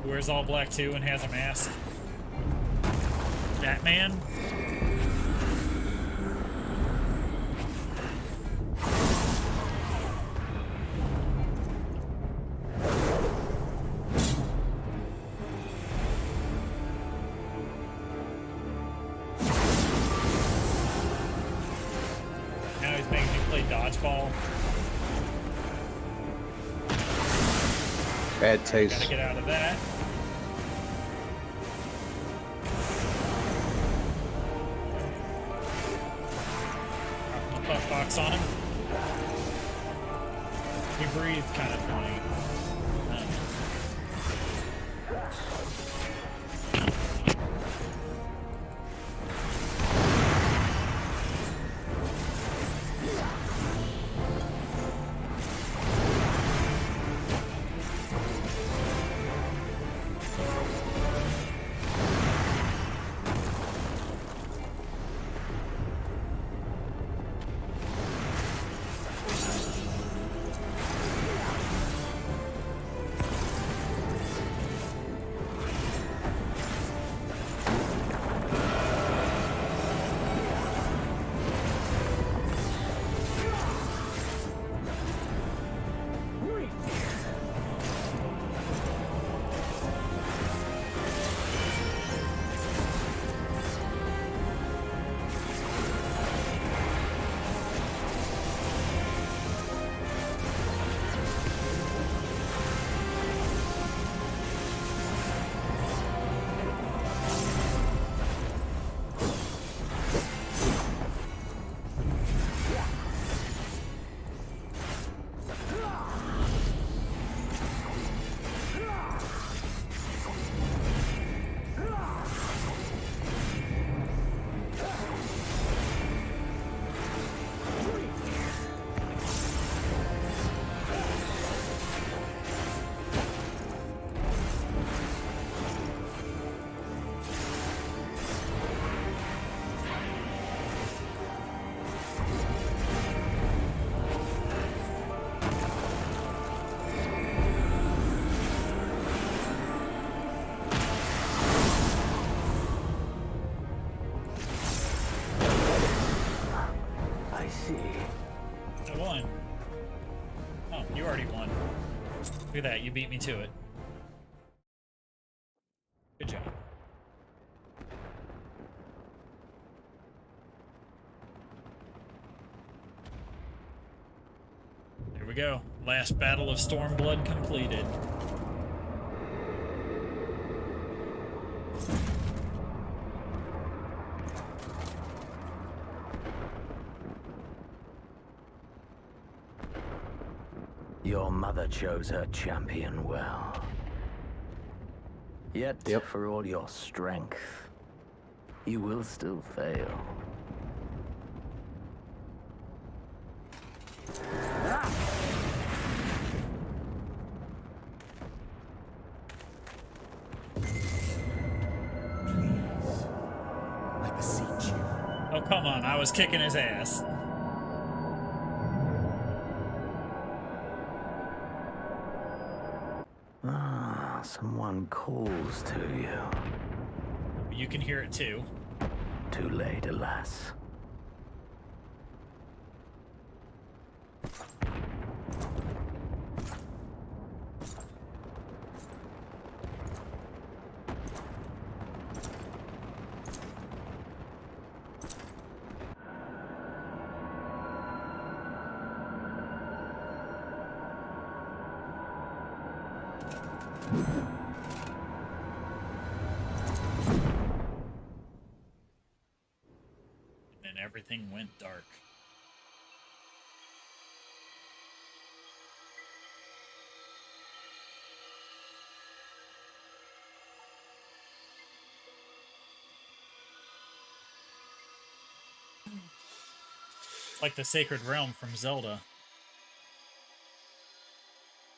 Wears all black too and has a mask. Batman? waterfall. Bad taste. Gotta get out of that. Dropping the puff box on him. He breathed kind of funny. I won. Oh, you already won. Look at that, you beat me to it. Good job. There we go. Last battle of Stormblood completed. Your mother chose her champion well. Yet, for all your strength, you will still fail. I beseech you. Oh, come on, I was kicking his ass. Someone calls to you. You can hear it too. Too late, alas. And everything went dark. It's like the Sacred Realm from Zelda.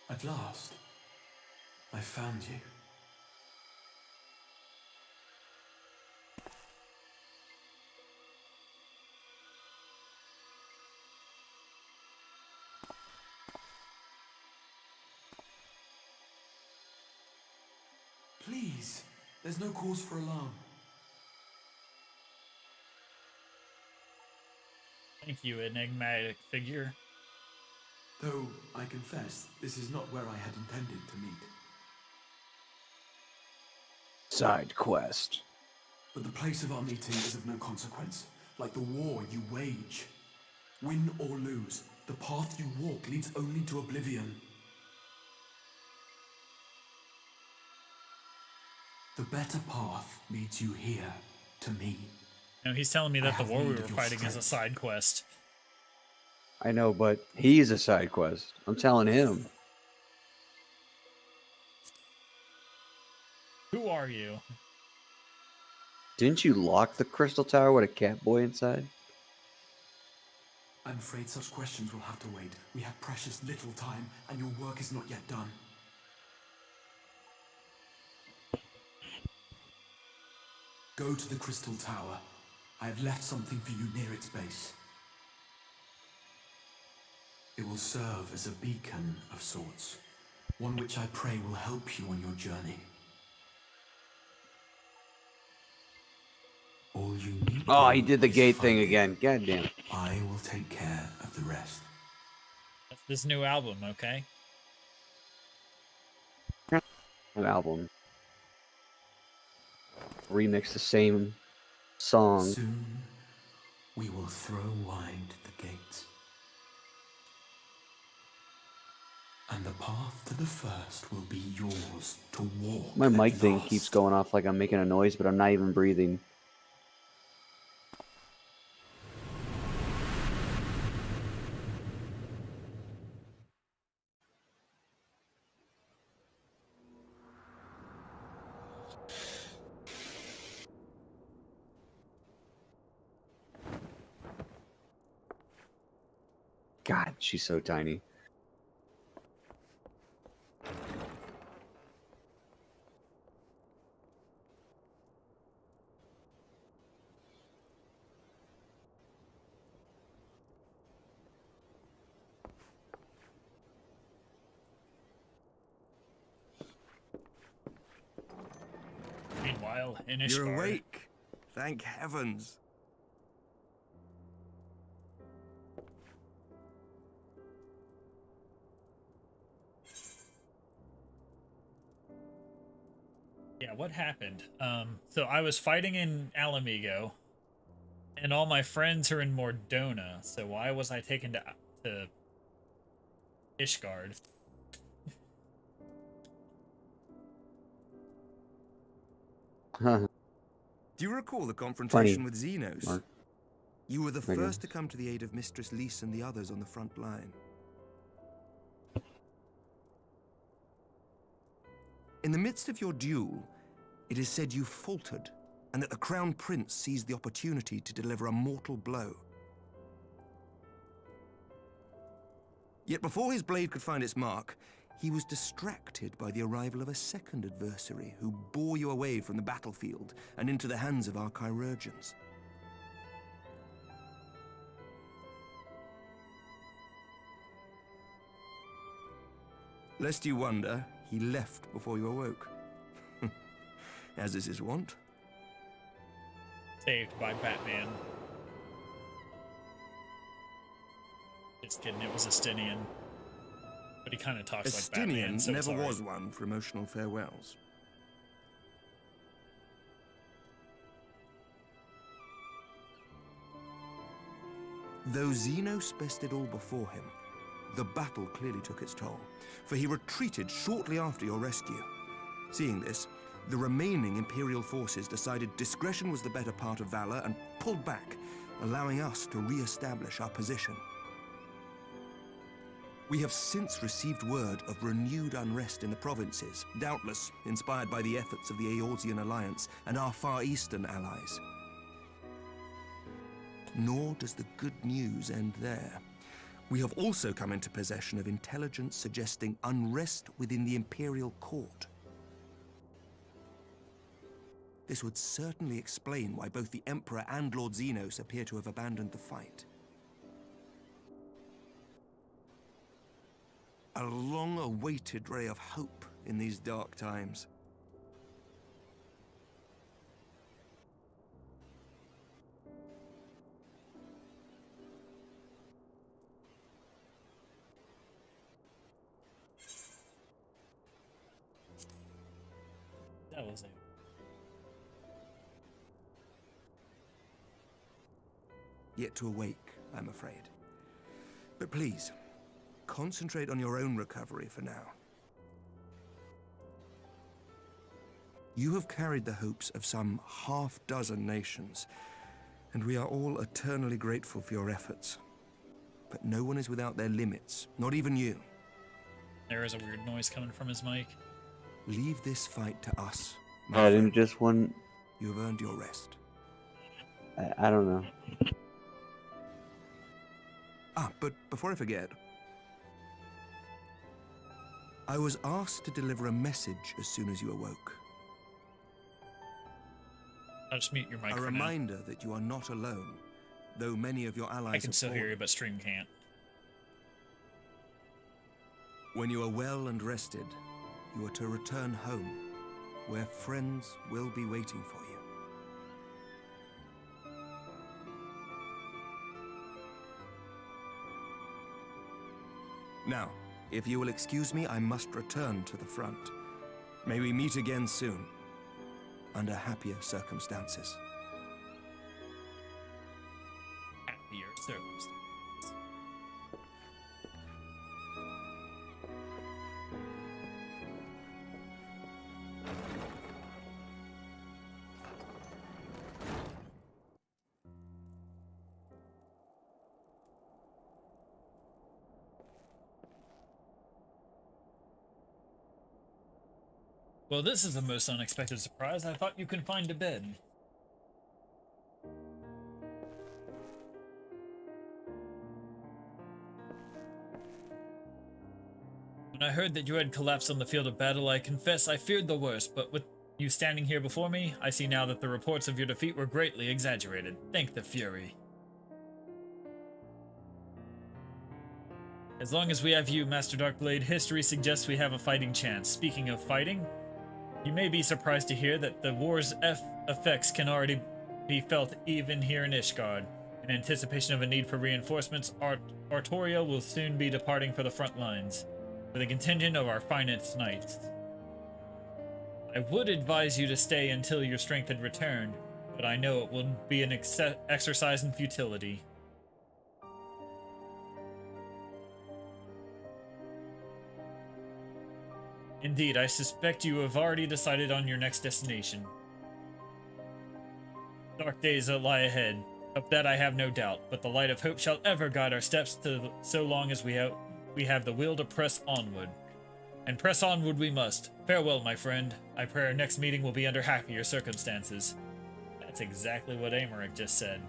At last, I found you. Please, there's no cause for alarm. Thank you, enigmatic figure. Though, I confess, this is not where I had intended to meet. Side quest. But the place of our meeting is of no consequence, like the war you wage. Win or lose, The path you walk leads only to oblivion. The better path leads you here, to me. No, he's telling me I that the have war we need were of your fighting is a strength. side quest. I know, but he's a side quest. I'm telling him. Who are you? Didn't you lock the crystal tower with a cat boy inside? I'm afraid such questions will have to wait. We have precious little time, and your work is not yet done. Go to the crystal tower. I have left something for you near its base. It will serve as a beacon of sorts, one which I pray will help you on your journey. All you need Oh, do he did the is gate find thing it. again. God damn. I will take care of the rest. That's this new album, okay? An album. Remix the same song. Soon, we will throw wide the gates. And the path to the first will be yours to walk. My mic at thing last. keeps going off like I'm making a noise, but I'm not even breathing. God, she's so tiny. Meanwhile, in You're Ishgard, awake. Thank heavens. yeah, what happened? So I was fighting in Alamigo, and all my friends are in Mordona. So why was I taken to Ishgard? Huh. Do you recall the confrontation Funny. with Xenos? Mark. You were the I first guess. to come to the aid of Mistress Lys and the others on the front line. In the midst of your duel, it is said you faltered, and that the Crown Prince seized the opportunity to deliver a mortal blow. Yet before his blade could find its mark, he was distracted by the arrival of a second adversary who bore you away from the battlefield and into the hands of our chirurgeons. Lest you wonder, he left before you awoke. As is his wont. Saved by Batman. Just kidding, it was Estinian. But he kind of talks like Batman, Estinian so it's never alright. was one for emotional farewells. Though Xenos bested all before him, the battle clearly took its toll, for he retreated shortly after your rescue. Seeing this, the remaining Imperial forces decided discretion was the better part of valor and pulled back, allowing us to re-establish our position. We have since received word of renewed unrest in the provinces, doubtless inspired by the efforts of the Eorzean Alliance and our Far Eastern allies. Nor does the good news end there. We have also come into possession of intelligence suggesting unrest within the Imperial Court. This would certainly explain why both the Emperor and Lord Xenos appear to have abandoned the fight. A long-awaited ray of hope in these dark times. That was it. Yet to awake, I'm afraid. But please, concentrate on your own recovery for now. You have carried the hopes of some half-dozen nations, and we are all eternally grateful for your efforts. But no one is without their limits, not even you. There is a weird noise coming from his mic. Leave this fight to us. I didn't just one. You have earned your rest. I don't know. But before I forget, I was asked to deliver a message as soon as you awoke. I'll just mute your mic A for now. reminder that you are not alone, though many of your allies I can have still hear fallen. you, but stream can't. When you are well and rested, you are to return home, where friends will be waiting for you. Now, if you will excuse me, I must return to the front. May we meet again soon, under happier circumstances. Happier circumstances. Well, this is the most unexpected surprise. I thought you could find a bed. When I heard that you had collapsed on the field of battle, I confess I feared the worst, but with you standing here before me, I see now that the reports of your defeat were greatly exaggerated. Thank the Fury. As long as we have you, Master Darkblade, history suggests we have a fighting chance. Speaking of fighting, you may be surprised to hear that the war's effects can already be felt even here in Ishgard. In anticipation of a need for reinforcements, Artoria will soon be departing for the front lines, with a contingent of our finest knights. I would advise you to stay until your strength had returned, but I know it will be an exercise in futility. Indeed, I suspect you have already decided on your next destination. Dark days lie ahead, of that I have no doubt, but the light of hope shall ever guide our steps so long as we have the will to press onward. And press onward we must. Farewell, my friend. I pray our next meeting will be under happier circumstances. That's exactly what Amaric just said.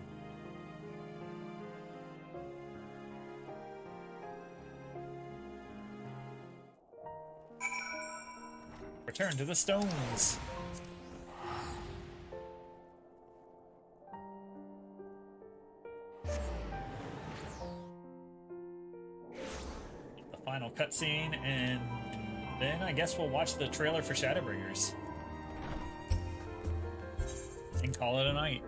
Return to the stones. The final cutscene, and then I guess we'll watch the trailer for Shadowbringers. And call it a night.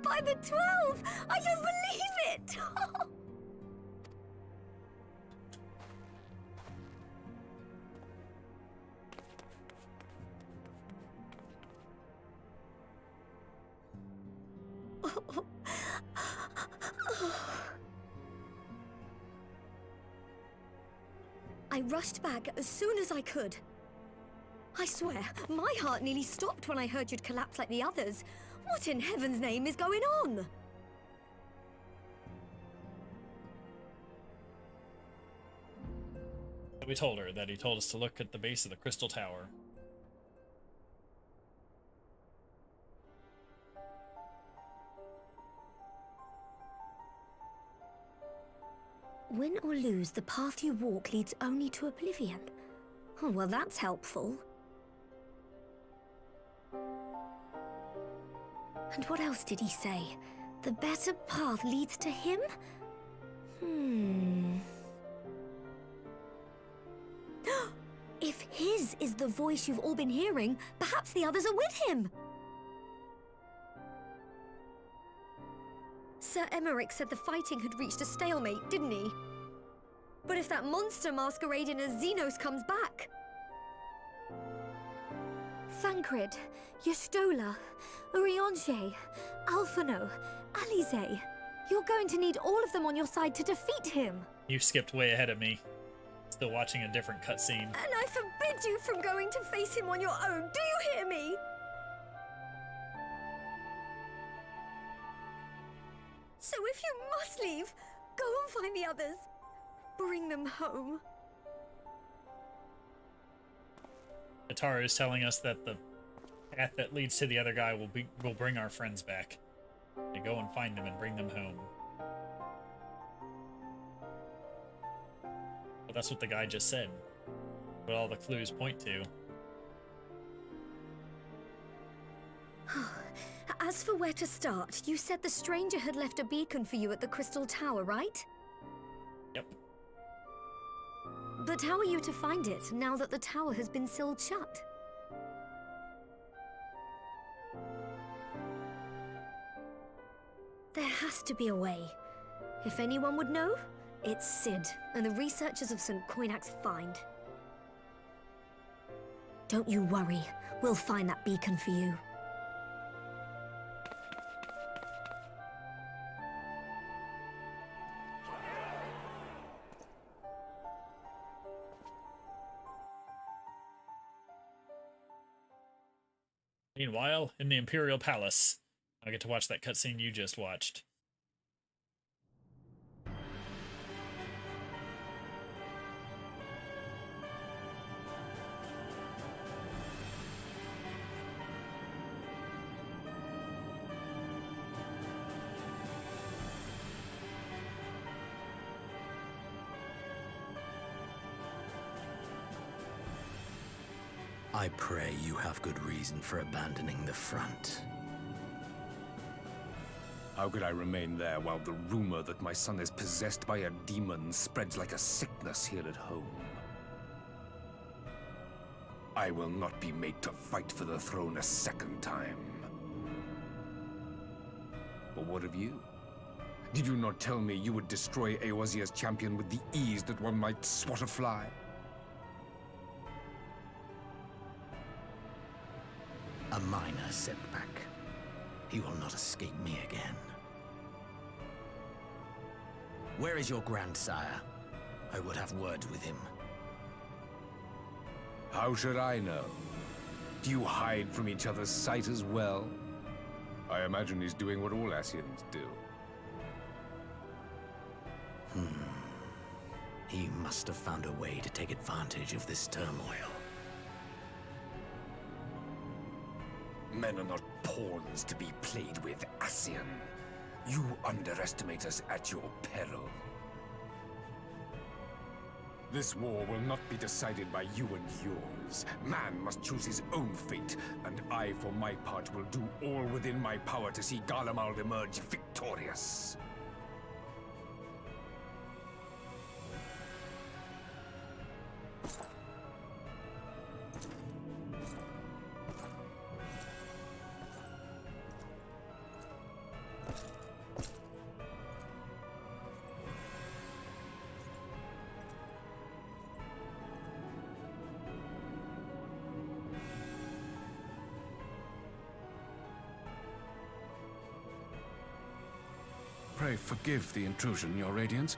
By the 12! I don't believe it! I rushed back as soon as I could. I swear, my heart nearly stopped when I heard you'd collapse like the others. What in heaven's name is going on? We told her that he told us to look at the base of the Crystal Tower. Win or lose, the path you walk leads only to oblivion. Oh, well, that's helpful. And what else did he say? The better path leads to him? If his is the voice you've all been hearing, perhaps the others are with him. Sir Emmerich said the fighting had reached a stalemate, didn't he? But if that monster masquerading as Xenos comes back... Thancred, Y'shtola, Urianger, Alphino, Alize. You're going to need all of them on your side to defeat him. You skipped way ahead of me. Still watching a different cutscene. And I forbid you from going to face him on your own. Do you hear me? So if you must leave, go and find the others. Bring them home. Ataru is telling us that the path that leads to the other guy will bring our friends back. To go and find them and bring them home. Well, that's what the guy just said. What all the clues point to. As for where to start, you said the stranger had left a beacon for you at the Crystal Tower, right? Yep. But how are you to find it now that the tower has been sealed shut? There has to be a way. If anyone would know, it's Sid and the researchers of St. Coinac's find. Don't you worry, we'll find that beacon for you. Meanwhile, in the Imperial Palace, I get to watch that cutscene you just watched. I pray you have good reason for abandoning the front. How could I remain there while the rumor that my son is possessed by a demon spreads like a sickness here at home? I will not be made to fight for the throne a second time. But what of you? Did you not tell me you would destroy Eorzea's champion with the ease that one might swat a fly? A minor setback. He will not escape me again. Where is your grandsire? I would have words with him. How should I know? Do you hide from each other's sight as well? I imagine he's doing what all Ascians do. He must have found a way to take advantage of this turmoil. Men are not pawns to be played with, Ascian. You underestimate us at your peril. This war will not be decided by you and yours. Man must choose his own fate, and I, for my part, will do all within my power to see Garlemald emerge victorious. Pray forgive the intrusion, Your Radiance,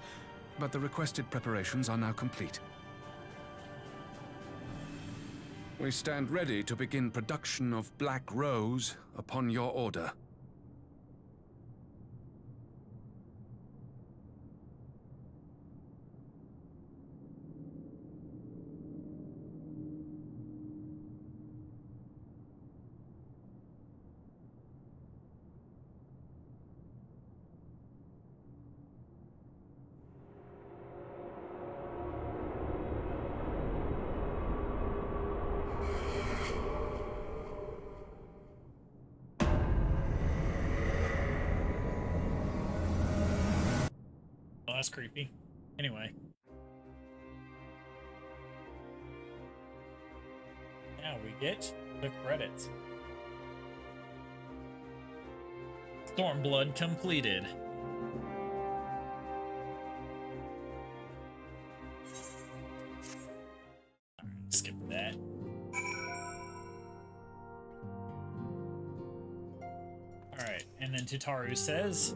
but the requested preparations are now complete. We stand ready to begin production of Black Rose upon your order. that's creepy. Anyway. Now we get the credits. Stormblood completed. Skip that. Alright, and then Tutaru says,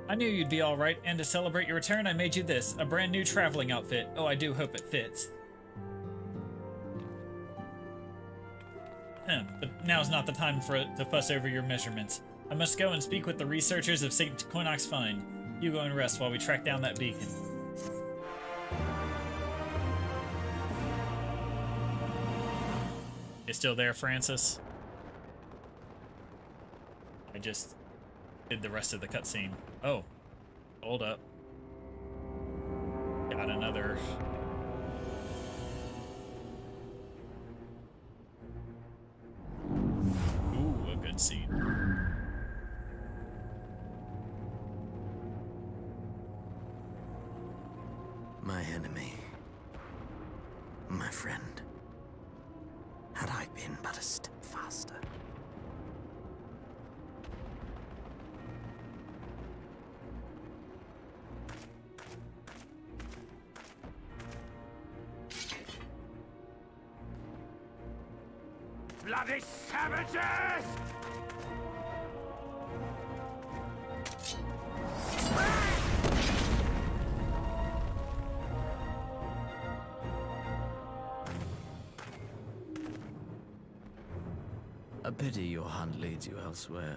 I knew you'd be alright, and to celebrate your return, I made you this, a brand new traveling outfit. Oh, I do hope it fits. But now's not the time to fuss over your measurements. I must go and speak with the researchers of St. Quinox Find. You go and rest while we track down that beacon. You still there, Francis? I just did the rest of the cutscene. Oh, hold up. Got another. Ooh, a good scene. My enemy. My friend. Had I been but a step faster. Bloody savages! A pity your hunt leads you elsewhere.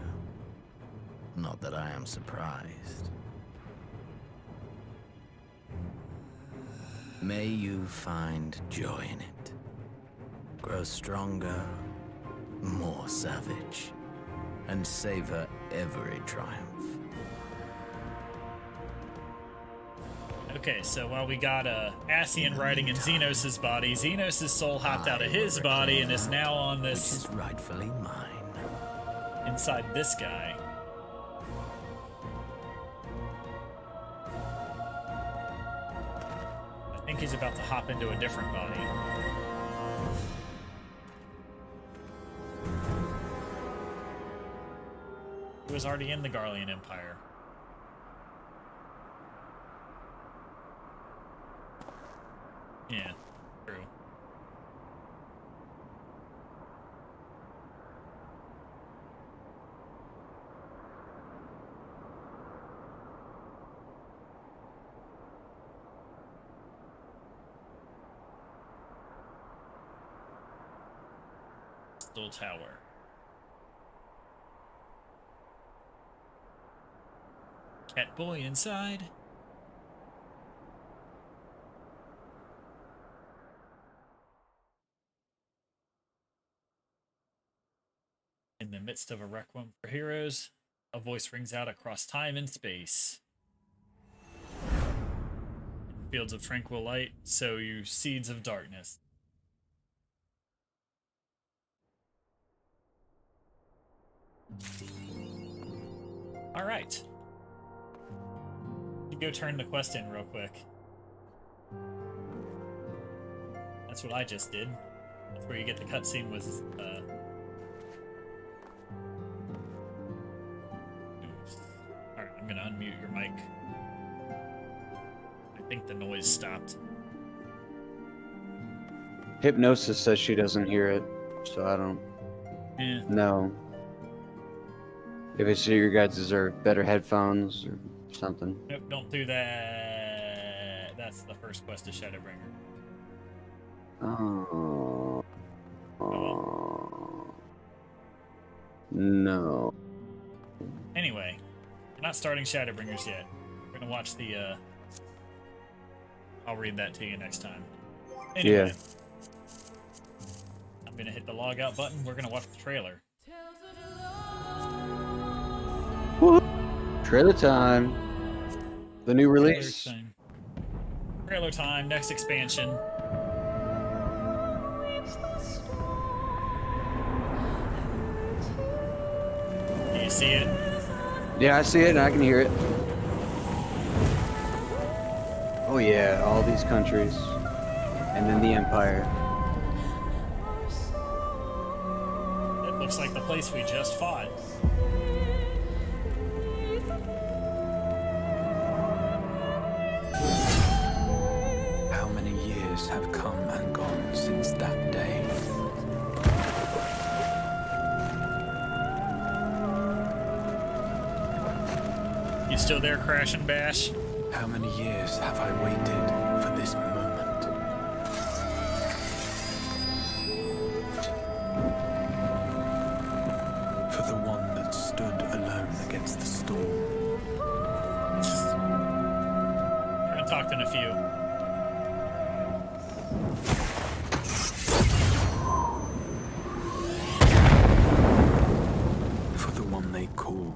Not that I am surprised. May you find joy in it. Grow stronger, more savage, and savor every triumph. Okay, so while we got Ascian riding in Xenos' body, Xenos' soul hopped out of his body and is now on this... Which is rightfully mine. Inside this guy. I think he's about to hop into a different body. He was already in the Garlean Empire. Yeah, true. Still tower. Cat boy inside. In the midst of a requiem for heroes, a voice rings out across time and space. In fields of tranquil light, sow you seeds of darkness. All right. You go turn the quest in real quick. That's what I just did. That's where you get the cutscene with Alright, I'm gonna unmute your mic. I think the noise stopped. Hypnosis says she doesn't hear it, so I don't know. If it's your guys' are better headphones or something. Nope, don't do that. That's the first quest of Shadowbringer. Oh. well. No. Anyway, we're not starting Shadowbringers yet. We're gonna watch the I'll read that to you next time. Anyway. Yeah. I'm gonna hit the log out button. We're gonna watch the trailer. Woo! Trailer time. The new release. Trailer time. Next expansion. Can you see it? Yeah, I see it and I can hear it. Oh yeah, all these countries, and then the Empire. It looks like the place we just fought. How many years have come and gone since that day? You still there, Crash and Bash? How many years have I waited for this moment? For the one that stood alone against the storm. Haven't talked in a few. For the one they called.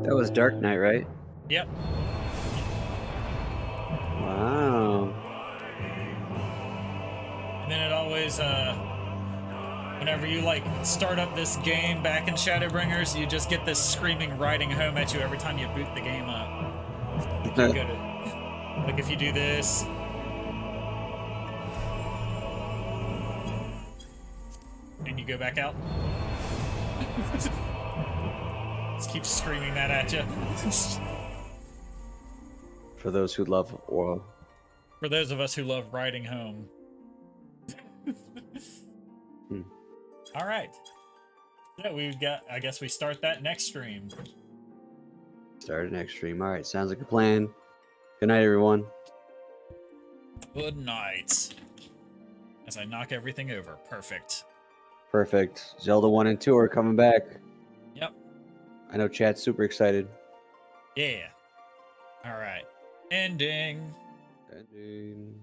That was Dark Knight, right? Yep. Wow. And then it always, whenever you, like, start up this game back in Shadowbringers, you just get this screaming riding home at you every time you boot the game up. Like, you go to, like if you do this. And you go back out. Just keep screaming that at you. For those who love oil. For those of us who love riding home. All right. Yeah, we've got. I guess we start that next stream. Start next stream. All right, sounds like a plan. Good night, everyone. Good night. As I knock everything over. Perfect. Perfect. Zelda 1 and 2 are coming back. Yep. I know chat's super excited. Yeah. All right. Ending. Ending.